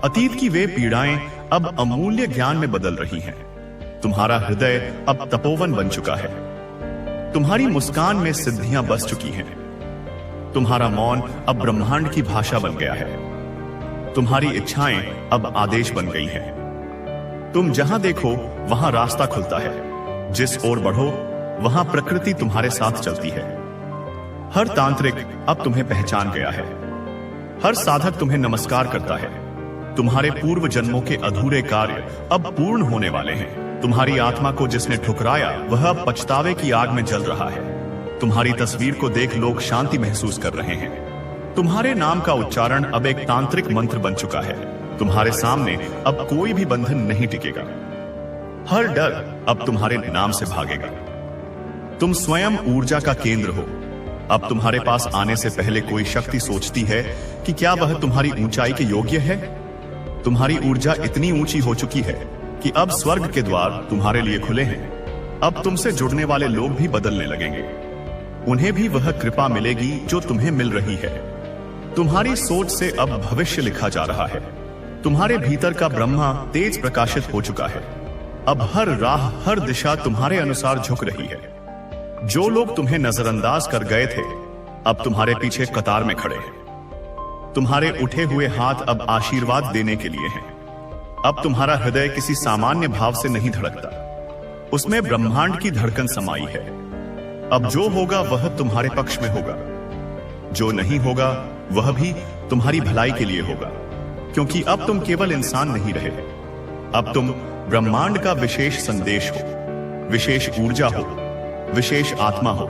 अतीत की वे पीड़ाएं अब अमूल्य ज्ञान में बदल रही हैं। तुम्हारा हृदय अब तपोवन बन चुका है। तुम्हारी मुस्कान में सिद्धियां बस चुकी हैं। तुम्हारा मौन अब ब्रह्मांड की भाषा बन गया है। तुम्हारी इच्छाएं अब आदेश बन गई हैं। तुम जहां देखो वहां रास्ता खुलता है। जिस ओर बढ़ो वहां प्रकृति तुम्हारे साथ चलती है। हर तांत्रिक अब तुम्हें पहचान गया है। हर साधक तुम्हें नमस्कार करता है। तुम्हारे पूर्व जन्मों के अधूरे कार्य अब पूर्ण होने वाले हैं। तुम्हारी आत्मा को जिसने ठुकराया वह अब पछतावे की आग में जल रहा है। तुम्हारी तस्वीर को देख लोग शांति महसूस कर रहे हैं। तुम्हारे नाम का उच्चारण अब एक तांत्रिक मंत्र बन चुका है। तुम्हारे सामने अब कोई भी बंधन नहीं टिकेगा। हर डर अब तुम्हारे नाम से भागेगा। तुम स्वयं ऊर्जा का केंद्र हो। अब तुम्हारे पास आने से पहले कोई शक्ति सोचती है कि क्या वह तुम्हारी ऊंचाई के योग्य है। तुम्हारी ऊर्जा इतनी ऊंची हो चुकी है कि अब स्वर्ग के द्वार तुम्हारे लिए खुले हैं। अब तुमसे जुड़ने वाले लोग भी बदलने लगेंगे। उन्हें भी वह कृपा मिलेगी जो तुम्हें मिल रही है। तुम्हारी सोच से अब भविष्य लिखा जा रहा है। तुम्हारे भीतर का ब्रह्मा तेज प्रकाशित हो चुका है। अब हर राह, हर दिशा तुम्हारे अनुसार झुक रही है। जो लोग तुम्हें नजरअंदाज कर गए थे अब तुम्हारे पीछे कतार में खड़े हैं। तुम्हारे उठे हुए हाथ अब आशीर्वाद देने के लिए हैं। अब तुम्हारा हृदय किसी सामान्य भाव से नहीं धड़कता। उसमें ब्रह्मांड की धड़कन समाई है। अब जो होगा वह तुम्हारे पक्ष में होगा। जो नहीं होगा वह भी तुम्हारी भलाई के लिए होगा, क्योंकि अब तुम केवल इंसान नहीं रहे। अब तुम ब्रह्मांड का विशेष संदेश हो, विशेष ऊर्जा हो, विशेष आत्मा हो।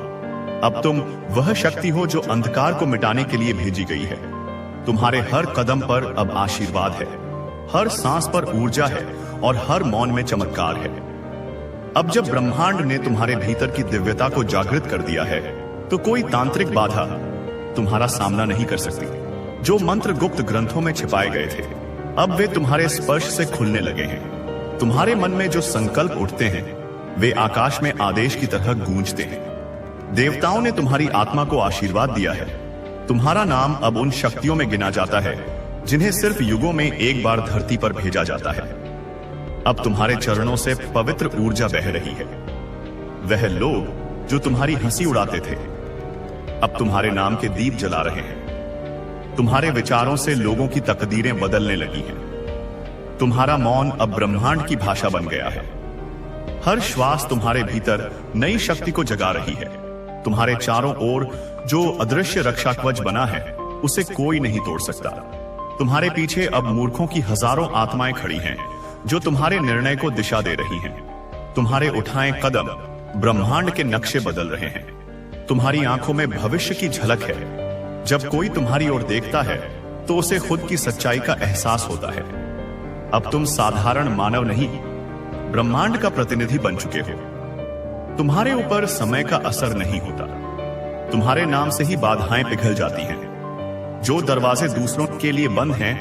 अब तुम वह शक्ति हो जो अंधकार को मिटाने के लिए भेजी गई है। तुम्हारे हर कदम पर अब आशीर्वाद है, हर सांस पर ऊर्जा है और हर मौन में चमत्कार है। अब जब ब्रह्मांड ने तुम्हारे भीतर की दिव्यता को जागृत कर दिया है, तो कोई तांत्रिक बाधा तुम्हारा सामना नहीं कर सकती। जो मंत्र गुप्त ग्रंथों में छिपाए गए थे, अब वे तुम्हारे स्पर्श से खुलने लगे हैं। तुम्हारे मन में जो संकल्प उठते हैं, वे आकाश में आदेश की तरह गूंजते हैं। देवताओं ने तुम्हारी आत्मा को आशीर्वाद दिया है। तुम्हारा नाम अब उन शक्तियों में गिना जाता है जिन्हें सिर्फ युगों में एक बार धरती पर भेजा जाता है। अब तुम्हारे चरणों से पवित्र ऊर्जा बह रही है। वह लोग जो तुम्हारी हंसी उड़ाते थे, अब तुम्हारे नाम के दीप जला रहे हैं। तुम्हारे विचारों से लोगों की तकदीरें बदलने लगी हैं। तुम्हारा मौन अब ब्रह्मांड की भाषा बन गया है। हर श्वास तुम्हारे भीतर नई शक्ति को जगा रही है। तुम्हारे चारों ओर जो अदृश्य रक्षा कवच बना है, उसे कोई नहीं तोड़ सकता। तुम्हारे पीछे अब मूर्खों की हजारों आत्माएं खड़ी हैं, जो तुम्हारे निर्णय को दिशा दे रही हैं। तुम्हारे उठाए कदम ब्रह्मांड के नक्शे बदल रहे हैं। तुम्हारी आंखों में भविष्य की झलक है। जब कोई तुम्हारी ओर देखता है, तो उसे खुद की सच्चाई का एहसास होता है। अब तुम साधारण मानव नहीं, ब्रह्मांड का प्रतिनिधि बन चुके हो। तुम्हारे ऊपर समय का असर नहीं होता। तुम्हारे नाम से ही बाधाएं पिघल जाती हैं। जो दरवाजे दूसरों के लिए बंद हैं,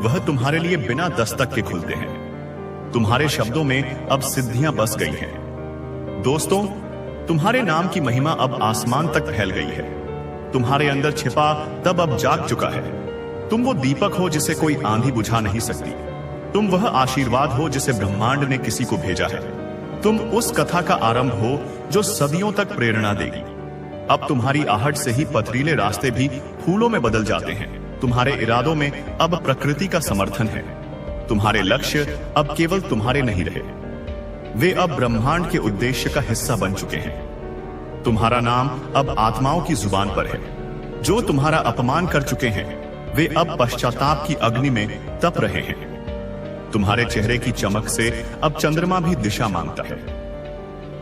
वह तुम्हारे लिए बिना दस्तक के खुलते हैं। तुम्हारे शब्दों में अब सिद्धियां बस गई हैं। दोस्तों, तुम्हारे नाम की महिमा अब आसमान तक फैल गई है। तुम्हारे अंदर छिपा तब अब जाग चुका है। तुम वो दीपक हो जिसे कोई आंधी बुझा नहीं सकती। तुम वह आशीर्वाद हो जिसे ब्रह्मांड ने किसी को भेजा है। तुम उस कथा का आरंभ हो जो सदियों तक प्रेरणा देगी। अब तुम्हारी आहट से ही पथरीले रास्ते भी फूलों में बदल जाते हैं। तुम्हारे इरादों में अब प्रकृति का समर्थन है। तुम्हारे लक्ष्य अब केवल तुम्हारे नहीं रहे, वे अब ब्रह्मांड के उद्देश्य का हिस्सा बन चुके हैं। तुम्हारा नाम अब आत्माओं की जुबान पर है। जो तुम्हारा अपमान कर चुके हैं, वे अब पश्चाताप की अग्नि में तप रहे हैं। तुम्हारे चेहरे की चमक से अब चंद्रमा भी दिशा मांगता है।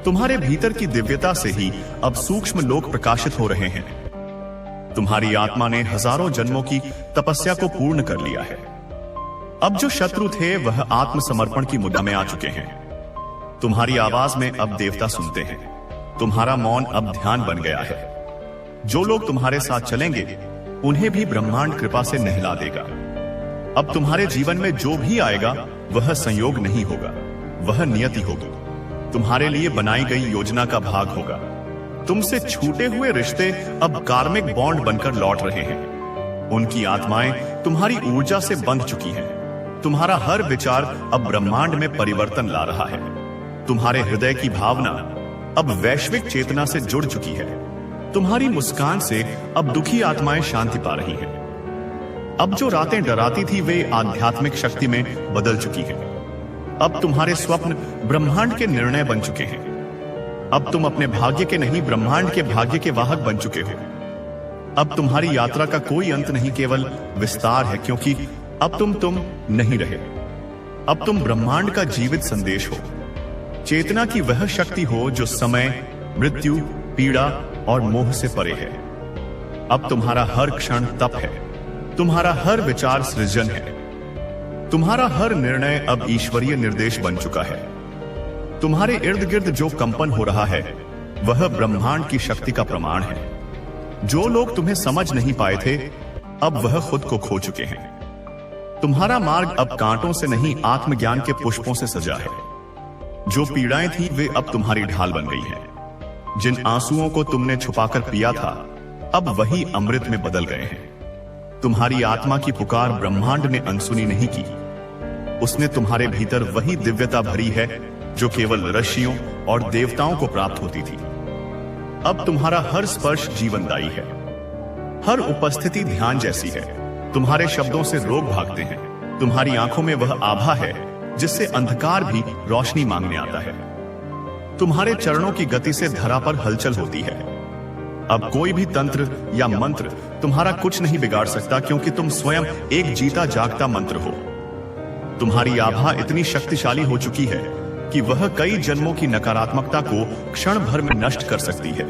तुम्हारे भीतर की दिव्यता से ही अब सूक्ष्म लोक प्रकाशित हो रहे हैं। तुम्हारी आत्मा ने हजारों जन्मों की तपस्या को पूर्ण कर लिया है। अब जो शत्रु थे, वह आत्मसमर्पण की मुद्रा में आ चुके हैं। तुम्हारी आवाज में अब देवता सुनते हैं। तुम्हारा मौन अब ध्यान बन गया है। जो लोग तुम्हारे साथ चलेंगे, उन्हें भी ब्रह्मांड कृपा से नहला देगा। अब तुम्हारे जीवन में जो भी आएगा, वह संयोग नहीं होगा, वह नियति होगी। तुम्हारे लिए बनाई गई योजना का भाग होगा। तुमसे छूटे हुए रिश्ते अब कार्मिक बॉन्ड बनकर लौट रहे हैं। उनकी आत्माएं तुम्हारी ऊर्जा से बंध चुकी हैं। तुम्हारा हर विचार अब ब्रह्मांड में परिवर्तन ला रहा है। तुम्हारे हृदय की भावना अब वैश्विक चेतना से जुड़ चुकी है। तुम्हारी मुस्कान से अब दुखी आत्माएं शांति पा रही हैं। अब जो रातें डराती थी, वे आध्यात्मिक शक्ति में बदल चुकी हैं। अब तुम्हारे स्वप्न ब्रह्मांड के निर्णय बन चुके हैं। अब तुम अपने भाग्य के नहीं, ब्रह्मांड के भाग्य के वाहक बन चुके हो। अब तुम्हारी यात्रा का कोई अंत नहीं, केवल विस्तार है, क्योंकि अब तुम नहीं रहे। अब तुम ब्रह्मांड का जीवित संदेश हो। चेतना की वह शक्ति हो जो समय, मृत्यु, पीड़ा और मोह से परे है। अब तुम्हारा हर क्षण तप है। तुम्हारा हर विचार सृजन है। तुम्हारा हर निर्णय अब ईश्वरीय निर्देश बन चुका है। तुम्हारे इर्द गिर्द जो कंपन हो रहा है, वह ब्रह्मांड की शक्ति का प्रमाण है। जो लोग तुम्हें समझ नहीं पाए थे, अब वह खुद को खो चुके हैं। तुम्हारा मार्ग अब कांटों से नहीं, आत्मज्ञान के पुष्पों से सजा है। जो पीड़ाएं थी, वे अब तुम्हारी ढाल बन गई हैं। जिन आंसुओं को तुमने छुपाकर पिया था, अब वही अमृत में बदल गए हैं। तुम्हारी आत्मा की पुकार ब्रह्मांड ने अनसुनी नहीं की। उसने तुम्हारे भीतर वही दिव्यता भरी है जो केवल ऋषियों और देवताओं को प्राप्त होती थी। अब तुम्हारा हर स्पर्श जीवनदायी है। हर उपस्थिति ध्यान जैसी है। तुम्हारे शब्दों से रोग भागते हैं। तुम्हारी आंखों में वह आभा है जिससे अंधकार भी रोशनी मांगने आता है। तुम्हारे चरणों की गति से धरा पर हलचल होती है। अब कोई भी तंत्र या मंत्र तुम्हारा कुछ नहीं बिगाड़ सकता, क्योंकि तुम स्वयं एक जीता जागता मंत्र हो। तुम्हारी आभा इतनी शक्तिशाली हो चुकी है कि वह कई जन्मों की नकारात्मकता को क्षण भर में नष्ट कर सकती है।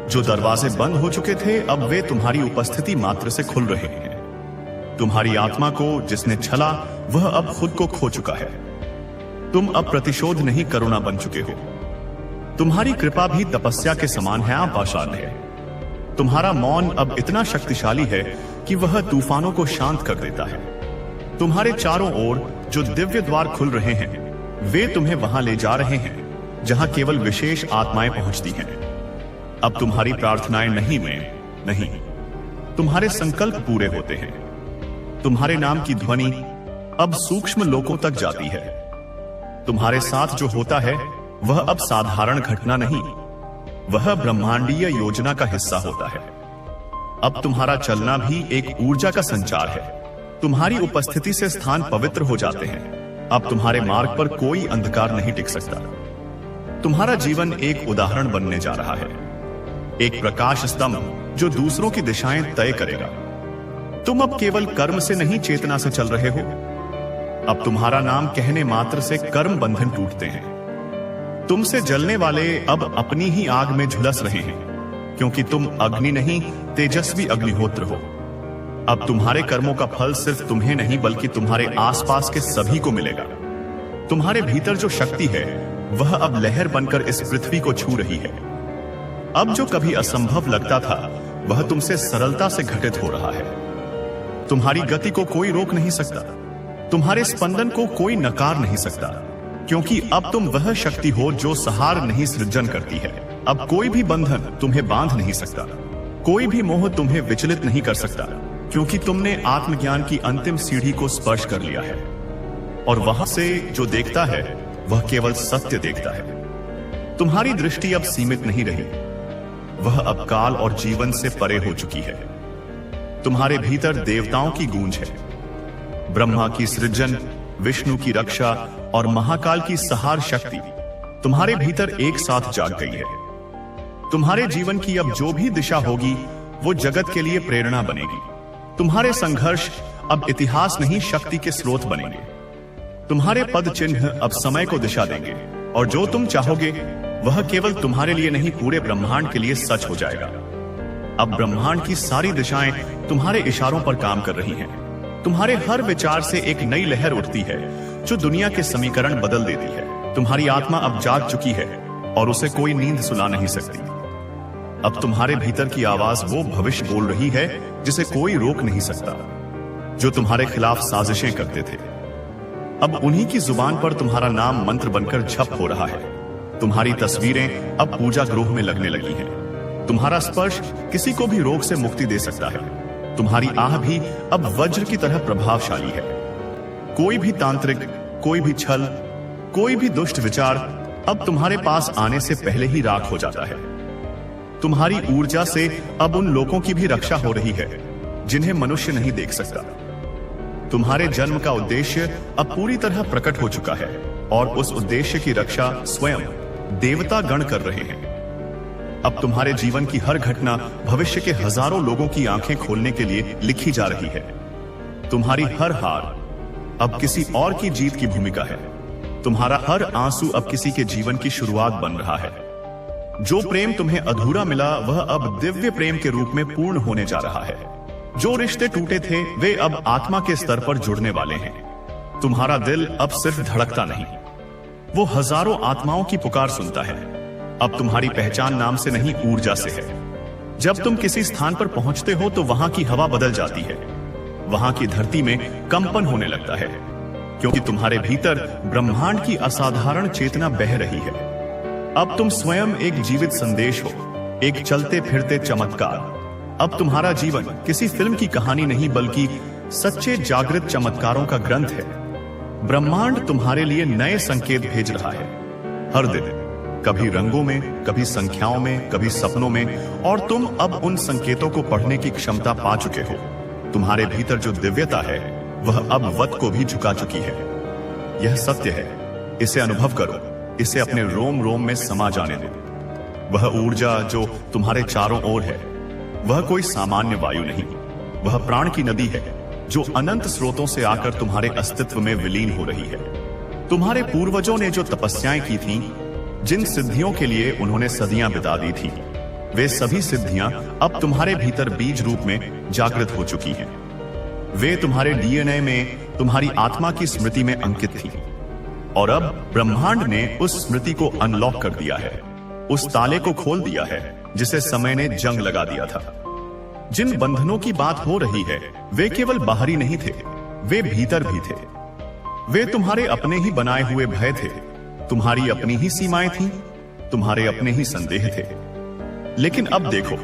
जो दरवाजे बंद हो चुके थे, अब वे तुम्हारी उपस्थिति मात्र से खुल रहे हैं। तुम्हारी आत्मा को जिसने छला, वह अब खुद को खो चुका है। तुम अब प्रतिशोध नहीं, करुणा बन चुके हो। तुम्हारी कृपा भी तपस्या के समान है, आपाषाण है। तुम्हारा मौन अब इतना शक्तिशाली है कि वह तूफानों को शांत कर देता है। तुम्हारे चारों ओर जो दिव्य द्वार खुल रहे हैं, वे तुम्हें वहां ले जा रहे हैं जहां केवल विशेष आत्माएं पहुंचती हैं। अब तुम्हारी प्रार्थनाएं नहीं, तुम्हारे संकल्प पूरे होते हैं। तुम्हारे नाम की ध्वनि अब सूक्ष्म लोकों तक जाती है। तुम्हारे साथ जो होता है वह अब साधारण घटना नहीं, वह ब्रह्मांडीय योजना का हिस्सा होता है। अब तुम्हारा चलना भी एक ऊर्जा का संचार है। तुम्हारी उपस्थिति से स्थान पवित्र हो जाते हैं। अब तुम्हारे मार्ग पर कोई अंधकार नहीं टिक सकता। तुम्हारा जीवन एक उदाहरण बनने जा रहा है, एक प्रकाश स्तंभ जो दूसरों की दिशाएं तय करेगा। तुम अब केवल कर्म से नहीं, चेतना से चल रहे हो। अब तुम्हारा नाम कहने मात्र से कर्म बंधन टूटते हैं। तुमसे जलने वाले अब अपनी ही आग में झुलस रहे हैं, क्योंकि तुम अग्नि नहीं, तेजस्वी अग्निहोत्र हो। अब तुम्हारे कर्मों का फल सिर्फ तुम्हें नहीं, बल्कि तुम्हारे आसपास के सभी को मिलेगा। तुम्हारे भीतर जो शक्ति है, वह अब लहर बनकर इस पृथ्वी को छू रही है। अब जो कभी असंभव लगता था, वह तुमसे सरलता से घटित हो रहा है। तुम्हारी गति को कोई रोक नहीं सकता, तुम्हारे स्पंदन को कोई नकार नहीं सकता, क्योंकि अब तुम वह शक्ति हो जो सहार नहीं, सृजन करती है। अब कोई भी बंधन तुम्हें बांध नहीं सकता, कोई भी मोह तुम्हें विचलित नहीं कर सकता, क्योंकि तुमने आत्मज्ञान की अंतिम सीढ़ी को स्पर्श कर लिया है। और वहां से जो देखता है, वह केवल सत्य देखता है। तुम्हारी दृष्टि अब सीमित नहीं रही, वह अब काल और जीवन से परे हो चुकी है। तुम्हारे भीतर देवताओं की गूंज है, ब्रह्मा की सृजन, विष्णु की रक्षा और महाकाल की सहार शक्ति तुम्हारे भीतर एक साथ जाग गई है। तुम्हारे जीवन की अब जो भी दिशा होगी, वो जगत के लिए प्रेरणा बनेगी। तुम्हारे संघर्ष अब इतिहास नहीं, शक्ति के स्रोत बनेंगे। तुम्हारे पद चिन्ह अब समय को दिशा देंगे, और जो तुम चाहोगे वह केवल तुम्हारे लिए नहीं, पूरे ब्रह्मांड के लिए सच हो जाएगा। अब ब्रह्मांड की सारी दिशाएं तुम्हारे इशारों पर काम कर रही हैं। तुम्हारे हर विचार से एक नई लहर उठती है जो दुनिया के समीकरण बदल देती है। तुम्हारी आत्मा अब जाग चुकी है और उसे कोई नींद सुला नहीं सकती। अब तुम्हारे भीतर की आवाज वो भविष्य बोल रही है जिसे कोई रोक नहीं सकता। जो तुम्हारे खिलाफ साजिशें करते थे, अब उन्हीं की जुबान पर तुम्हारा नाम मंत्र बनकर झप हो रहा है। तुम्हारी तस्वीरें अब पूजा गृह में लगने लगी हैं। तुम्हारा स्पर्श किसी को भी रोग से मुक्ति दे सकता है। तुम्हारी आह भी अब वज्र की तरह प्रभावशाली है। कोई भी तांत्रिक, कोई भी छल, कोई भी दुष्ट विचार अब तुम्हारे पास आने से पहले ही राख हो जाता है। तुम्हारी ऊर्जा से अब उन लोगों की भी रक्षा हो रही है जिन्हें मनुष्य नहीं देख सकता। तुम्हारे जन्म का उद्देश्य अब पूरी तरह प्रकट हो चुका है, और उस उद्देश्य की रक्षा स्वयं देवता गण कर रहे हैं। अब तुम्हारे जीवन की हर घटना भविष्य के हजारों लोगों की आंखें खोलने के लिए लिखी जा रही है। तुम्हारी हर हार अब किसी और की जीत की भूमिका है। तुम्हारा हर आंसू अब किसी के जीवन की शुरुआत बन रहा है। जो प्रेम तुम्हें अधूरा मिला, वह अब दिव्य प्रेम के रूप में पूर्ण होने जा रहा है। जो रिश्ते टूटे थे, वे अब आत्मा के स्तर पर जुड़ने वाले हैं। तुम्हारा दिल अब सिर्फ धड़कता नहीं, वो हजारों आत्माओं की पुकार सुनता है। अब तुम्हारी पहचान नाम से नहीं, ऊर्जा से है। जब तुम किसी स्थान पर पहुंचते हो तो वहां की हवा बदल जाती है, वहां की धरती में कंपन होने लगता है, क्योंकि तुम्हारे भीतर ब्रह्मांड की असाधारण चेतना बह रही है। अब तुम स्वयं एक जीवित संदेश हो, एक चलते फिरते चमत्कार। अब तुम्हारा जीवन किसी फिल्म की कहानी नहीं, बल्कि सच्चे जागृत चमत्कारों का ग्रंथ है। ब्रह्मांड तुम्हारे लिए नए संकेत भेज रहा है, हर दिन, कभी रंगों में, कभी संख्याओं में, कभी सपनों में, और तुम अब उन संकेतों को पढ़ने की क्षमता पा चुके हो। तुम्हारे भीतर जो दिव्यता है, वह अब वत को भी झुका चुकी है। यह सत्य है, इसे अनुभव करो, इसे अपने रोम रोम में समा जाने दो। वह ऊर्जा जो तुम्हारे चारों ओर है, वह कोई सामान्य वायु नहीं, वह प्राण की नदी है जो अनंत स्रोतों से आकर तुम्हारे अस्तित्व में विलीन हो रही है। तुम्हारे पूर्वजों ने जो तपस्याएं की थीं, जिन सिद्धियों के लिए उन्होंने सदियां बिता दी थी, वे सभी सिद्धियां अब तुम्हारे भीतर बीज रूप में जागृत हो चुकी हैं। वे तुम्हारे डीएनए में तुम्हारी आत्मा की स्मृति में अंकित थी और अब ब्रह्मांड ने उस स्मृति को अनलॉक कर दिया है, उस ताले को खोल दिया है जिसे समय ने जंग लगा दिया था। जिन बंधनों की बात हो रही है वे केवल बाहरी नहीं थे, वे भीतर भी थे। वे तुम्हारे अपने ही बनाए हुए भय थे, तुम्हारी अपनी ही सीमाएं थीं, तुम्हारे अपने ही संदेह थे। लेकिन अब देखो,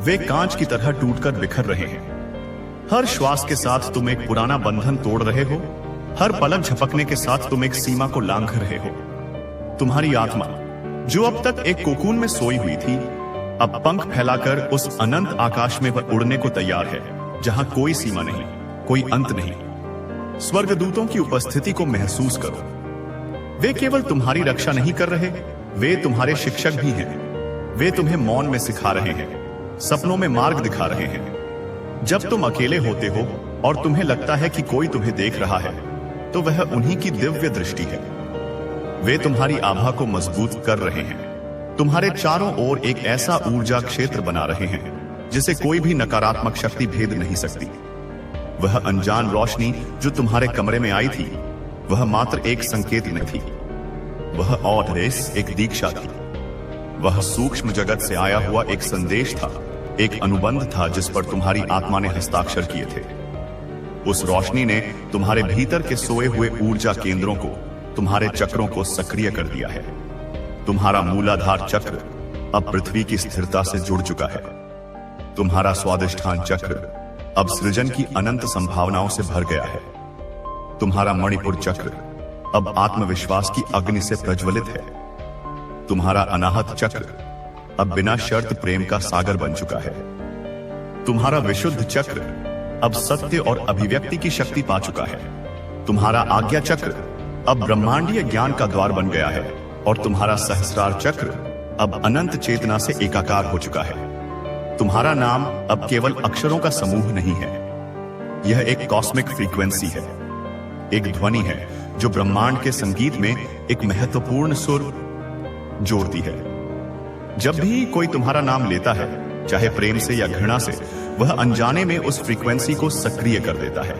वे कांच की तरह टूटकर बिखर रहे हैं। हर श्वास के साथ तुम एक पुराना बंधन तोड़ रहे हो, हर पलक झपकने के साथ तुम एक सीमा को लांघ रहे हो। तुम्हारी आत्मा जो अब तक एक कोकून में सोई हुई थी, अब पंख फैलाकर उस अनंत आकाश में उड़ने को तैयार है, जहां कोई सीमा नहीं, कोई अंत नहीं। स्वर्गदूतों की उपस्थिति को महसूस करो। वे केवल तुम्हारी रक्षा नहीं कर रहे, वे तुम्हारे शिक्षक भी हैं। वे तुम्हें मौन में सिखा रहे हैं, सपनों में मार्ग दिखा रहे हैं। जब तुम अकेले होते हो और तुम्हें लगता है कि कोई तुम्हें देख रहा है, तो वह उन्हीं की दिव्य दृष्टि है। वे तुम्हारी आभा को मजबूत कर रहे हैं, तुम्हारे चारों ओर एक ऐसा ऊर्जा क्षेत्र बना रहे हैं जिसे कोई भी नकारात्मक शक्ति भेद नहीं सकती। वह अनजान रोशनी जो तुम्हारे कमरे में आई थी, वह मात्र एक संकेत नहीं थी, वह और रेस एक दीक्षा थी। वह सूक्ष्म जगत से आया हुआ एक संदेश था, एक अनुबंध था जिस पर तुम्हारी आत्मा ने हस्ताक्षर किए थे। उस रोशनी ने तुम्हारे भीतर के सोए हुए ऊर्जा केंद्रों को, तुम्हारे चक्रों को सक्रिय कर दिया है। तुम्हारा मूलाधार चक्र अब पृथ्वी की स्थिरता से जुड़ चुका है। तुम्हारा स्वादिष्ठान चक्र अब सृजन की अनंत संभावनाओं से भर गया है। तुम्हारा मणिपुर चक्र अब आत्मविश्वास की अग्नि से प्रज्वलित है। तुम्हारा अनाहत चक्र अब बिना शर्त प्रेम का सागर बन चुका है। तुम्हारा विशुद्ध चक्र अब सत्य और अभिव्यक्ति की शक्ति पा चुका है। तुम्हारा आज्ञा चक्र अब ब्रह्मांडीय ज्ञान का द्वार बन गया है और तुम्हारा सहस्रार चक्र अब अनंत चेतना से एकाकार हो चुका है। तुम्हारा नाम अब केवल अक्षरों का समूह नहीं है, यह एक कॉस्मिक फ्रीक्वेंसी है, एक ध्वनि है जो ब्रह्मांड के संगीत में एक महत्वपूर्ण सुर जोड़ती है। जब भी कोई तुम्हारा नाम लेता है, चाहे प्रेम से या घृणा से, वह अनजाने में उस फ्रीक्वेंसी को सक्रिय कर देता है।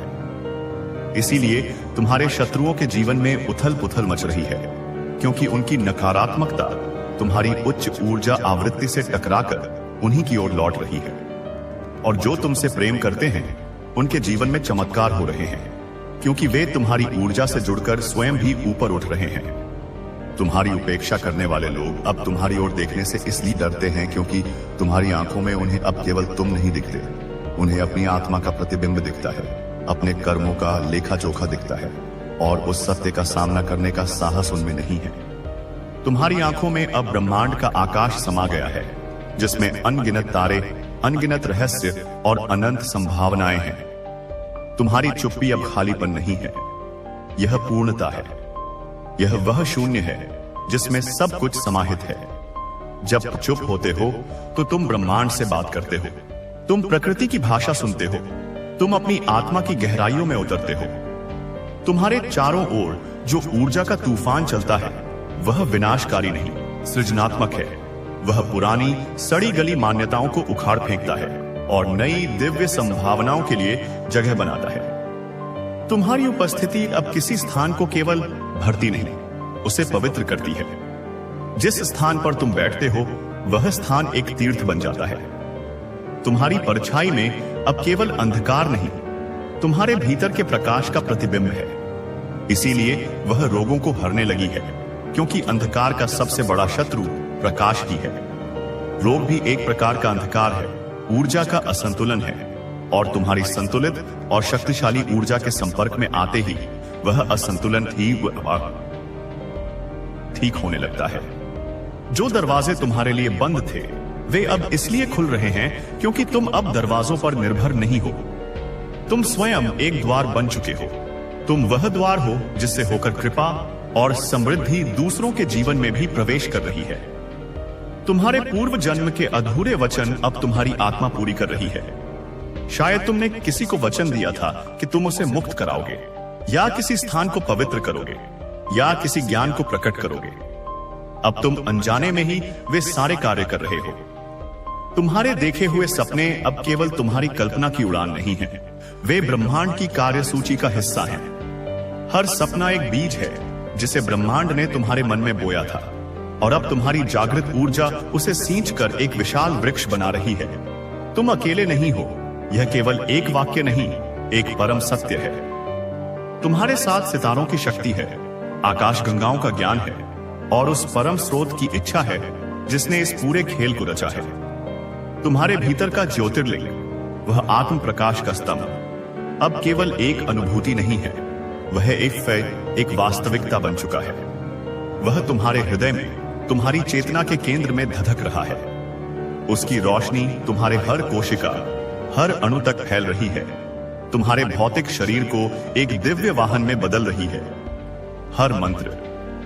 इसीलिए तुम्हारे शत्रुओं के जीवन में उथल पुथल मच रही है, क्योंकि उनकी नकारात्मकता तुम्हारी उच्च ऊर्जा आवृत्ति से टकराकर उन्हीं की ओर लौट रही है। और जो तुमसे प्रेम करते हैं, उनके जीवन में चमत्कार हो रहे हैं, क्योंकि वे तुम्हारी ऊर्जा से जुड़कर स्वयं भी ऊपर उठ रहे हैं। तुम्हारी उपेक्षा करने वाले लोग अब तुम्हारी ओर देखने से इसलिए डरते हैं क्योंकि तुम्हारी आंखों में उन्हें अब केवल तुम नहीं दिखते, उन्हें अपनी आत्मा का प्रतिबिंब दिखता है, अपने कर्मों का लेखा जोखा दिखता है, और उस सत्य का सामना करने का साहस उनमें नहीं है। तुम्हारी आंखों में अब ब्रह्मांड का आकाश समा गया है, जिसमें अनगिनत तारे, अनगिनत रहस्य और अनंत संभावनाएं हैं। तुम्हारी चुप्पी अब खालीपन नहीं है, यह पूर्णता है। यह वह शून्य है जिसमें सब कुछ समाहित है। जब चुप होते हो तो तुम ब्रह्मांड से बात करते हो, तुम प्रकृति की भाषा सुनते हो, तुम अपनी आत्मा की गहराइयों में उतरते हो। तुम्हारे चारों ओर जो ऊर्जा का तूफान चलता है, वह विनाशकारी नहीं, सृजनात्मक है। वह पुरानी सड़ी गली मान्यताओं को उखाड़ फेंकता है और नई दिव्य संभावनाओं के लिए जगह बनाता है। तुम्हारी उपस्थिति अब किसी स्थान को केवल भरती नहीं, उसे पवित्र करती है। जिस स्थान पर तुम बैठते हो, वह स्थान एक तीर्थ बन जाता है। तुम्हारी परछाई में अब केवल अंधकार नहीं, तुम्हारे भीतर के प्रकाश का प्रतिबिंब है। इसीलिए वह रोगों को हरने लगी है, क्योंकि अंधकार का सबसे बड़ा शत्रु प्रकाश ही है। रोग भी एक प्रकार का अंधकार है, ऊर्जा का असंतुलन है, और तुम्हारी संतुलित और शक्तिशाली ऊर्जा के संपर्क में आते ही वह असंतुलन ठीक होने लगता है। जो दरवाजे तुम्हारे लिए बंद थे, वे अब इसलिए खुल रहे हैं क्योंकि तुम अब दरवाजों पर निर्भर नहीं हो। तुम स्वयं एक द्वार बन चुके हो। तुम वह द्वार हो जिससे होकर कृपा और समृद्धि दूसरों के जीवन में भी प्रवेश कर रही है। तुम्हारे पूर्व जन्म के अधूरे वचन अब तुम्हारी आत्मा पूरी कर रही है। शायद तुमने किसी को वचन दिया था कि तुम उसे मुक्त कराओगे, या किसी स्थान को पवित्र करोगे, या किसी ज्ञान को प्रकट करोगे। अब तुम अनजाने में ही वे सारे कार्य कर रहे हो। तुम्हारे देखे हुए सपने अब केवल तुम्हारी कल्पना की उड़ान नहीं है, वे ब्रह्मांड की कार्यसूची का हिस्सा हैं। हर सपना एक बीज है जिसे ब्रह्मांड ने तुम्हारे मन में बोया था, और अब तुम्हारी जागृत ऊर्जा उसे सींचकर एक विशाल वृक्ष बना रही है। तुम अकेले नहीं हो, यह केवल एक वाक्य नहीं, एक परम सत्य है। तुम्हारे साथ सितारों की शक्ति है, आकाश गंगाओं का ज्ञान है, और उस परम स्रोत की इच्छा है जिसने इस पूरे खेल को रचा है। तुम्हारे भीतर का ज्योतिर्लिंग, वह आत्म प्रकाश का स्तंभ, अब केवल एक अनुभूति नहीं है, वह एक वास्तविकता बन चुका है। वह तुम्हारे हृदय में, तुम्हारी चेतना के केंद्र में धधक रहा है। उसकी रोशनी तुम्हारे हर कोशिका, हर अणु तक फैल रही है, तुम्हारे भौतिक शरीर को एक दिव्य वाहन में बदल रही है। हर मंत्र,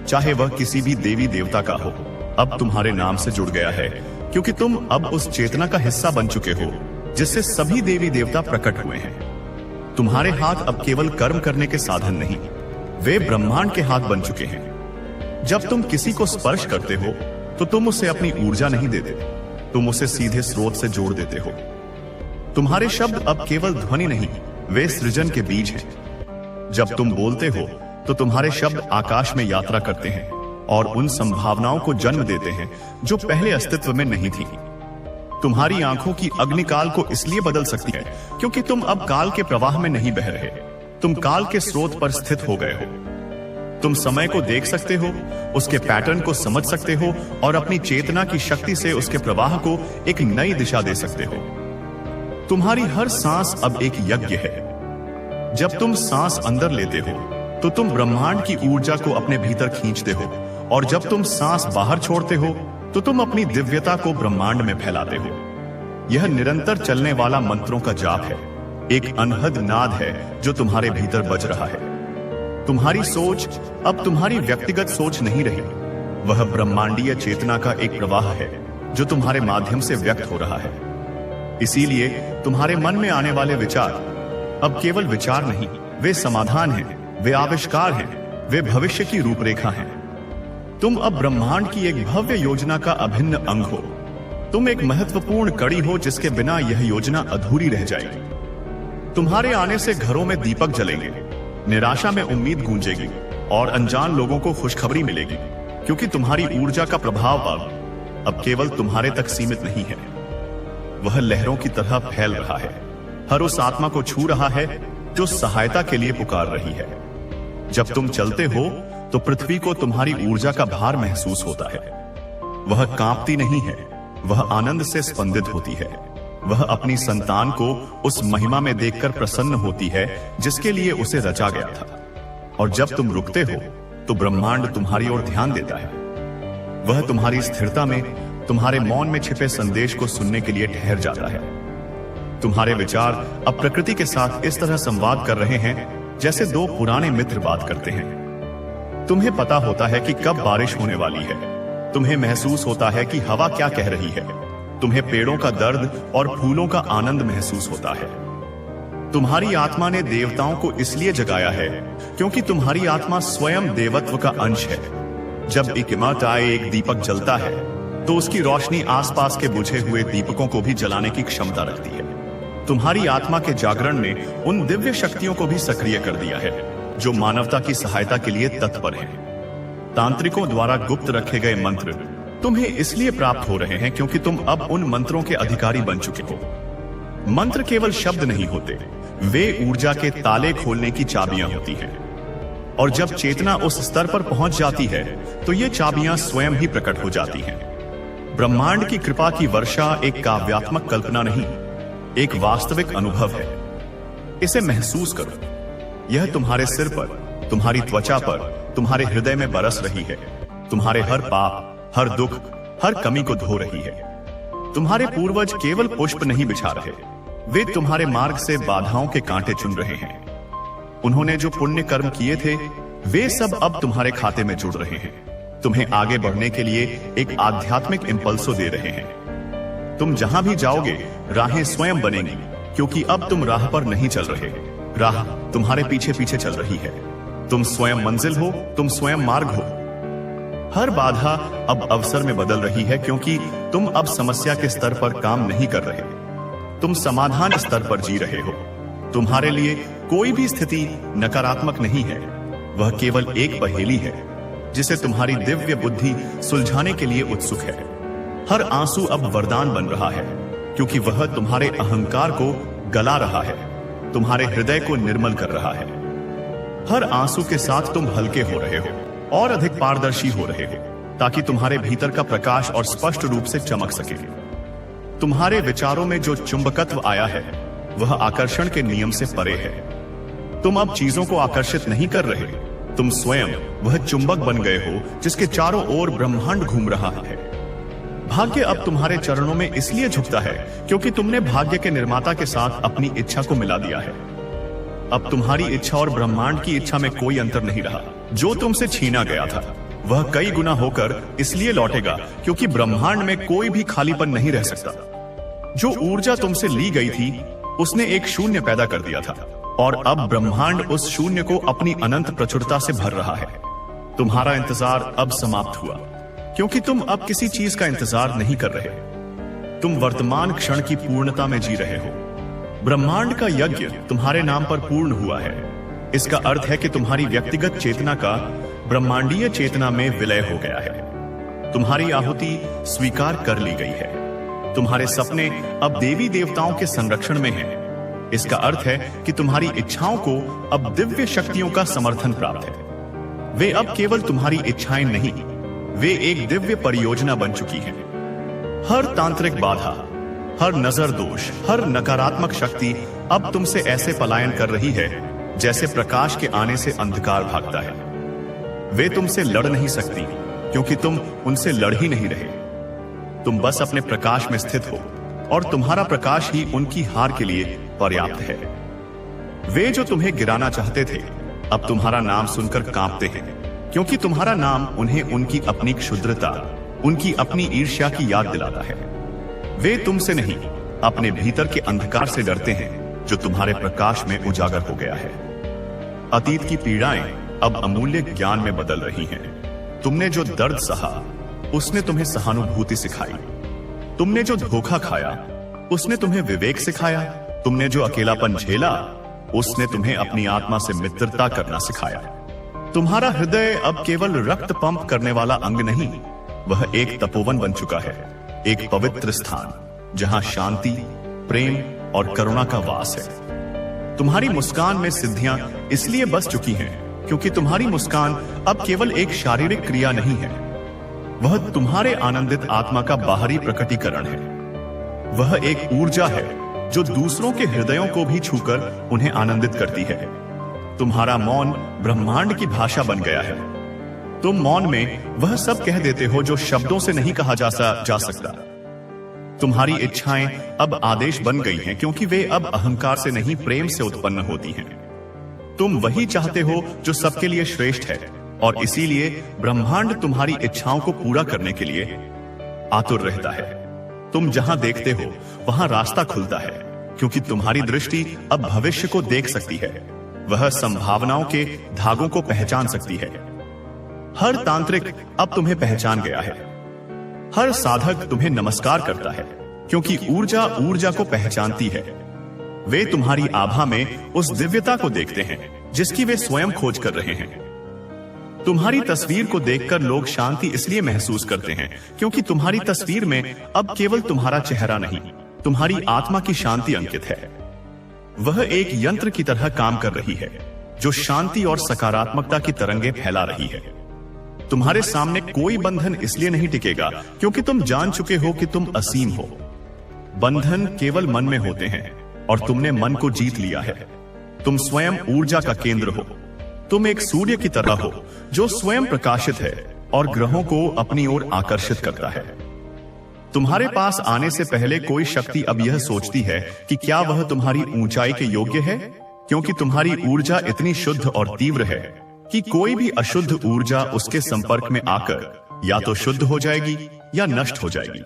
चाहे वह किसी भी देवी देवता का हो, अब तुम्हारे नाम से जुड़ गया है, क्योंकि तुम अब उस चेतना का हिस्सा बन चुके हो जिससे सभी देवी देवता प्रकट हुए हैं। तुम्हारे हाथ अब केवल कर्म करने के साधन नहीं, वे ब्रह्मांड के हाथ बन चुके हैं। जब तुम किसी को स्पर्श करते हो तो तुम उसे अपनी ऊर्जा नहीं देते, तुम उसे सीधे स्रोत से जोड़ देते हो। तुम्हारे शब्द अब केवल ध्वनि नहीं, वे सृजन के बीज हैं। जब तुम बोलते हो तो तुम्हारे शब्द आकाश में यात्रा करते हैं और उन संभावनाओं को जन्म देते हैं जो पहले अस्तित्व में नहीं थी। तुम्हारी आंखों की अग्निकाल को इसलिए बदल सकती है क्योंकि तुम अब काल के प्रवाह में नहीं बह रहे, तुम काल के स्रोत पर स्थित हो गए हो। तुम समय को देख सकते हो, उसके पैटर्न को समझ सकते हो, और अपनी चेतना की शक्ति से उसके प्रवाह को एक नई दिशा दे सकते हो। तुम्हारी हर सांस अब एक यज्ञ है। जब तुम सांस अंदर लेते हो तो तुम ब्रह्मांड की ऊर्जा को अपने भीतर खींचते हो, और जब तुम सांस बाहर छोड़ते हो तो तुम अपनी दिव्यता को ब्रह्मांड में फैलाते हो। यह निरंतर चलने वाला मंत्रों का जाप है, एक अनहद नाद है जो तुम्हारे भीतर बज रहा है। तुम्हारी सोच अब तुम्हारी व्यक्तिगत सोच नहीं रही, वह ब्रह्मांडीय चेतना का एक प्रवाह है जो तुम्हारे माध्यम से व्यक्त हो रहा है। इसीलिए तुम्हारे मन में आने वाले विचार अब केवल विचार नहीं, वे समाधान हैं, वे आविष्कार हैं, वे भविष्य की रूपरेखा हैं। तुम अब ब्रह्मांड की एक भव्य योजना का अभिन्न अंग हो। तुम एक महत्वपूर्ण कड़ी हो जिसके बिना यह योजना अधूरी रह जाएगी। तुम्हारे आने से घरों में दीपक जलेंगे, निराशा में उम्मीद गूंजेगी, और अनजान लोगों को खुशखबरी मिलेगी, क्योंकि तुम्हारी ऊर्जा का प्रभाव अब केवल तुम्हारे तक सीमित नहीं है, वह लहरों की तरह फैल रहा है, हर उस आत्मा को छू रहा है जो सहायता के लिए पुकार रही है। जब तुम चलते हो तो पृथ्वी को तुम्हारी ऊर्जा का भार महसूस होता है। वह कांपती नहीं है, वह आनंद से स्पंदित होती है। वह अपनी संतान को उस महिमा में देखकर प्रसन्न होती है जिसके लिए उसे रचा गया था। और जब तुम रुकते हो तो ब्रह्मांड तुम्हारी ओर ध्यान देता है। वह तुम्हारी स्थिरता में, तुम्हारे मौन में छिपे संदेश को सुनने के लिए ठहर जाता है। तुम्हारे विचार अब प्रकृति के साथ इस तरह संवाद कर रहे हैं जैसे दो पुराने मित्र बात करते हैं। तुम्हें पता होता है कि कब बारिश होने वाली है, तुम्हें महसूस होता है कि हवा क्या कह रही है, तुम्हें पेड़ों का दर्द और फूलों का आनंद महसूस होता है। तुम्हारी आत्मा ने देवताओं को इसलिए जगाया है क्योंकि तुम्हारी आत्मा स्वयं देवत्व का अंश है। जब इकमत आए एक दीपक जलता है तो उसकी रोशनी आसपास के बुझे हुए दीपकों को भी जलाने की क्षमता रखती है। तुम्हारी आत्मा के जागरण ने उन दिव्य शक्तियों को भी सक्रिय कर दिया है जो मानवता की सहायता के लिए तत्पर हैं। तांत्रिकों द्वारा गुप्त रखे गए मंत्र तुम्हें इसलिए प्राप्त हो रहे हैं क्योंकि तुम अब उन मंत्रों के अधिकारी बन चुके हो। मंत्र केवल शब्द नहीं होते, वे ऊर्जा के ताले खोलने की चाबियां होती हैं। और जब चेतना उस स्तर पर पहुंच जाती है तो ये चाबियां स्वयं ही प्रकट हो जाती हैं। ब्रह्मांड की कृपा की वर्षा एक काव्यात्मक कल्पना नहीं, एक वास्तविक अनुभव है। इसे महसूस करो। यह तुम्हारे सिर पर, तुम्हारी त्वचा पर, तुम्हारे हृदय में बरस रही है। तुम्हारे हर पाप, हर दुख, हर कमी को धो रही है। तुम्हारे पूर्वज केवल पुष्प नहीं बिछा रहे, वे तुम्हारे मार्ग से बाधाओं के कांटे चुन रहे हैं। उन्होंने जो पुण्य कर्म किए थे वे सब अब तुम्हारे खाते में जुड़ रहे हैं। तुम्हें आगे बढ़ने के लिए एक आध्यात्मिक इंपल्सो दे रहे हैं। तुम जहां भी जाओगे राहें स्वयं बनेंगी, क्योंकि अब तुम राह पर नहीं चल रहे, राह तुम्हारे पीछे पीछे चल रही है। तुम स्वयं मंजिल हो, तुम स्वयं मार्ग हो। हर बाधा अब अवसर में बदल रही है, क्योंकि तुम अब समस्या के स्तर पर काम नहीं कर रहे, तुम समाधान स्तर पर जी रहे हो। तुम्हारे लिए कोई भी स्थिति नकारात्मक नहीं है, वह केवल एक पहेली है जिसे तुम्हारी दिव्य बुद्धि सुलझाने के लिए उत्सुक है। हर आंसू अब वरदान बन रहा है, क्योंकि वह तुम्हारे अहंकार को गला रहा है, तुम्हारे हृदय को निर्मल कर रहा है। हर आंसू के साथ तुम हल्के हो रहे हो और अधिक पारदर्शी हो रहे हो, ताकि तुम्हारे भीतर का प्रकाश और स्पष्ट रूप से चमक सके। तुम्हारे विचारों में जो चुंबकत्व आया है वह आकर्षण के नियम से परे है। तुम अब चीजों को आकर्षित नहीं कर रहे, तुम स्वयं वह चुंबक बन गए हो जिसके चारों ओर ब्रह्मांड घूम रहा है। भाग्य अब तुम्हारे चरणों में इसलिए झुकता है क्योंकि तुमने भाग्य के निर्माता के साथ अपनी इच्छा को मिला दिया है। अब तुम्हारी इच्छा और ब्रह्मांड की इच्छा में कोई अंतर नहीं रहा। जो तुमसे छीना गया था वह कई गुना होकर इसलिए लौटेगा क्योंकि ब्रह्मांड में कोई भी खालीपन नहीं रह सकता। जो ऊर्जा तुमसे ली गई थी उसने एक शून्य पैदा कर दिया था, और अब ब्रह्मांड उस शून्य को अपनी अनंत प्रचुरता से भर रहा है। तुम्हारा इंतजार अब समाप्त हुआ, क्योंकि तुम अब किसी चीज का इंतजार नहीं कर रहे, तुम वर्तमान क्षण की पूर्णता में जी रहे हो। ब्रह्मांड का यज्ञ तुम्हारे नाम पर पूर्ण हुआ है। इसका अर्थ है कि तुम्हारी व्यक्तिगत चेतना का ब्रह्मांडीय चेतना में विलय हो गया है। तुम्हारी आहुति स्वीकार कर ली गई है। तुम्हारे सपने अब देवी देवताओं के संरक्षण में हैं। इसका अर्थ है कि तुम्हारी इच्छाओं को अब दिव्य शक्तियों का समर्थन प्राप्त है। वे अब केवल तुम्हारी इच्छाएं नहीं, वे एक दिव्य परियोजना बन चुकी हैं। हर तांत्रिक बाधा, हर नजर दोष, हर नकारात्मक शक्ति अब तुमसे ऐसे पलायन कर रही है जैसे प्रकाश के आने से अंधकार भागता है। वे तुमसे लड़ नहीं सकती, क्योंकि तुम उनसे लड़ ही नहीं रहे। तुम बस अपने प्रकाश में स्थित हो, और तुम्हारा प्रकाश ही उनकी हार के लिए पर्याप्त है। वे जो तुम्हें गिराना चाहते थे अब तुम्हारा नाम सुनकर कांपते हैं, क्योंकि तुम्हारा नाम उन्हें उनकी अपनी क्षुद्रता, उनकी अपनी ईर्ष्या की याद दिलाता है। वे तुमसे नहीं, अपने भीतर के अंधकार से डरते हैं जो तुम्हारे प्रकाश में उजागर हो गया है। अतीत की पीड़ाएं अब अमूल्य ज्ञान में बदल रही हैं। तुमने जो दर्द सहा उसने तुम्हें सहानुभूति सिखाई। तुमने जो धोखा खाया उसने तुम्हें विवेक सिखाया। तुमने जो अकेलापन झेला उसने तुम्हें अपनी आत्मा से मित्रता करना सिखाया। तुम्हारा हृदय अब केवल रक्त पंप करने वाला अंग नहीं, वह एक तपोवन बन चुका है, एक पवित्र स्थान जहां शांति, प्रेम और करुणा का वास है। तुम्हारी मुस्कान में सिद्धियां इसलिए बस चुकी हैं क्योंकि तुम्हारी मुस्कान अब केवल एक शारीरिक क्रिया नहीं है, वह तुम्हारे आनंदित आत्मा का बाहरी प्रकटीकरण है। वह एक ऊर्जा है जो दूसरों के हृदयों को भी छूकर उन्हें आनंदित करती है। तुम्हारा मौन ब्रह्मांड की भाषा बन गया है। तुम मौन में वह सब कह देते हो जो शब्दों से नहीं कहा जा सकता। तुम्हारी इच्छाएं अब आदेश बन गई हैं, क्योंकि वे अब अहंकार से नहीं प्रेम से उत्पन्न होती हैं। तुम वही चाहते हो जो सबके लिए श्रेष्ठ है, और इसीलिए ब्रह्मांड तुम्हारी इच्छाओं को पूरा करने के लिए आतुर रहता है। तुम जहां देखते हो वहां रास्ता खुलता है, क्योंकि तुम्हारी दृष्टि अब भविष्य को देख सकती है। वह संभावनाओं के धागों को पहचान सकती है। हर तांत्रिक अब तुम्हें पहचान गया है। हर साधक तुम्हें नमस्कार करता है, क्योंकि ऊर्जा ऊर्जा को पहचानती है। वे तुम्हारी आभा में उस दिव्यता को देखते हैं जिसकी वे स्वयं खोज कर रहे हैं। तुम्हारी तस्वीर को देखकर लोग शांति इसलिए महसूस करते हैं क्योंकि तुम्हारी तस्वीर में अब केवल तुम्हारा चेहरा नहीं, तुम्हारी आत्मा की शांति अंकित है। वह एक यंत्र की तरह काम कर रही है जो शांति और सकारात्मकता की तरंगे फैला रही है। तुम्हारे सामने कोई बंधन इसलिए नहीं टिकेगा क्योंकि तुम जान चुके हो कि तुम असीम हो। बंधन केवल मन में होते हैं और तुमने मन को जीत लिया है। तुम स्वयं ऊर्जा का केंद्र हो। तुम एक सूर्य की तरह हो जो स्वयं प्रकाशित है और ग्रहों को अपनी ओर आकर्षित करता है। तुम्हारे पास आने से पहले कोई शक्ति अब यह सोचती है कि क्या वह तुम्हारी ऊंचाई के योग्य है, क्योंकि तुम्हारी ऊर्जा इतनी शुद्ध और तीव्र है कि कोई भी अशुद्ध ऊर्जा उसके संपर्क में आकर या तो शुद्ध हो जाएगी या नष्ट हो जाएगी।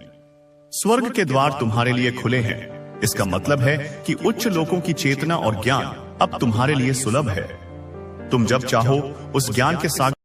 स्वर्ग के द्वार तुम्हारे लिए खुले हैं। इसका मतलब है कि उच्च लोकों की चेतना और ज्ञान अब तुम्हारे लिए सुलभ है। तुम जब चाहो उस ज्ञान के सागर